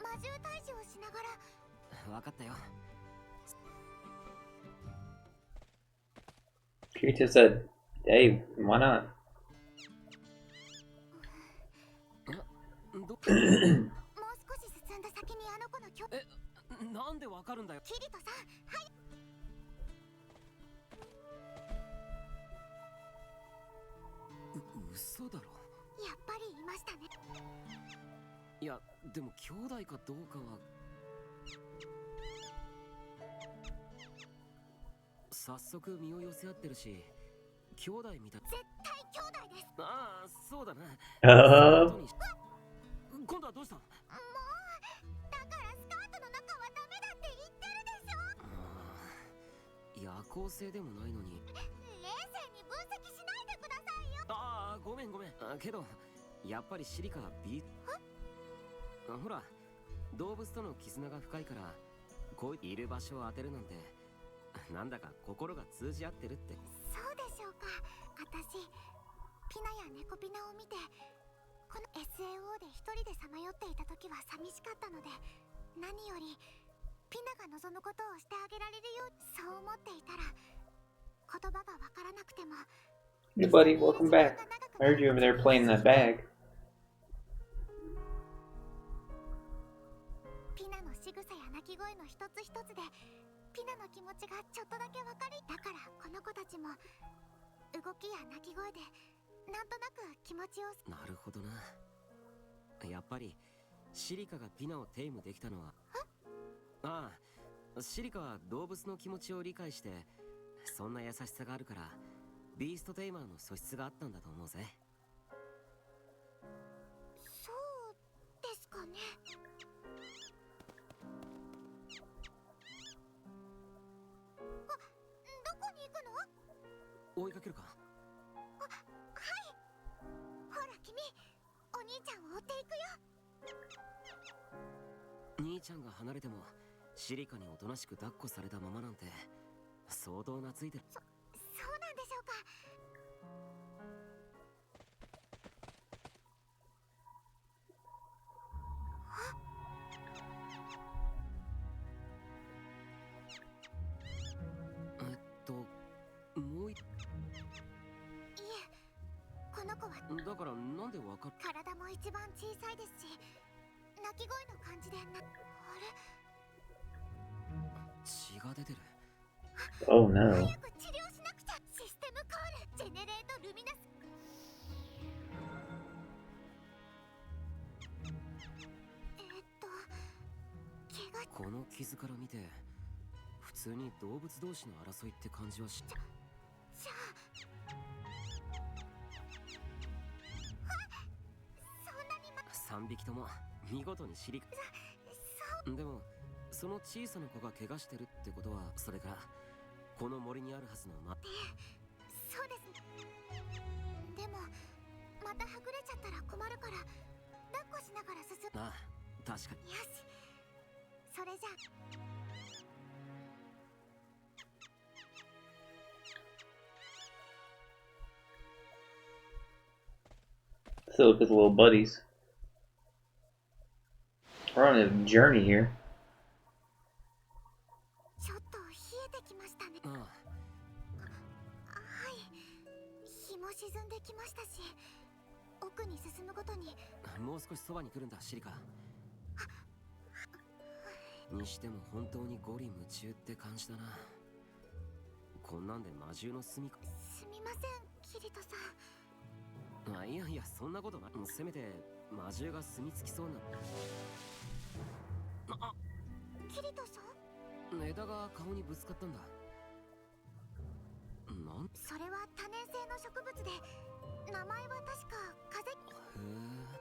魔獣退治をしながら。分かったよ。Kirito said, hey, why not? もう少し進んだ先にあの子のなんでわかるんだよ。キリトさん、はい。嘘だろ。やっぱりいましたね。いや、でも兄弟かどうかは。早速身を寄せ合ってるし、兄弟みたい。絶対兄弟です。ああ、そうだな。今度はどうした？もうだからスカートの中はダメだって言ってるでしょ。夜行性でもないのに。冷静に分析しないでくださいよ。ああ、ごめん。けどやっぱりシリカはほら、動物との絆が深いから、こういる場所を当てるなんて、なんだか心が通じ合ってるって。そうでしょうか。私ピナやネコピナを見て、この SAO で一人でさまよっていた時は寂しかったので、何よりピナが望むことをしてあげられるよう、そう思っていたら、言葉がわからなくても。Hey buddy, welcome back. I heard you over there playing that bag. ピナの仕草や鳴き声の一つ一つでピナの気持ちがちょっとだけわかる。だからこの子たちも動きや鳴き声でなんとなく気持ちを。なるほどな。やっぱりシリカがピナをテイムできたのは、ああ、シリカは動物の気持ちを理解して、そんな優しさがあるからビーストテイマーの素質があったんだと思うぜ。そうですかね。あ、どこに行くの？追いかけるか？はい。ほら君、お兄ちゃんを追っていくよ。兄ちゃんが離れてもシリカにおとなしく抱っこされたままなんて相当懐いてる。そうなんでしょうか。もういいえ、この子はだからなんでわかる？体も一番小さいですし、泣き声の感じであれ？血が出てる。Oh no. 早く治療しなくちゃ。システムコール、ジェネレートルミナス。怪我。この傷から見て普通に動物同士の争いって感じはし。じゃあそんなに3匹とも見事に尻。でもその小さな子が怪我してるってことは、それからこの森にあるはずのそうですね。でもまたはぐれちゃったら困るから抱っこしながら進む。ああ、確かに。よし、それじゃあ。Still with his little buddies. We're on a journey here. ちょっと冷えてきましたね。ああ、はい、日も沈んできましたし、奥に進むごとに。もう少しそばに来るんだ、シリカ。にしても本当にゴリ夢中って感じだな。こんなんで魔獣の住みか。すみません、キリトさん。あ、いやいや、そんなことない。せめて魔獣が住み着きそうな。キリトさん？枝が顔にぶつかったんだ。なんそれは多年生の植物で、名前は確か風。へえ。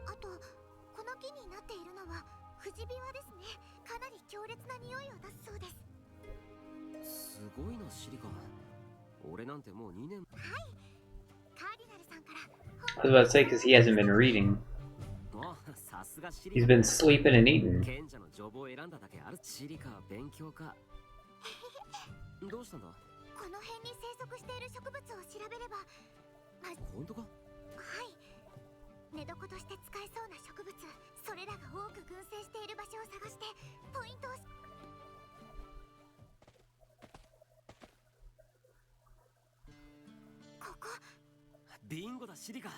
あとこの木になっているのはフジビワですね。かなり強烈な匂いを出すそうです。すごいな、シリカ。俺なんてもう2年。はい、カーディナルさんから。I was about to say, because he hasn't been reading. あ、さすがシリ He's カ。 been sleeping and eating. 賢者のジョブを選んだだけある。シリカは勉強家。どうしたんだ？この辺に生息している植物を調べれば、本当か？はい、寝床として使えそうな植物、それらが多く群生している場所を探してポイントを。ここ。ビンゴだ、シリカ。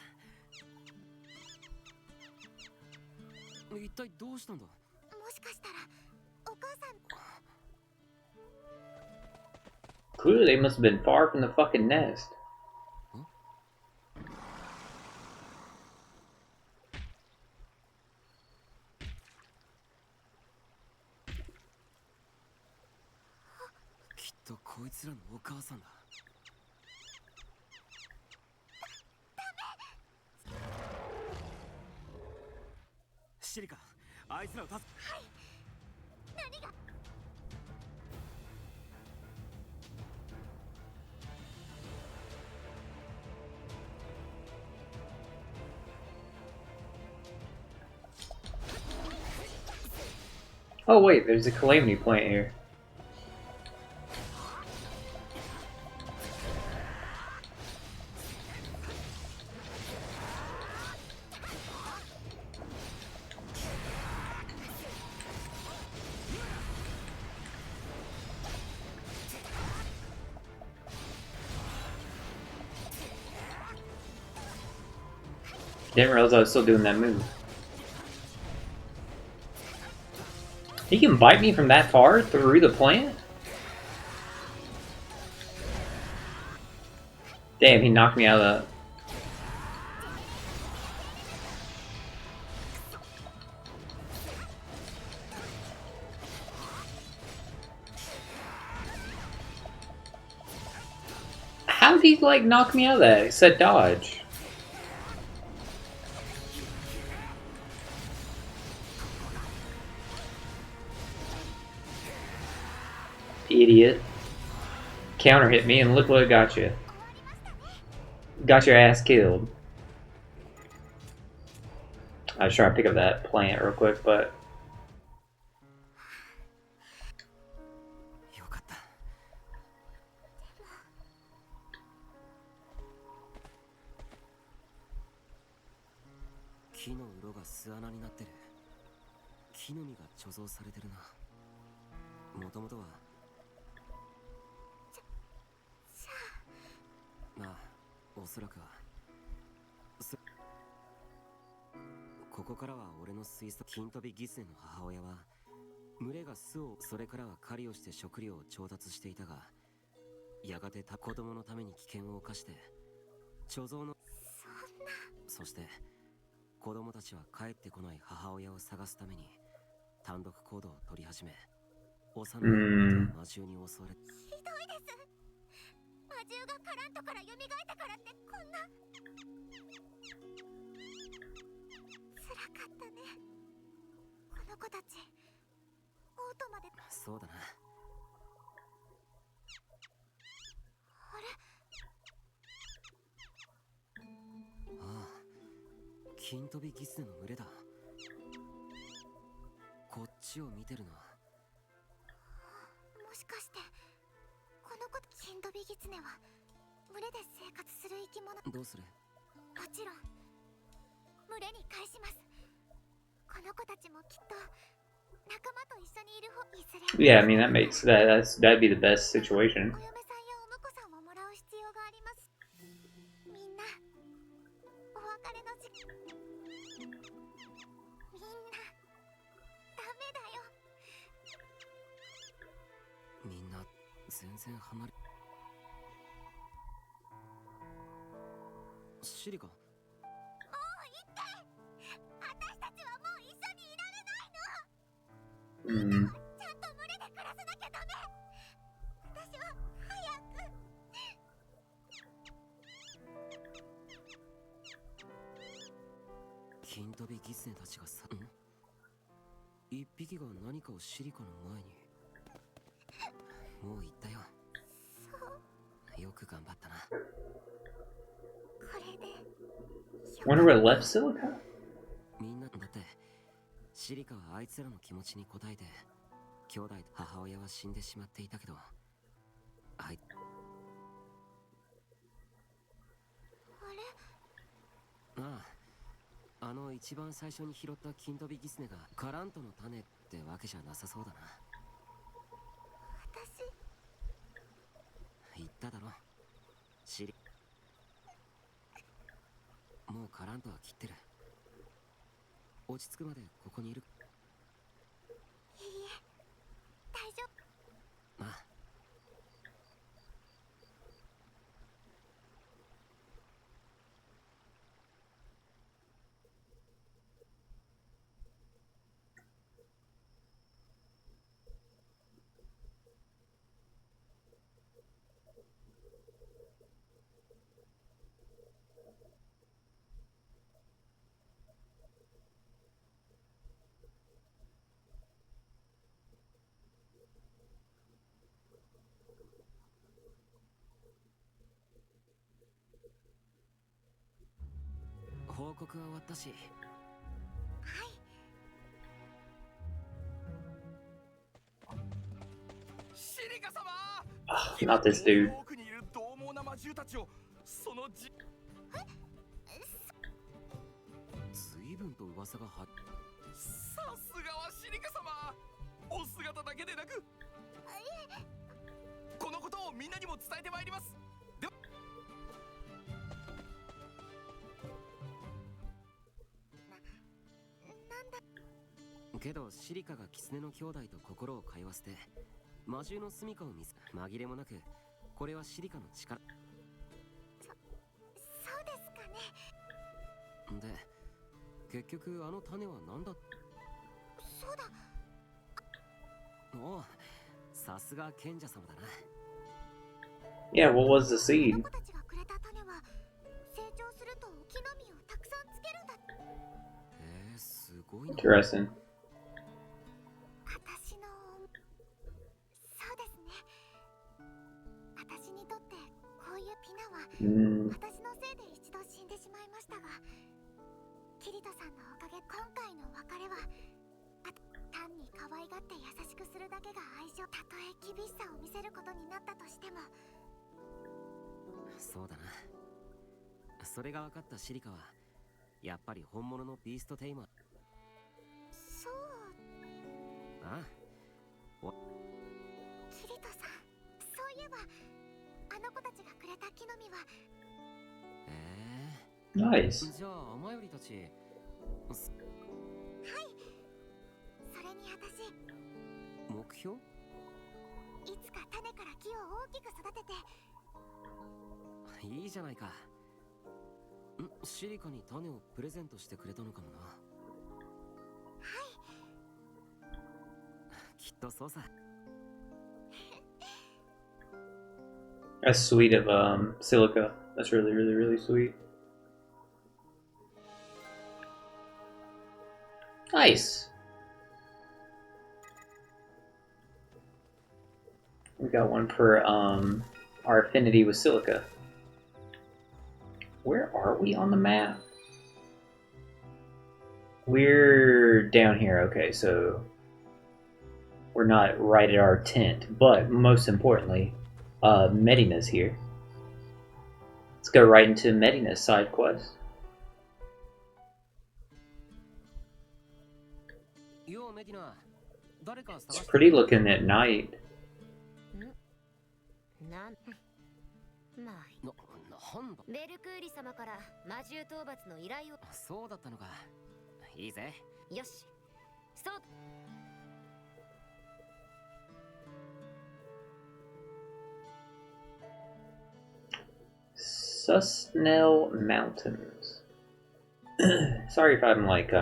一体どうしたんだ？もしかしたらお母さん。 Clearly, they must have been far from the fucking nest. きっとこいつらのお母さんだ。シリカ、あいつらを助け。はい、何が。Oh wait, there's a calamity plant here. Didn't realize I was still doing that move. He can bite me from that far through the plant? Damn, he knocked me out of he like knock me out of that? It said dodge. Idiot. Counter hit me and look what it got you. Got your ass killed. I was trying to pick up that plant real quick, but よかった。木の色が巣穴になってる。木の実が貯蔵されてるな。もともとはまあおそらくはここからは俺の推測。金飛びギツネの母親は群れが巣を、それからは狩りをして食料を調達していたが、やがて子供のために危険を冒して貯蔵の、そして子供たちは帰ってこない母親を探すために単独行動を取り始め、幼い妹は魔獣に襲われ、ひどいです。魔獣がカラントから蘇ったからってこんな。辛かったね。この子たちオートまで。そうだな。あれ、ああ、金飛びギツネの群れだ。こっちを見てるな。もしかしてこの子、金飛びギツネは群れで生活する生き物。どうする？もちろん群れに返します。この子たちもきっと仲間と一緒にいる方。いずれ yeah, I mean that'd be the best situation. お嫁さんやお婿さんをもらう必要があります。みんなお別れの時期。みんなダメだよ。みんな全然離れ。シリカ。もう行って。私たちはもう一緒にいられないの。 Mm. ちゃんと群れで暮らさなきゃダメ。私は早く。金飛びギツネたちがさ、一匹が何かをシリカの前に。もう言ったよ。よく頑張ったな。これで Wonder what left Silica? みんなだってシリカはあいつらの気持ちに応えて、兄弟と母親は死んでしまっていたけど、あれ、ああ、あの一番最初に拾った金飛びギツネがカラントの種ってわけじゃなさそうだな。私言っただろ、シリ。もうカラントは切ってる。落ち着くまでここにいる。いいえ、大丈夫。ああ。報告は終わったし。シリカ様。 Ugh, not this dude. 奥にいる獰猛な魔獣たちをそのじ。随分と噂がは。さすがはシリカ様。お姿だけでなく、このことをみんなにも伝えてまいります。ではけどシリカがキツネの兄弟と心を通わせて魔獣の住処を見せ、紛れもなくこれはシリカの力そうですかね。で、結局あの種は何だ。そうだ。おう、さすが賢者様だな。 Yeah, what was the この seed? 子たちがごいの。 Interesting. 私のそうですね。私にとってこういうピナは Mm. 私のせいで一度死んでしまいましたが、キリトさんのおかげ今回の別れは単に可愛がって優しくするだけが愛情、たとえ厳しさを見せることになったとしても。そうだな。それが分かったシリカはやっぱり本物のビーストテイマー。そう。ああ、キリトさん、そういえばあの子たちがくれた木の実は。Nice. じゃあ雨よりたち。はい。それに私、目標？いつか種から木を大きく育てて。いいじゃないか。シリカに種をプレゼントしてくれたのかもな。はい。きっとそうさ。 That's sweet of Silica. That's really, really, really sweet. Nice. We got one for our affinity with Silica. Where are we on the map? We're down here. Okay, so we're not right at our tent, but most importantly, Medina's here. Let's go right into Medina's side quest. It's pretty looking at night. なんだ。ベルクーリ様から魔獣討伐の依頼を。そうだったのか。いいぜ。よし、スタート。Susnell Mountains. Sorry if I'm like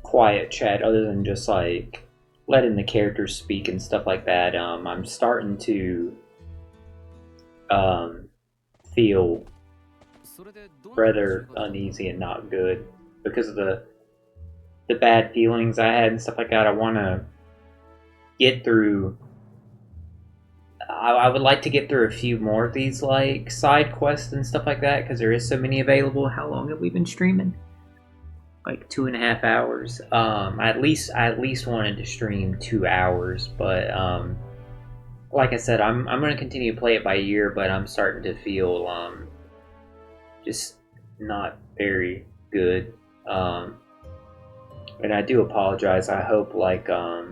quiet chat other than just like letting the characters speak and stuff like that. I'm starting to feel rather uneasy and not good because of the bad feelings I had and stuff like that. I want to get through. I would like to get through a few more of these like side quests and stuff like that because there is so many available. How long have we been streaming? Like 2.5 hours. I at least wanted to stream 2 hours, but like I said, I'm going to continue to play it by ear, but I'm starting to feel just not very good. And I do apologize. I hope like I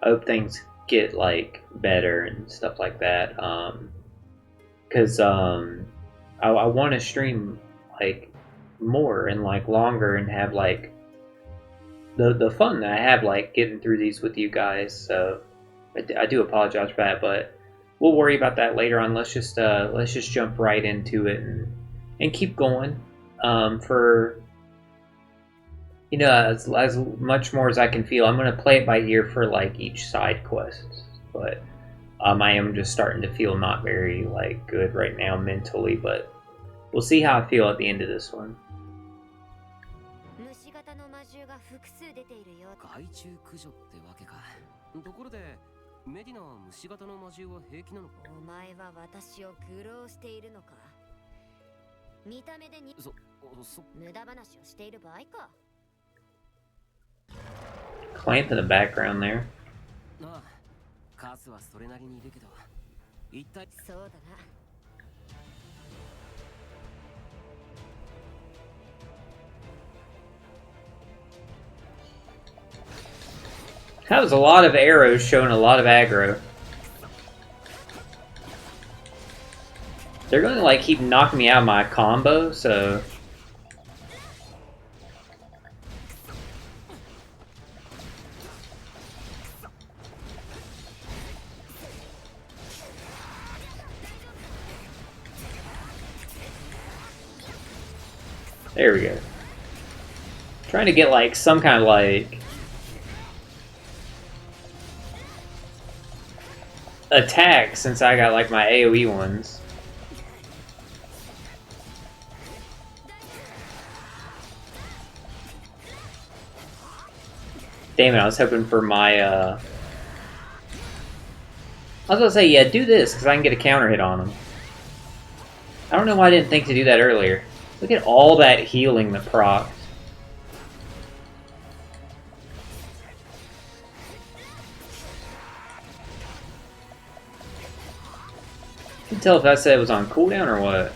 hope things get like better and stuff like that. Because I want to stream like more and like longer and have like the fun that I have like getting through these with you guys. So I do apologize for that, but we'll worry about that later on. Let's just jump right into it and keep going. For you know, as much more as I can feel, I'm gonna play it by ear for like each side quest. But I am just starting to feel not very like good right now mentally, but we'll see how I feel at the end of this one. 虫型の魔獣が複数出ているよ。害虫駆除ってわけか。ところでメディナは虫型の魔獣は平気なのか。お前は私を愚弄しているのか。見た目でに無駄話をしている場合か。Clamp in the background there. ああ、数はそれなりにいるけど、一体そうだな。That was a lot of arrows showing a lot of aggro. They're gonna like keep knocking me out of my combo, so there we go. Trying to get like some kind of like attack since I got like my AoE ones. Damn it, I was hoping for my, I was gonna say, yeah, do this, because I can get a counter hit on him. I don't know why I didn't think to do that earlier. Look at all that healing that procs. I can tell if that said it was on cooldown or what.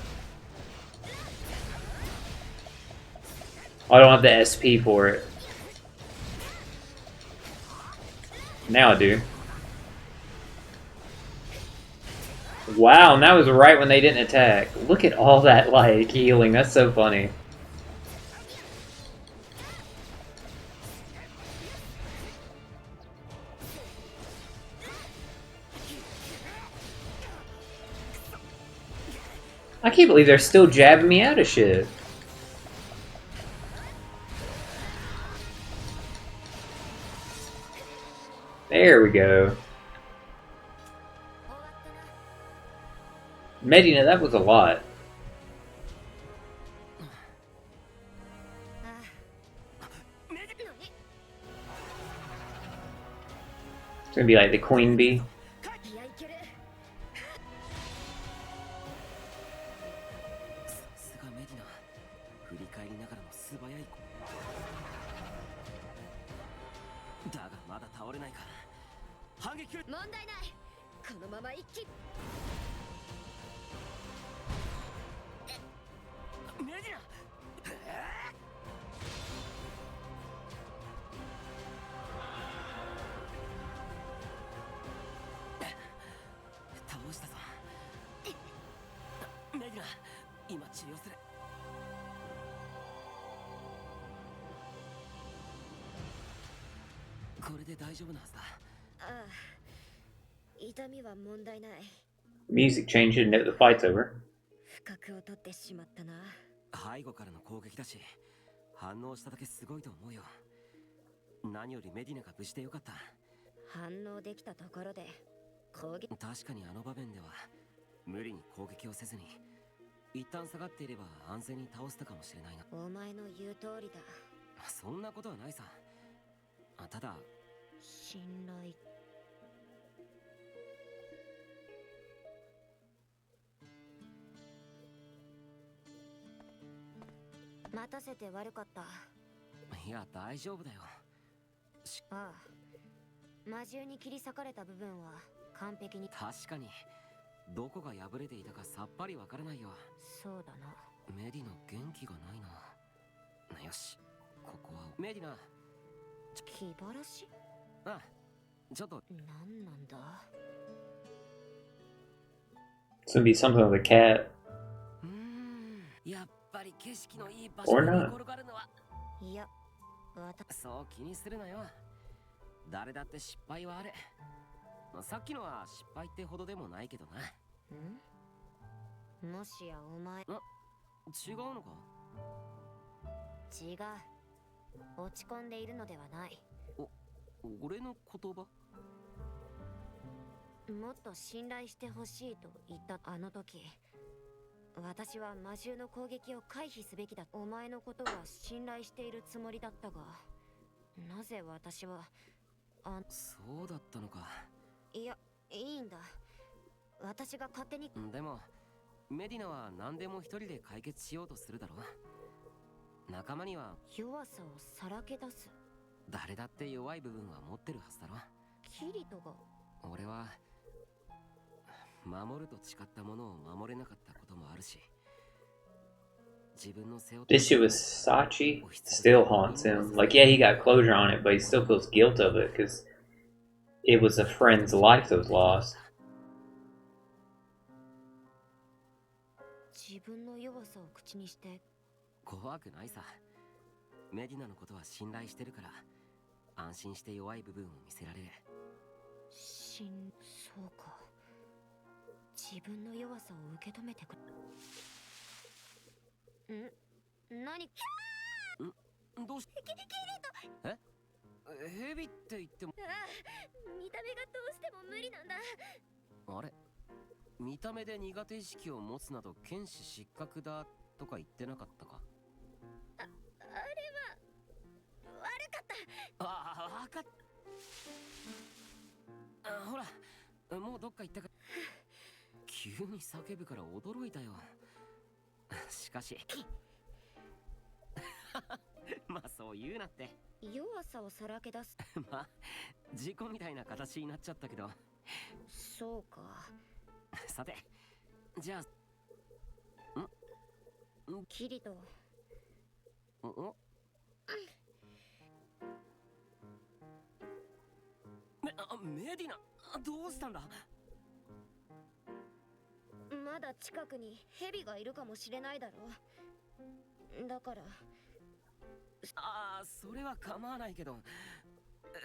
Oh, I don't have the SP for it. Now I do. Wow, and that was right when they didn't attack. Look at all that, like, healing. That's so funny. I can't believe they're still jabbing me out of shit. There we go. Medina, that was a lot. It's gonna be like the queen bee. さすがメディナ。振り返りながらも素早い。だがまだ倒れないか。反撃。問題ない。このまま一気。メディナ。倒したぞ。メディナ、今治療する。これで大丈夫なはずだ。ああ、痛みは問題ない。 Music changed and the fight's over. 不覚を取ってしまったな。背後からの攻撃だし、反応しただけすごいと思うよ。何よりメディナが無事でよかった。反応できたところで攻撃。確かにあの場面では無理に攻撃をせずに一旦下がっていれば安全に倒せたかもしれないな。お前の言う通りだ。そんなことはないさ。ただ信頼。待たせて悪かった。いや大丈夫だよ。ああ、魔獣に切り裂かれた部分は完璧に。確かにどこが破れていたかさっぱりわからないよ。そうだな。メディナ元気がないな。よし、ここはメディナ。気晴らし？ああ、ちょっと。なんなんだ。 It's gonna be something with a cat. やっぱり景色のいい場 Or 所に not. 転がるのは。いや、そう気にするなよ。誰だって失敗はある。さっきのは失敗ってほどでもないけどな。もしやお前。違うのか？違う。落ち込んでいるのではない。俺の言葉？もっと信頼してほしいと言ったあの時、私は魔獣の攻撃を回避すべきだ。お前のことは信頼しているつもりだったが、なぜ私はそうだったのか。いや、いいんだ。私が勝手に。でもメディナは何でも一人で解決しようとするだろう。仲間には弱さをさらけ出す。誰だって弱い部分は持ってるはずだろ。キリトが。俺は守ると誓ったものを守れなかったこともあるし、自分の背負って This shit with Sachi still haunts him. Like, yeah, he got closure on it, but he still feels guilt of it because it was a friend's life that was lost. 自分の弱さを口にして。怖くないさ。メディナのことは信頼してるから安心して弱い部分を見せられる。そうか。自分の弱さを受け止めてくれ。何？どうし？え？ヘビって言っても。ああ、見た目がどうしても無理なんだ。あれ？見た目で苦手意識を持つなど剣士失格だとか言ってなかったか？あれは悪かった。あわかっほら、もうどっか行ったか。急に叫ぶから驚いたよ。しかしまあそう言うなって。弱さをさらけ出す。まあ事故みたいな形になっちゃったけど。そうか。さて、じゃあキリト。おメディナ、どうしたんだ。まだ近くにヘビがいるかもしれないだろ。だから。ああ、それは構わないけど、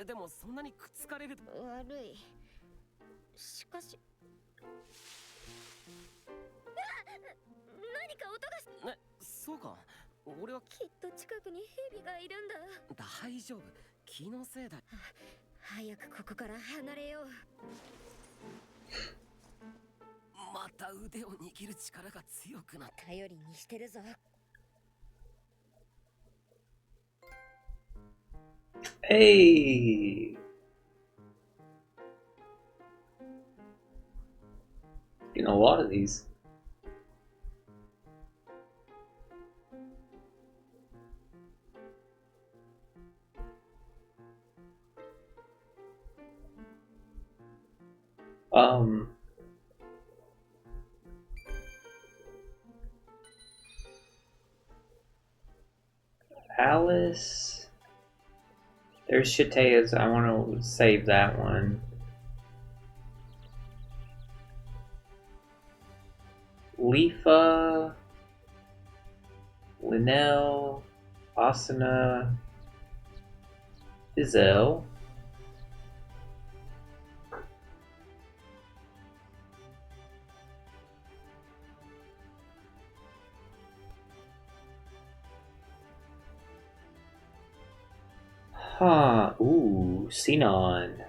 でもそんなにくっつかれると。悪い。しかし何か音がし。そうか。俺はきっと近くにヘビがいるんだ。大丈夫、気のせいだ。早くここから離れよう。また腕を握る力が強くなった。頼りにしてるぞ。Hey! Getting a lot of these. Alice. There's Shatea's. I want to save that one. Leafa. Linnell. Asana. Iselle. Huh. Ooh, Xenon.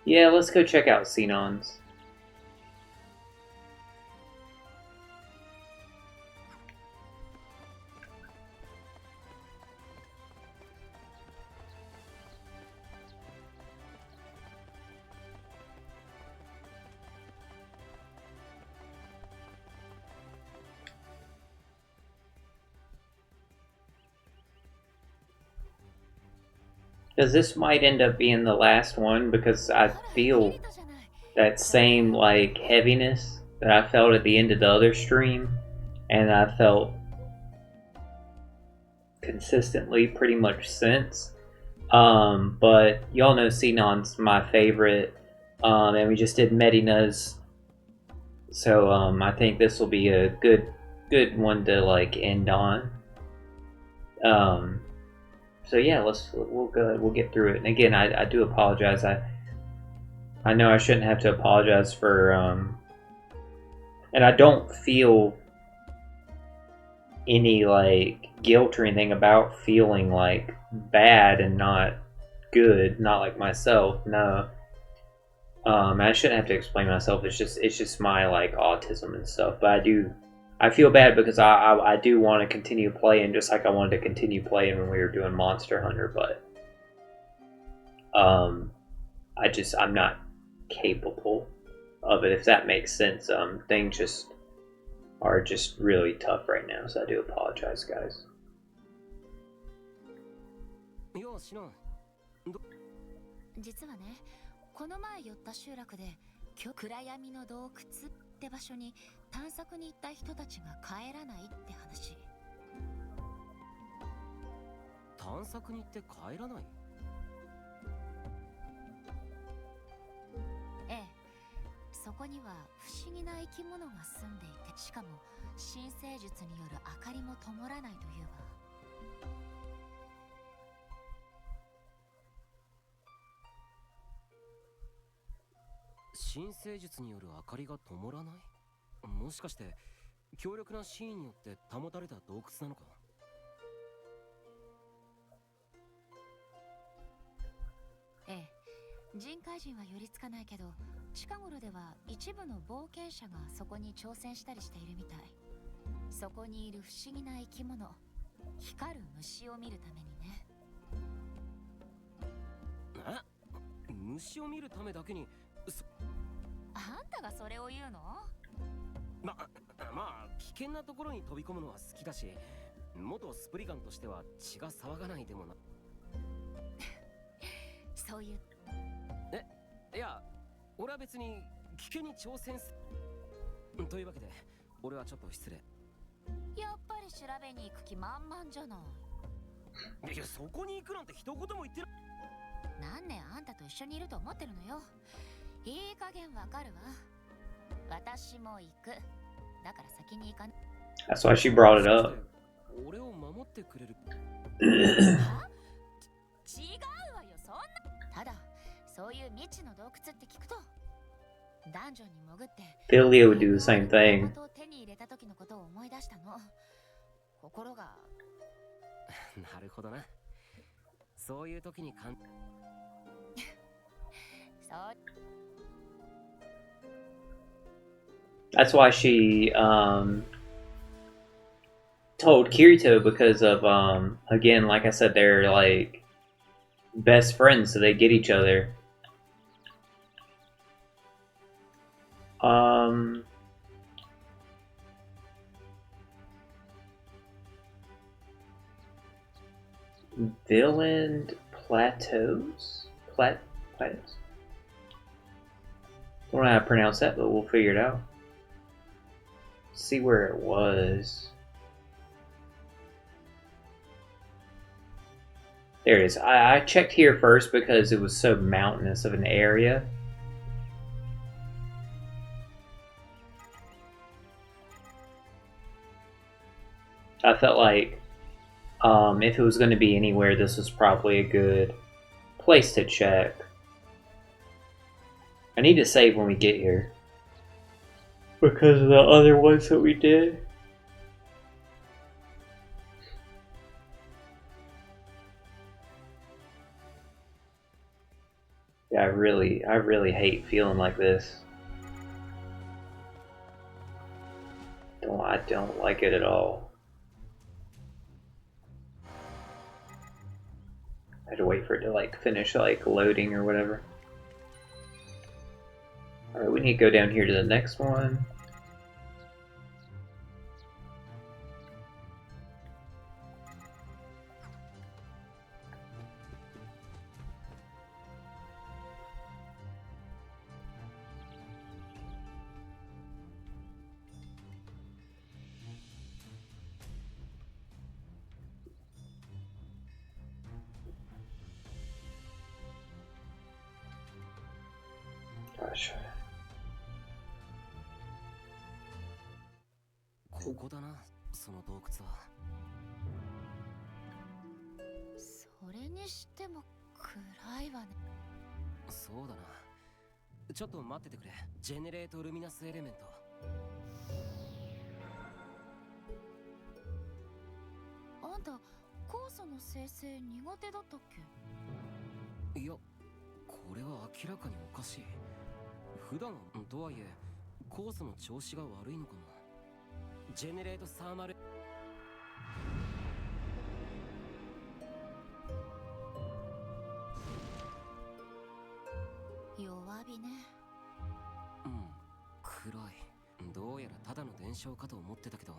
Yeah, let's go check out Xenons. Because this might end up being the last one, because I feel that same like heaviness that I felt at the end of the other stream, and I felt consistently pretty much since. But y'all know Xenon's my favorite, and we just did Medina's, so I think this will be a good one to like end on. So yeah, we'll get through it. And again, I do apologize. I know I shouldn't have to apologize for and I don't feel any like guilt or anything about feeling like bad and not good, not like myself. No. I shouldn't have to explain myself. It's just my like autism and stuff. But I feel bad because I do want to continue playing, just like I wanted to continue playing when we were doing Monster Hunter, but I'm not capable of it, if that makes sense. Things just are just really tough right now, so I do apologize, guys. よしな。実はね、この前寄った集落で暗闇の洞窟って場所に探索に行った人たちが帰らないって話。探索に行って帰らない。ええ、そこには不思議な生き物が住んでいて、しかも神聖術による明かりも灯らないというわ。神聖術による明かりが灯らない？もしかして強力なシーンによって保たれた洞窟なのか？ええ、人海人は寄りつかないけど、近頃では一部の冒険者がそこに挑戦したりしているみたい。そこにいる不思議な生き物、光る虫を見るためにね。え、虫を見るためだけにあんたがそれを言うの？まあ危険なところに飛び込むのは好きだし、元スプリガンとしては血が騒がないでもな。そういう。いや、俺は別に危険に挑戦す。というわけで俺はちょっと失礼。やっぱり調べに行く気満々じゃない。いや、そこに行くなんて一言も言ってない。何年あんたと一緒にいると思ってるのよ。いい加減わかるわ。私も行く。だから先に行かない。 That's why she brought it up. 俺を守ってくれる。は？違うわよ、そんな。ただそういう未知の洞窟って聞くと、ダンジョンに潜って Billy would do the same thing. 手に入れた時のことを思い出したの。心が。なるほどな。そういう時にそう。 That's why she told Kirito, because of again, like I said, they're like best friends, so they get each other. Villain Plateaus? Plateaus? Don't know how to pronounce that, but we'll figure it out. See where it was. There it is. I checked here first because it was so mountainous of an area. I felt like if it was going to be anywhere, this was probably a good place to check. I need to save when we get here, because of the other ones that we did. Yeah, I really hate feeling like this. I don't like it at all. I had to wait for it to like finish like loading or whatever. Alright, we need to go down here to the next one. Gosh. ここだな、その洞窟は。それにしても暗いわね。そうだな。ちょっと待っててくれ。ジェネレートルミナスエレメント。あんた酵素の生成苦手だったっけ？いや、これは明らかにおかしい。普段とはいえ酵素の調子が悪いのかも。ジェネレートサーマル。弱火ね。うん、暗い。どうやらただの伝承かと思ってたけど、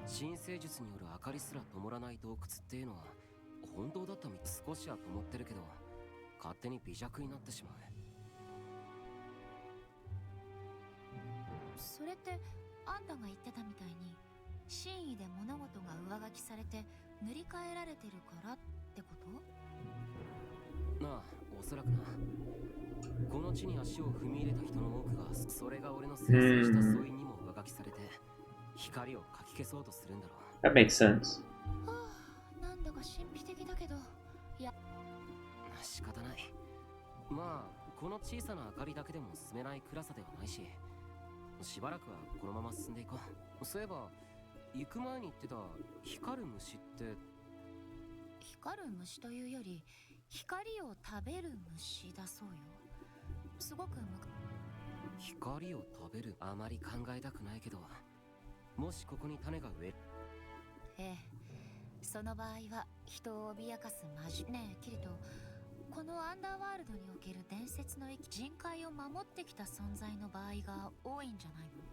神聖術による明かりすら灯らない洞窟っていうのは本当だったみたい。少しは灯ってるけど勝手に微弱になってしまう。それってあんたが言ってたみたいに真意で物事が上書きされて塗り替えられてるからってこと？なあ、おそらくな。この地に足を踏み入れた人の多くがそれが俺の生成した素因にも上書きされて光をかき消そうとするんだろう。 That makes sense. はあ、なんだか神秘的だけど。いや、仕方ない。まあこの小さな明かりだけでも進めない暗さではないし、しばらくはこのまま進んでいこう。そういえば行く前に言ってた光る虫って。光る虫というより光を食べる虫だそうよ。すごく光を食べるあまり考えたくないけど、もしここに種が植える。ええ、その場合は人を脅かす魔術ねえキリト、このアンダーワールドにおける伝説の人界を守ってきた存在の場合が多いんじゃないの？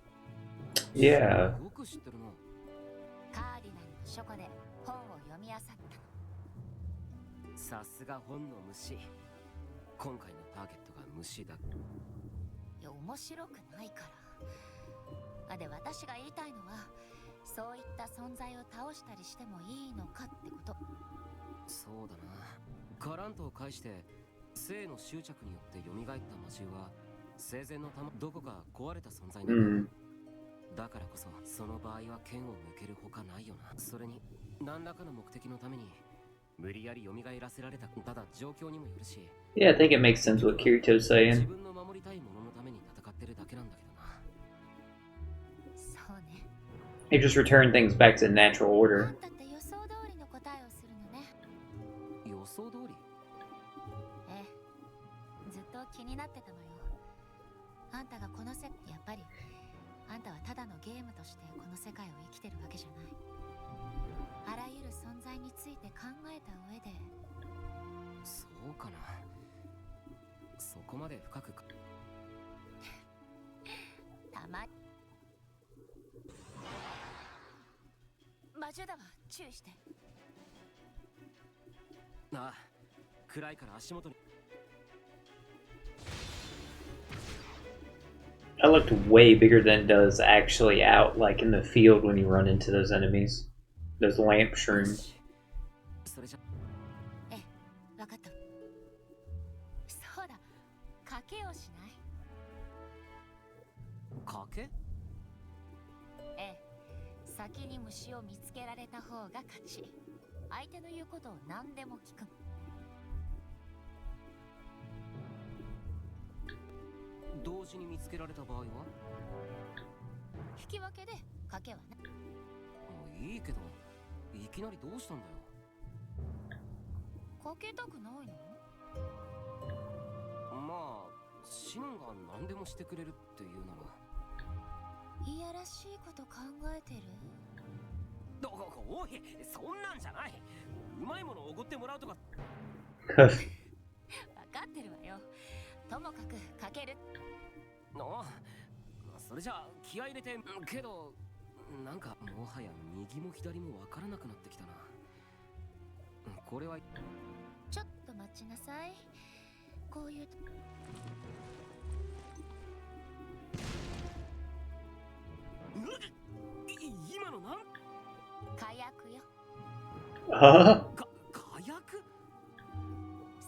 Yeah. よく知ってるな。カーディナルの書庫で本を読み漁ったの。さすが本の虫。今回のターゲットが虫だ。いや面白くないから。で私が言いたいのは、そういった存在を倒したりしてもいいのかってこと。そうだな。カラントを介して生の執着によって蘇った魔獣は生前のどこか壊れた存在なんだ。だからこそその場合は剣を向けるほかないよな。それに何らかの目的のために無理やり蘇らせられた。ただ状況にもよるし。 Yeah, I think it makes sense what Kirito's 自 saying. 分の守りたいもののために戦ってるだけなんだけどな。そうね。 He just returned things back to natural あ order. んたって予想通りの答えをするのね。予想通り。ええ、ずっと気になってたのよ。あんたがこのやっぱりあんたはただのゲームとしてこの世界を生きてるわけじゃない。あらゆる存在について考えた上で。そうかな。そこまで深くたま魔獣だわ、注意して。ああ、暗いから足元に。 That looked way bigger than it does actually out, like in the field when you run into those enemies. Those lamp shrooms. それじゃ。ええ、わかった。そうだ、賭けをしない？賭け？ええ、先に虫を見つけられた方が勝ち。相手の言うことを何でも聞く。同時に見つけられた場合は引き分けで賭けはね。もういいけど、いきなりどうしたんだよ。賭けたくないの？まあシノンが何でもしてくれるっていうなら。いやらしいこと考えてる？おい、そんなんじゃない。うまいものをおごってもらうとか。分かってるわよ。ともかく賭ける。ああ、それじゃあ気合い入れて。けどなんかもはや右も左も分からなくなってきたな。これはちょっと待ちなさい。こういう今のなん火薬よ。Huh? 火薬？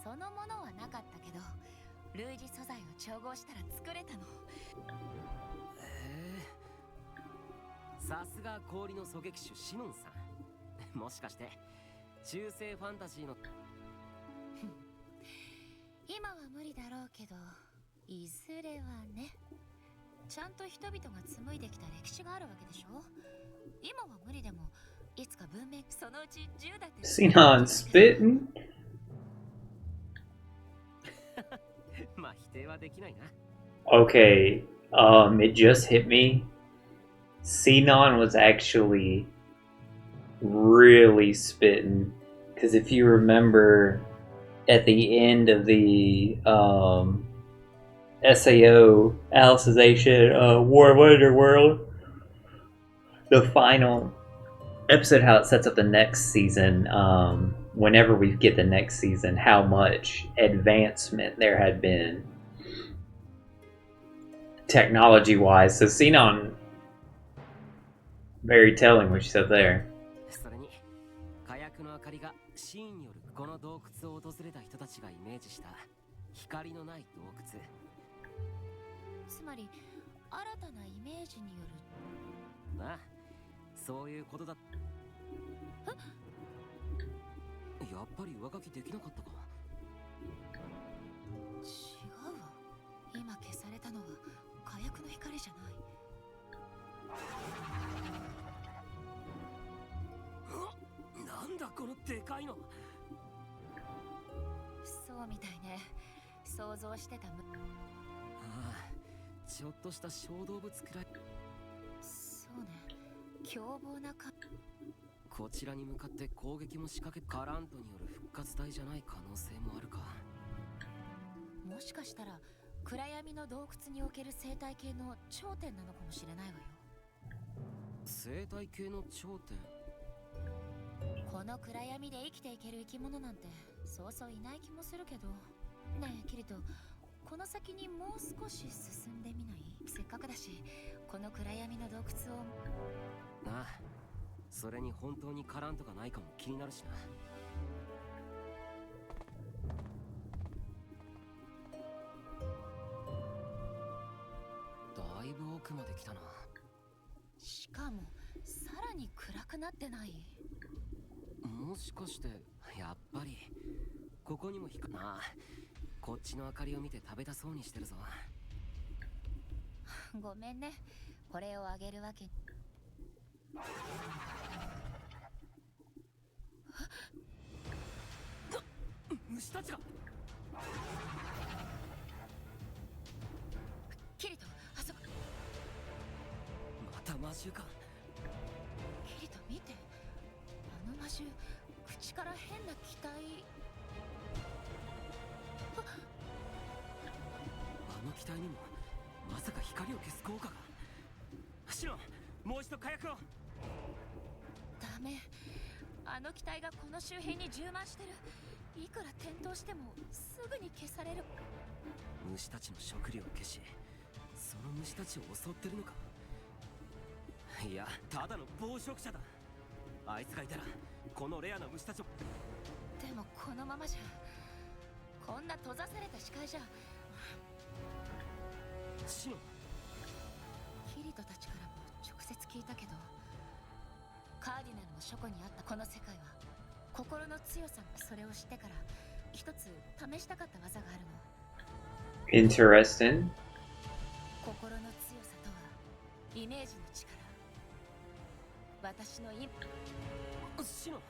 そのものはなかったけど、類似素材を調合したら作れたの。さすが氷の狙撃手シノンさん。もしかして中世ファンタジーの。今は無理だろうけど、いずれはね。ちゃんと人々が紡いできた歴史があるわけでしょ。今は無理でも、いつか文明、そのうち10だって。Sinon spitting? まあ否定はできないな。 Okay, it just hit me. Sinon was actually really spitting. Because if you remember, at the end of the SAO, Alicization, War of Underworld, the final episode, how it sets up the next season, whenever we get the next season, how much advancement there had been technology-wise. So Sinon, very telling what she said there. それに火薬の明かりがシーンによるこの洞窟を訪れた人たちがイメージした光のない洞窟。つまり新たなイメージによる。なあ、そういうことだ。やっぱり上書きできなかったか。違うわ。今消されたのは火薬の光じゃない。なんだこのでかいの。そうみたいね。想像してたちょっとした小動物くらい。そうね、凶暴なか。こちらに向かって攻撃も仕掛け、カラントによる復活体じゃない可能性もあるか。もしかしたら暗闇の洞窟における生態系の頂点なのかもしれないわよ。生態系の頂点。この暗闇で生きていける生き物なんてそうそういない気もするけど。ねえキリト、この先にもう少し進んでみない？せっかくだしこの暗闇の洞窟を。なあ、それに本当にカラントがないかも気になるしな。だいぶ奥まで来たな。しかもさらに暗くなってない？もしかしてやっぱりここにも光なあ。こっちの明かりを見て食べたそうにしてるぞ。ごめんね、これをあげるわけ。虫たちが。キリト、あそこ。また魔獣か。キリト見て、あの魔獣、口から変な気体。あの機体にもまさか光を消す効果が。シロン、もう一度火薬を。ダメ、あの機体がこの周辺に充満してる。いくら点灯してもすぐに消される。虫たちの食料を消し、その虫たちを襲ってるのか。いや、ただの暴食者だ。あいつがいたらこのレアな虫たちを。でもこのままじゃ、こんな閉ざされた視界じゃ。シロン、キリトたちからも直接聞いたけど、カーディナルの書庫にあったこの世界は心の強さ。それを知ってから一つ試したかった技があるの。Interesting. 心の強さとはイメージの力。私のシロン、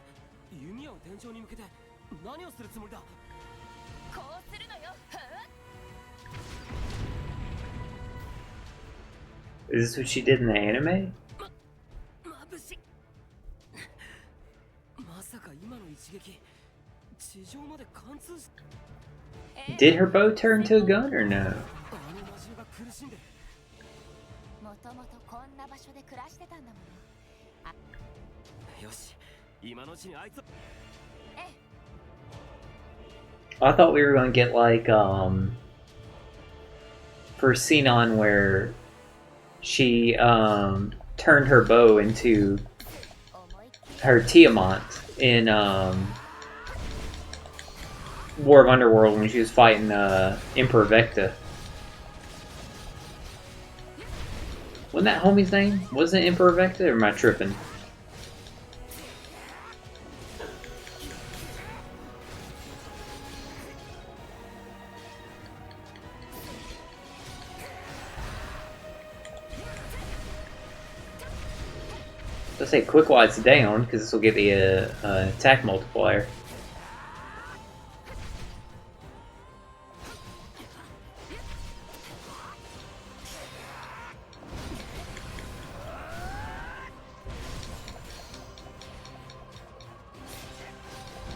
弓矢を天井に向けて何をするつもりだ。こうするのよ。 Is this what she did in the anime? 眩しい。まさか今の一撃、地上まで貫通し。Did her bow turn to a gun or no? あの魔獣が苦しんで。もともとこんな場所で暮らしてたんだもの。よし、今のうちにあいつ。I thought we were gonna get like for Sinon where she turned her bow into her Tiamat in War of Underworld when she was fighting Emperor Vecta. Wasn't that homie's name? Wasn't it Emperor Vecta, or am I tripping? Let's say quick while it's down, because this will give me a attack multiplier.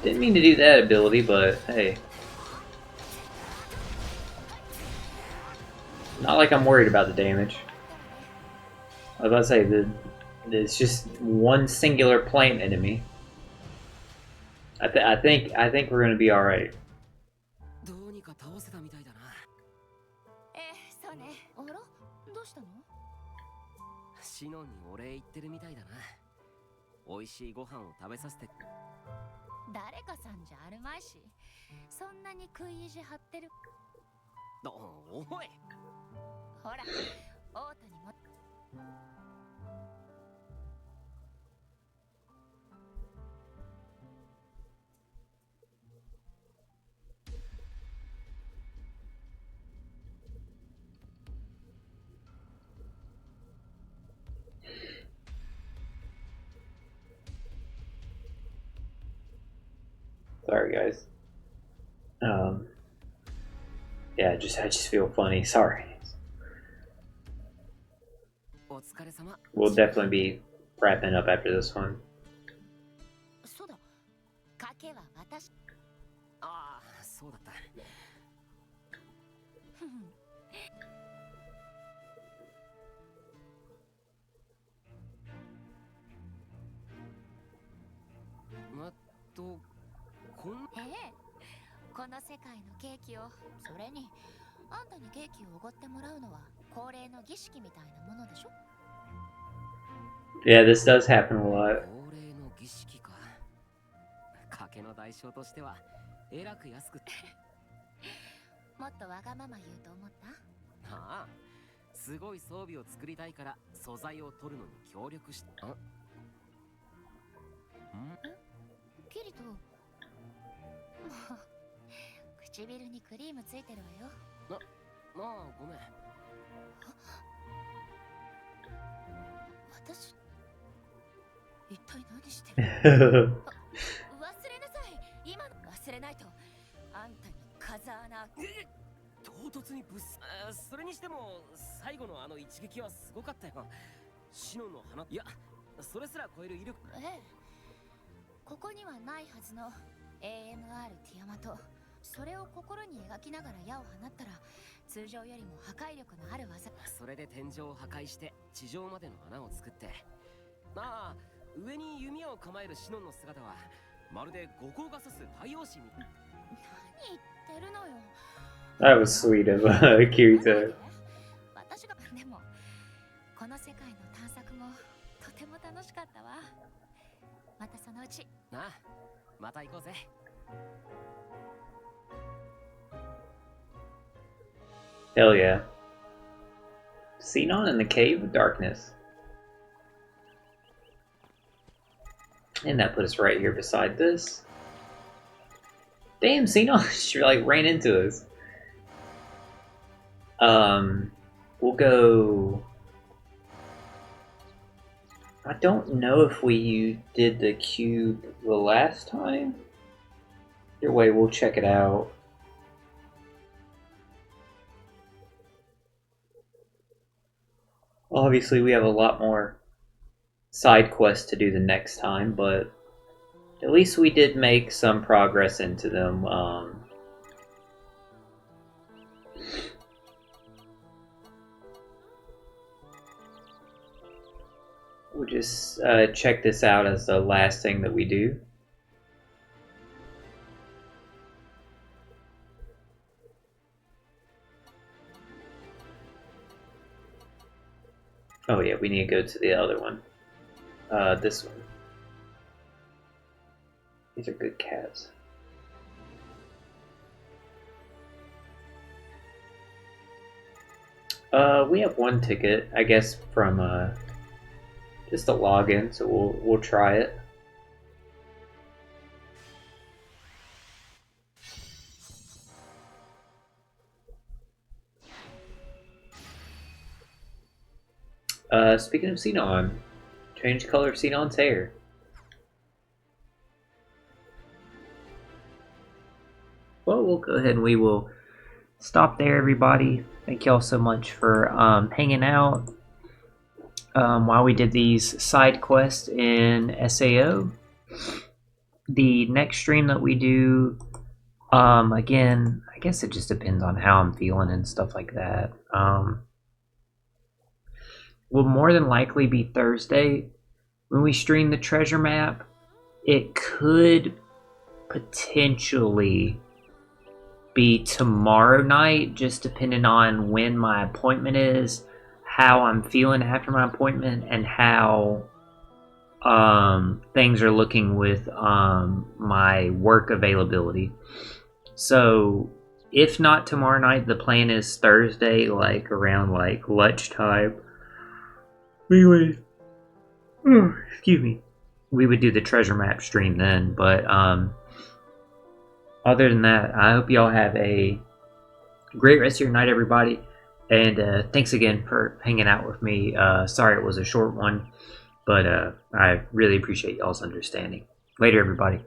Didn't mean to do that ability, but hey. Not like I'm worried about the damage. I was about to say, it's just one singular plant enemy. I think we're gonna be alright. どうにか倒せたみたいだな。そうね。あら、どうしたの？シノンにお礼言ってるみたいだな。美味しいご飯を食べさせて。誰かさんじゃあるまいし、そんなに食い意地張ってる。おい。ほら、オートにも。Sorry, guys. Yeah, I just feel funny. Sorry. 疲れ様。 We'll definitely be wrapping up after this one. そうだ、賭けは私。ああ、そうだった。こんこの世界のケーキを、それにあんたにケーキをおごってもらうのは恒例の儀式みたいなものでしょ。 Yeah, this does happen a lot. 恒例の儀式か。賭けの代償としてはえらく安く。もっとわがまま言うと思った？ああ、すごい装備を作りたいから素材を取るのに協力し。あ、キリト、もう唇にクリームついてるわよ。まあごめん。私一体何してる？忘れなさい。今の忘れないとあんたに風穴。唐突にそれにしても最後のあの一撃はすごかったよ。シノンの花、いやそれすら超える威力。ここにはないはずの AMR ティアマと、それを心に描きながら矢を放ったら通常よりも破壊力のある技。それで天井を破壊して地上までの穴を作って、まあ上に弓を構えるシノンの姿はまるで五光が差す太陽神みたい。何言ってるのよ。That was sweet of Kirito. 私がでもこの世界の探索もとても楽しかったわ。またそのうち。なあ、また行こうぜ。Hell yeah. Xenon in the Cave of Darkness. And that put us right here beside this. Damn, Xenon, she like ran into us. We'll go. I don't know if we did the cube the last time. Either way, we'll check it out. Obviously, we have a lot more side quests to do the next time, but at least we did make some progress into them. We'll just check this out as the last thing that we do. Oh yeah, we need to go to the other one. This one. These are good cats. We have one ticket, I guess, from just a login, so we'll try it. Speaking of Xenon, change the color of Xenon's hair. Well, we'll go ahead and we will stop there, everybody. Thank y'all so much for hanging out while we did these side quests in SAO. The next stream that we do, again, I guess it just depends on how I'm feeling and stuff like that. Will more than likely be Thursday. When we stream the treasure map, it could potentially be tomorrow night, just depending on when my appointment is, how I'm feeling after my appointment, and how things are looking with my work availability. So if not tomorrow night, the plan is Thursday, like around like lunchtime. We would, excuse me, we would do the treasure map stream then. But other than that, I hope y'all have a great rest of your night, everybody. And thanks again for hanging out with me. Sorry it was a short one, but I really appreciate y'all's understanding. Later, everybody.